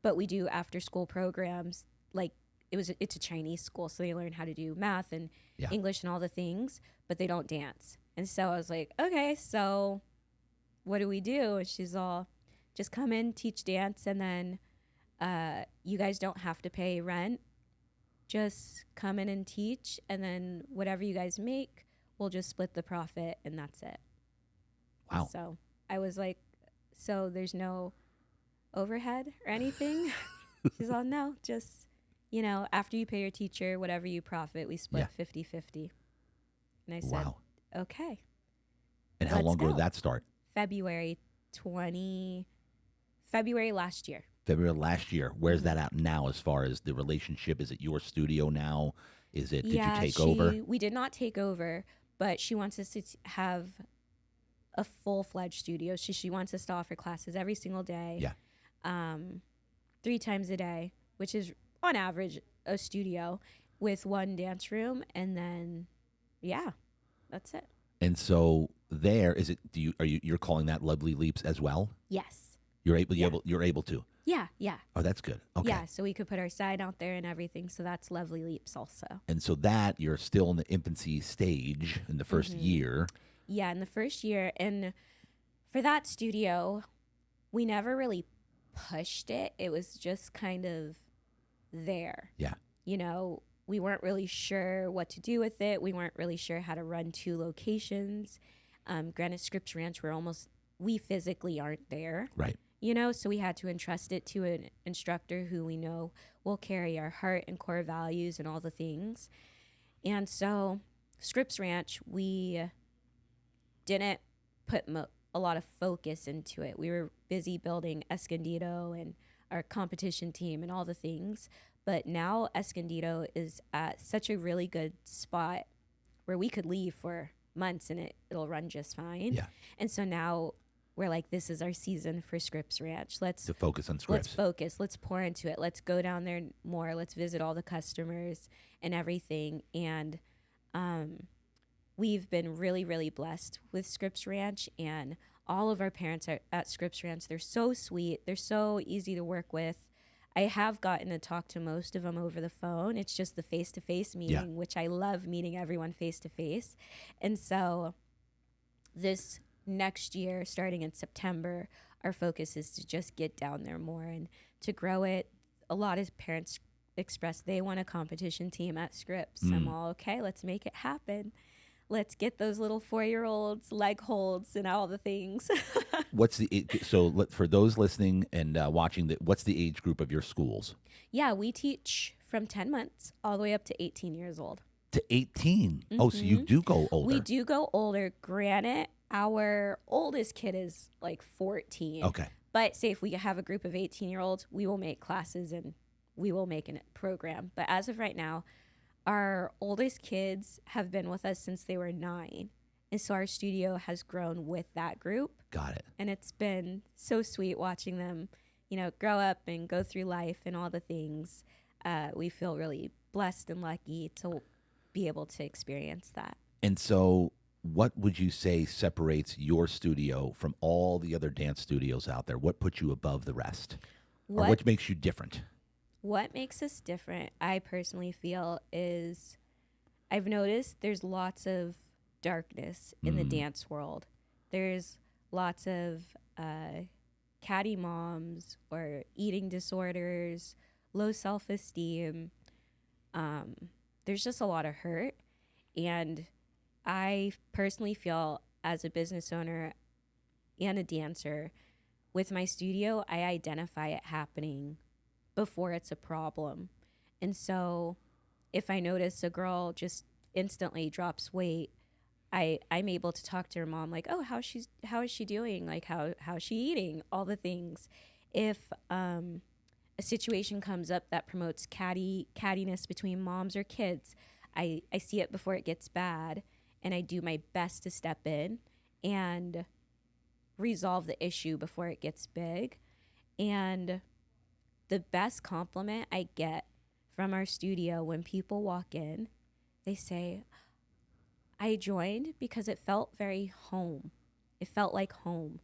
but we do after school programs. Like it's a Chinese school, so they learn how to do math and English and all the things, but they don't dance. And so I was like, okay, so what do we do? And she's all, just come in, teach dance, and then you guys don't have to pay rent. Just come in and teach, and then whatever you guys make, we'll just split the profit, and that's it. Wow. So I was like, so there's no overhead or anything? She's all, no, just, you know, after you pay your teacher, whatever you profit, we split 50-50. And I said, wow. Okay. And how long ago did that start? February last year. February last year. Where's that at now as far as the relationship? Is it your studio now? Did you take over? We did not take over, but she wants us to have a full-fledged studio. She wants us to offer classes every single day. Yeah. 3 times a day, which is on average a studio with 1 dance room, and then that's it. And so there is it. You're calling that Lovely Leaps as well? Yes. You're able to. Yeah. Oh, that's good. Okay. Yeah, so we could put our sign out there and everything. So that's Lovely Leaps also. And so that you're still in the infancy stage in the first year. Yeah, in the first year. And for that studio, we never really pushed it. It was just kind of there. Yeah. You know, we weren't really sure what to do with it. We weren't really sure how to run 2 locations. Granted, Scripps Ranch, we physically aren't there. Right. So we had to entrust it to an instructor who we know will carry our heart and core values and all the things. And so Scripps Ranch, we didn't put a lot of focus into it. We were busy building Escondido and our competition team and all the things. But now Escondido is at such a really good spot where we could leave for months and it'll run just fine. Yeah. And so now we're like, this is our season for Scripps Ranch. To focus on Scripps. Let's focus. Let's pour into it. Let's go down there more. Let's visit all the customers and everything. And we've been really, really blessed with Scripps Ranch. And all of our parents are at Scripps Ranch. They're so sweet. They're so easy to work with. I have gotten to talk to most of them over the phone. It's just the face-to-face meeting, which I love, meeting everyone face-to-face. And so this next year, starting in September, our focus is to just get down there more and to grow it. A lot of parents express they want a competition team at Scripps. I'm all, okay, let's make it happen. Let's get those little 4-year-olds leg holds and all the things. For those listening and watching, what's the age group of your schools? Yeah, we teach from 10 months all the way up to 18 years old. To 18? Mm-hmm. Oh, so you do go older. We do go older. Granted, our oldest kid is like 14. Okay. But say if we have a group of 18-year-olds, we will make classes and we will make a program. But as of right now, our oldest kids have been with us since they were 9. And so our studio has grown with that group. Got it. And it's been so sweet watching them, grow up and go through life and all the things. We feel really blessed and lucky to be able to experience that. And so what would you say separates your studio from all the other dance studios out there? What puts you above the rest? Or what makes you different? What makes us different, I personally feel, is I've noticed there's lots of darkness in the dance world. There's lots of catty moms or eating disorders, low self-esteem. There's just a lot of hurt. And I personally feel, as a business owner and a dancer, with my studio, I identify it happening before it's a problem. And so if I notice a girl just instantly drops weight, I'm able to talk to her mom like, oh, how is she doing? Like, how is she eating? All the things. If a situation comes up that promotes cattiness between moms or kids, I see it before it gets bad, and I do my best to step in and resolve the issue before it gets big. And the best compliment I get from our studio when people walk in, they say, I joined because it felt very home. It felt like home.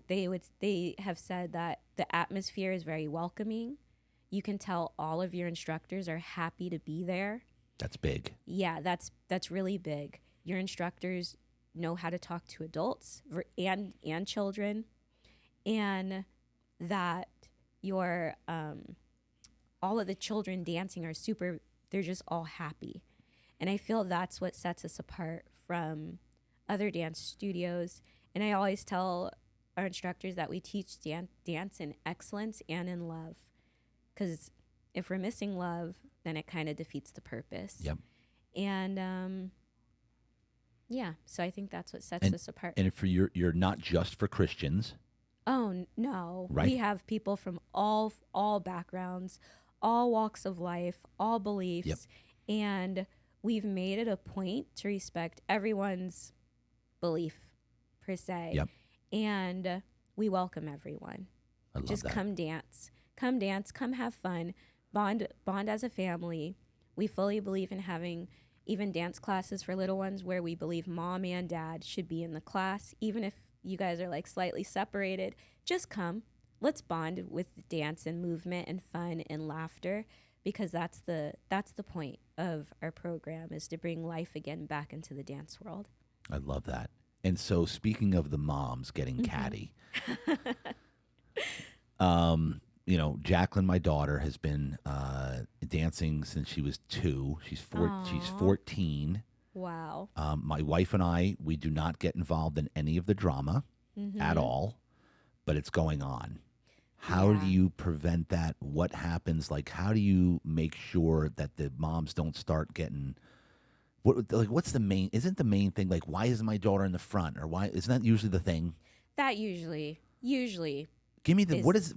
They have said that the atmosphere is very welcoming. You can tell all of your instructors are happy to be there. That's big. Yeah, that's really big. Your instructors know how to talk to adults and children, and that your all of the children dancing are they're just all happy. And I feel that's what sets us apart from other dance studios. And I always tell our instructors that we teach dance in excellence and in love, because if we're missing love, then it kind of defeats the purpose. Yep. And so I think that's what sets us apart. And for you're not just for Christians. Oh, no. Right. We have people from all backgrounds, all walks of life, all beliefs. Yep. And we've made it a point to respect everyone's belief, per se. Yep. And we welcome everyone. I love Just that. come dance, come have fun, bond as a family. We fully believe in having even dance classes for little ones where we believe mom and dad should be in the class, even if you guys are like slightly separated. Just come. Let's bond with dance and movement and fun and laughter, because that's the point of our program, is to bring life again back into the dance world. I love that. And so, speaking of the moms getting catty, Jacqueline, my daughter, has been dancing since she was 2. She's 14. Wow. My wife and I, we do not get involved in any of the drama at all, but it's going on. How do you prevent that? What happens? Like, how do you make sure that the moms don't start getting what's the main? Isn't the main thing like, why isn't my daughter in the front, or why isn't that usually the thing? That usually. Give me the what is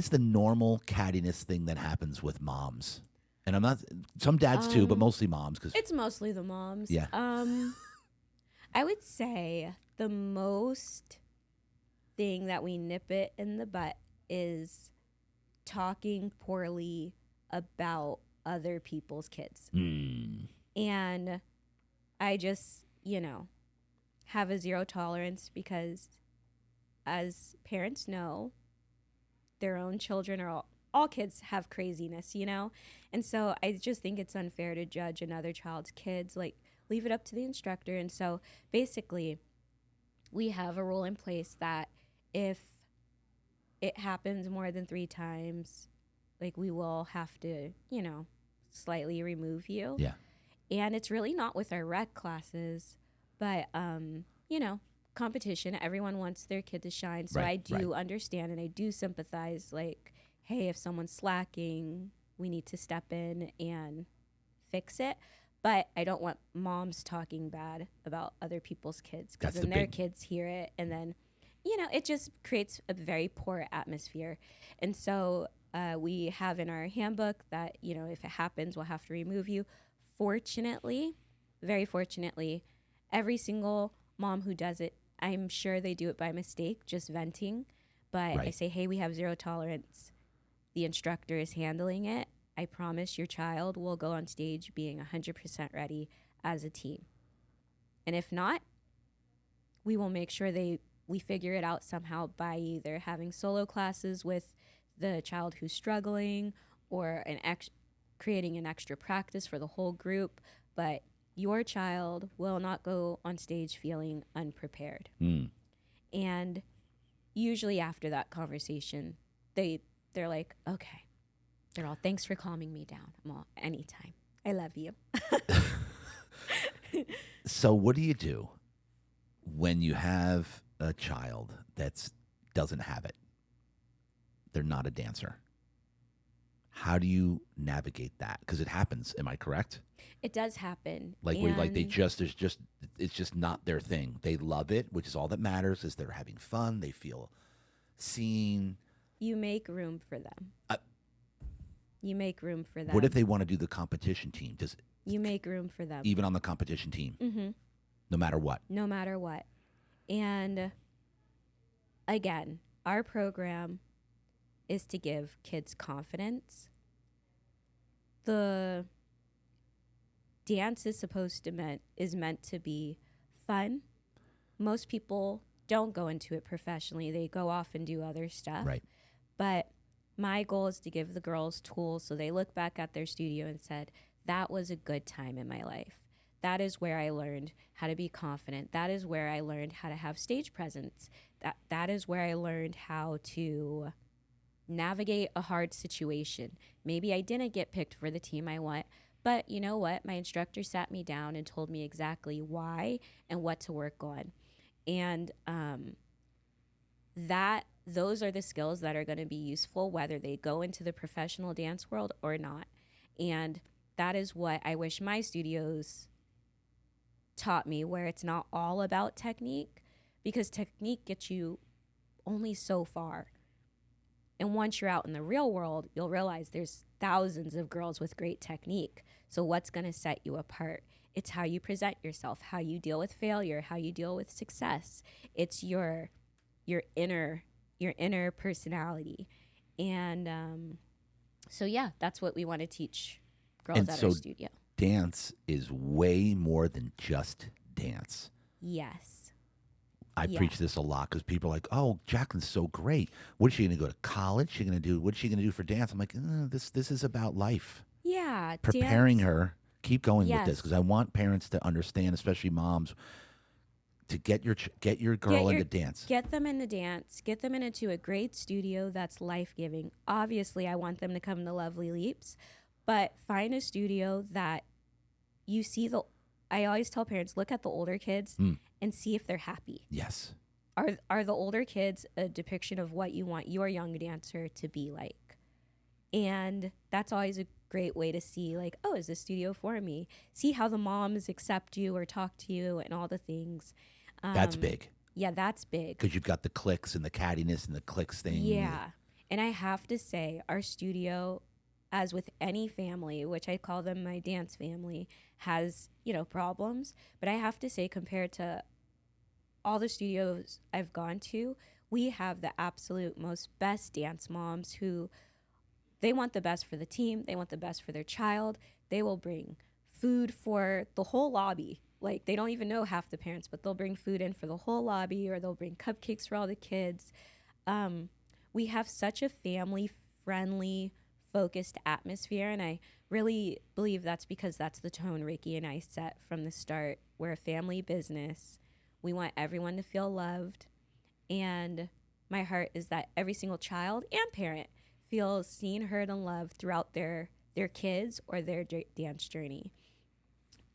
the normal cattiness thing that happens with moms? And I'm not some dads too, but mostly moms because it's mostly the moms. Yeah. I would say the most thing that we nip it in the butt is talking poorly about other people's kids. And I just, have a zero tolerance because as parents know, their own children are all kids have craziness, And so I just think it's unfair to judge another child's kids, like leave it up to the instructor. And so basically we have a rule in place that if it happens more than 3 times, like we will have to, slightly remove you. Yeah. And it's really not with our rec classes, but, competition. Everyone wants their kid to shine. So I do understand and I do sympathize, like, hey, if someone's slacking, we need to step in and fix it. But I don't want moms talking bad about other people's kids because then their kids hear it and then, it just creates a very poor atmosphere. And so we have in our handbook that, if it happens, we'll have to remove you. Fortunately, very fortunately, every single mom who does it, I'm sure they do it by mistake, just venting. But I say, hey, we have zero tolerance. The instructor is handling it. I promise your child will go on stage being 100% ready as a team. And if not, we will make sure we figure it out somehow by either having solo classes with the child who's struggling or creating an extra practice for the whole group. But your child will not go on stage feeling unprepared. And usually after that conversation, they're like, okay. They're all, thanks for calming me down. I'm all, anytime. I love you. So what do you do when you have a child that doesn't have it? They're not a dancer. How do you navigate that? Because it happens. Am I correct? It does happen. It's just not their thing. They love it, which is all that matters. Is they're having fun. They feel seen. You make room for them. You make room for them. What if they want to do the competition team? You make room for them. Even on the competition team? Mm-hmm. No matter what? No matter what. And again, our program is to give kids confidence. The dance is meant to be fun. Most people don't go into it professionally. They go off and do other stuff. Right. But my goal is to give the girls tools so they look back at their studio and said, that was a good time in my life. That is where I learned how to be confident. That is where I learned how to have stage presence. That is where I learned how to navigate a hard situation. Maybe I didn't get picked for the team I want, but you know what? My instructor sat me down and told me exactly why and what to work on. And those are the skills that are going to be useful whether they go into the professional dance world or not. And that is what I wish my studios taught me, where it's not all about technique, because technique gets you only so far. And once you're out in the real world, you'll realize there's thousands of girls with great technique. So what's going to set you apart? It's how you present yourself, how you deal with failure, how you deal with success. It's your inner personality. And so yeah, that's what we want to teach girls at our studio. Dance is way more than just dance. Yes. I preach this a lot because people are like, oh, Jacqueline's so great. What is she going to go to college? What is she going to do for dance? I'm like, this is about life. Yeah. Preparing her. Keep going with this because I want parents to understand, especially moms. to get your girl into dance. Get them in the dance. Get them into a great studio that's life-giving. Obviously, I want them to come to Lovely Leaps, but find a studio that you see I always tell parents, look at the older kids and see if they're happy. Yes. Are the older kids a depiction of what you want your young dancer to be like? And that's always a great way to see, like, oh, is this studio for me? See how the moms accept you or talk to you and all the things. That's big. Yeah, that's big. Because you've got the clicks and the cattiness and the clicks thing. Yeah. And I have to say, our studio, as with any family, which I call them my dance family, has, problems. But I have to say, compared to all the studios I've gone to, we have the absolute most best dance moms who they want the best for the team. They want the best for their child. They will bring food for the whole lobby. Like, they don't even know half the parents, but they'll bring food in for the whole lobby, or they'll bring cupcakes for all the kids. We have such a family-friendly, focused atmosphere, and I really believe that's because that's the tone Ricky and I set from the start. We're a family business. We want everyone to feel loved, and my heart is that every single child and parent feels seen, heard, and loved throughout their kids or their dance journey.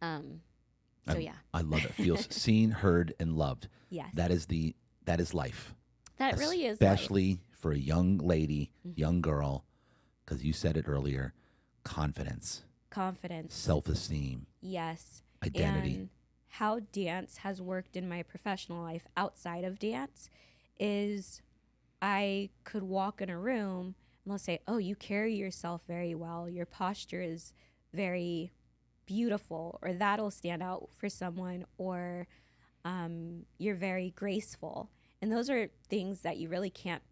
So yeah, I love it. Feels seen, heard, and loved. Yes, that is life. That really is life. Especially for a young lady, young girl, because you said it earlier, confidence, self-esteem. Yes, identity. And how dance has worked in my professional life outside of dance is I could walk in a room and they'll say, oh, you carry yourself very well. Your posture is very beautiful, or that'll stand out for someone, or you're very graceful. And those are things that you really can't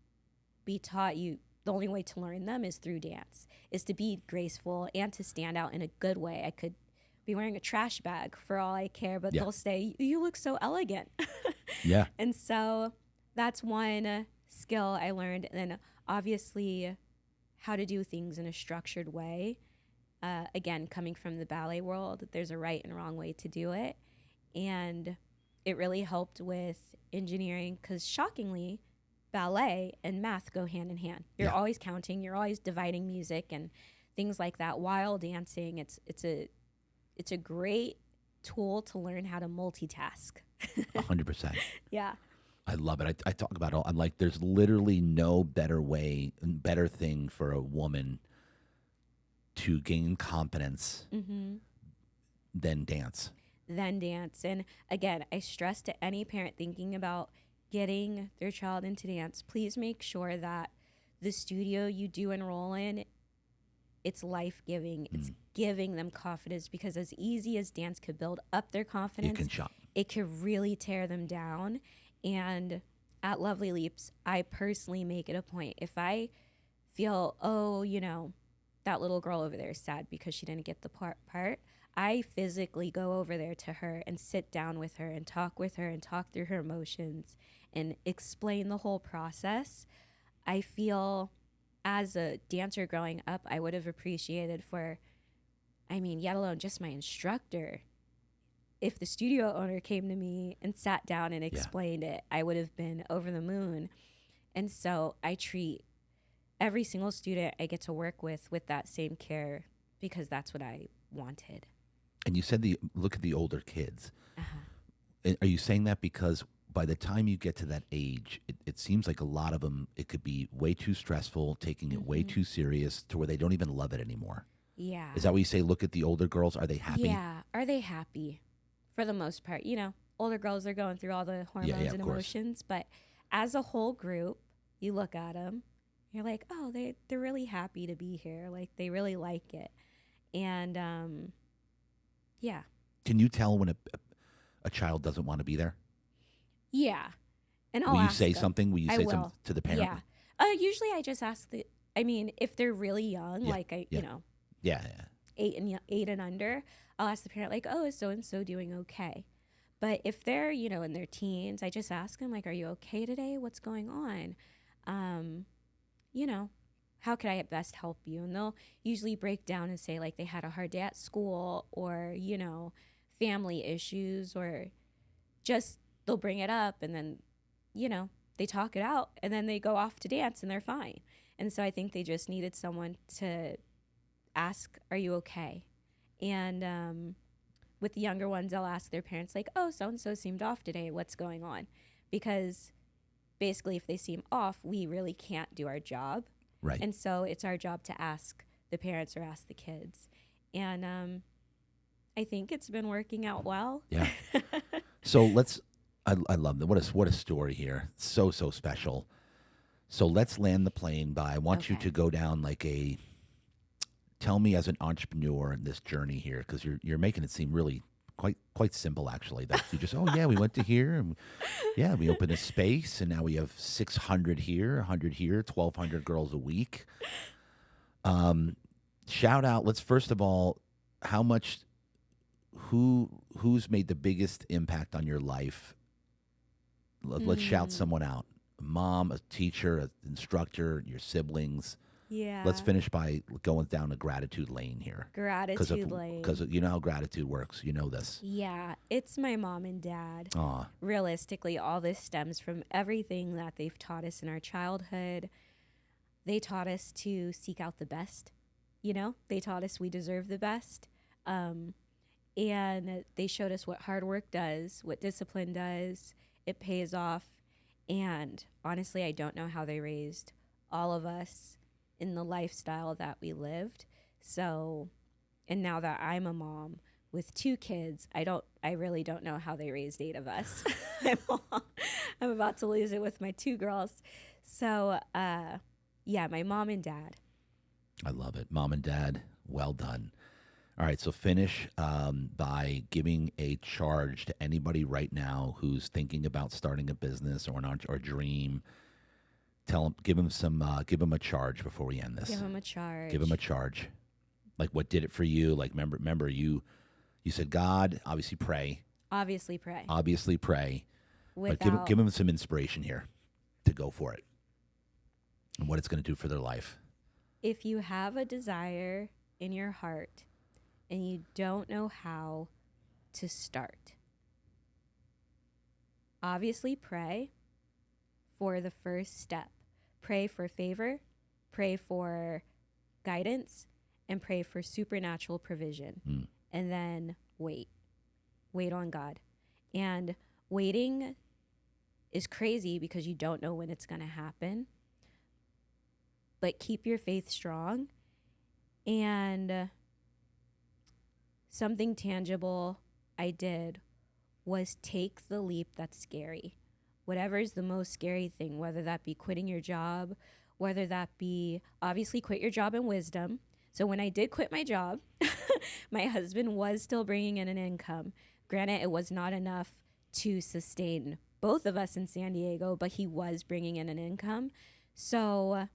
be taught. The only way to learn them is through dance, is to be graceful and to stand out in a good way. I could be wearing a trash bag for all I care, but they'll say, you look so elegant. Yeah. And so that's one skill I learned. And then obviously how to do things in a structured way. Again, coming from the ballet world, there's a right and wrong way to do it. And it really helped with engineering because shockingly, ballet and math go hand in hand. You're always counting, you're always dividing music and things like that. While dancing, it's a great tool to learn how to multitask. 100%. Yeah. I love it. I talk about I'm like, there's literally no better thing for a woman to gain confidence than dance. And again, I stress to any parent thinking about getting their child into dance, please make sure that the studio you do enroll in, it's life-giving. It's giving them confidence, because as easy as dance could build up their confidence, it could really tear them down. And at Lovely Leaps, I personally make it a point. If I feel, that little girl over there is sad because she didn't get the part, I physically go over there to her and sit down with her and talk through her emotions and explain the whole process. I feel as a dancer growing up, I would have appreciated yet alone just my instructor. If the studio owner came to me and sat down and explained it, I would have been over the moon. And so I treat every single student I get to work with that same care, because that's what I wanted. And you said look at the older kids. Are you saying that because by the time you get to that age, it seems like a lot of them, it could be way too stressful, taking it way too serious to where they don't even love it anymore? Yeah. Is that what you say? Look at the older girls. Are they happy? Yeah. Are they happy? For the most part, older girls are going through all the hormones and emotions, but as a whole group, you look at them, you're like, oh, they're really happy to be here. Like, they really like it. And, yeah. Can you tell when a child doesn't want to be there? Yeah. And Will you say something? Will you say something to the parent? Yeah. Usually I just ask if they're really young, Yeah. 8 and under, I'll ask the parent, like, oh, is so-and-so doing okay? But if they're, in their teens, I just ask them, like, are you okay today? What's going on? How could I best help you? And they'll usually break down and say, like, they had a hard day at school, or, family issues, or just they'll bring it up, and then, they talk it out, and then they go off to dance, and they're fine. And so I think they just needed someone to ask, are you okay? And with the younger ones, they'll ask their parents, like, oh, so-and-so seemed off today. What's going on? Because basically, if they seem off, we really can't do our job. Right. And so it's our job to ask the parents or ask the kids. And I think it's been working out well. Yeah. So I love that. What a story here. So special. So let's land the plane by, I want you to go down tell me as an entrepreneur in this journey here, because you're making it seem really quite simple, actually. That you just, we went to here, and we opened a space, and now we have 600 here, 100 here, 1,200 girls a week. Shout out. Let's first of all, who's made the biggest impact on your life? Let's shout someone out. A mom, a teacher, an instructor, your siblings. Yeah. Let's finish by going down a gratitude lane here. Gratitude lane. Because you know how gratitude works. You know this. Yeah. It's my mom and dad. Aw. Realistically, all this stems from everything that they've taught us in our childhood. They taught us to seek out the best. They taught us we deserve the best. And they showed us what hard work does, what discipline does. It pays off. And honestly, I don't know how they raised all of us in the lifestyle that we lived. So, and now that I'm a mom with 2 kids, I really don't know how they raised 8 of us. I'm about to lose it with my 2 girls. So, my mom and dad. I love it. Mom and dad, well done. All right, so finish by giving a charge to anybody right now who's thinking about starting a business or a dream. Give them a charge before we end this. Give them a charge. Give them a charge. Like, what did it for you? Like, remember you said, God, obviously pray. Obviously pray. But give them some inspiration here to go for it and what it's going to do for their life. If you have a desire in your heart and you don't know how to start, obviously pray for the first step. Pray for favor, pray for guidance, and pray for supernatural provision. And then wait on God. And waiting is crazy because you don't know when it's going to happen. But keep your faith strong. And something tangible I did was take the leap that's scary. Whatever is the most scary thing, whether that be quitting your job, whether that be, obviously, quit your job in wisdom. So when I did quit my job, my husband was still bringing in an income. Granted, it was not enough to sustain both of us in San Diego, but he was bringing in an income. So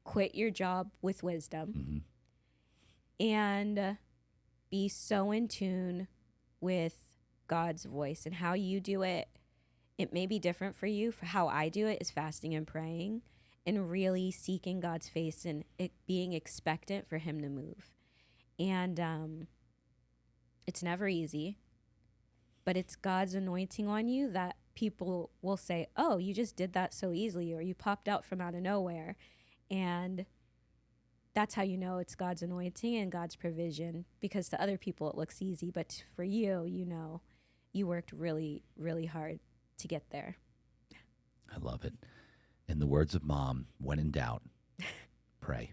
quit your job with wisdom and be so in tune with God's voice and how you do it. It may be different for you. For how I do it is fasting and praying and really seeking God's face and it being expectant for him to move. And it's never easy, but it's God's anointing on you that people will say, oh, you just did that so easily, or you popped out from out of nowhere. And that's how you know it's God's anointing and God's provision, because to other people it looks easy, but for you, you worked really, really hard to get there. I love it. In the words of Mom, when in doubt, pray.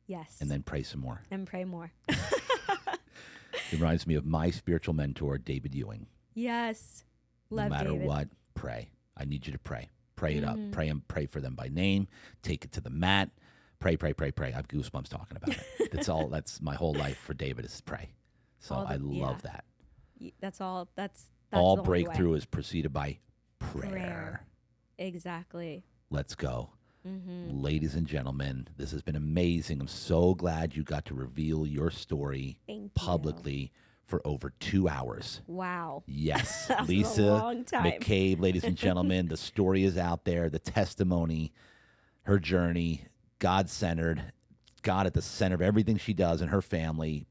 Yes. And then pray some more. And pray more. It reminds me of my spiritual mentor, David Ewing. Yes. Love No matter David. what, pray. I need you to pray. Pray it up. Pray for them by name. Take it to the mat. Pray. I have goosebumps talking about it. That's my whole life for David is pray. So I love that. That's all the breakthrough way. is preceded by prayer. Exactly. Let's go. Ladies and gentlemen, this has been amazing. I'm so glad you got to reveal your story publicly for over 2 hours. Wow. Yes. That was Lisa a long time. McCabe, ladies and gentlemen, the story is out there, the testimony, her journey, God-centered, God at the center of everything she does and her family.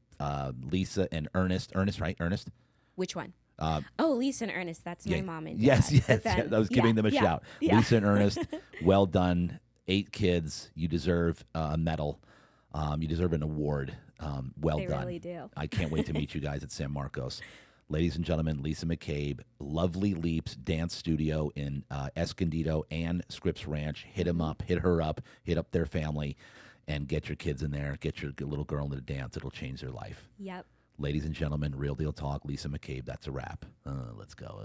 Lisa and Ernest, right? Ernest? Which one? Oh, Lisa and Ernest, that's my mom and dad. Yes, But then- I was giving them a shout. Yeah. Lisa and Ernest, well done. 8 kids. You deserve a medal. You deserve an award. Well They done. really do. I can't wait to meet you guys at San Marcos. Ladies and gentlemen, Lisa McCabe, Lovely Leaps Dance Studio in Escondido and Scripps Ranch. Hit them up, hit her up, hit up their family, and get your kids in there. Get your little girl into the dance. It'll change their life. Yep. Ladies and gentlemen, Real Deal Talk, Lisa McCabe. That's a wrap. Let's go.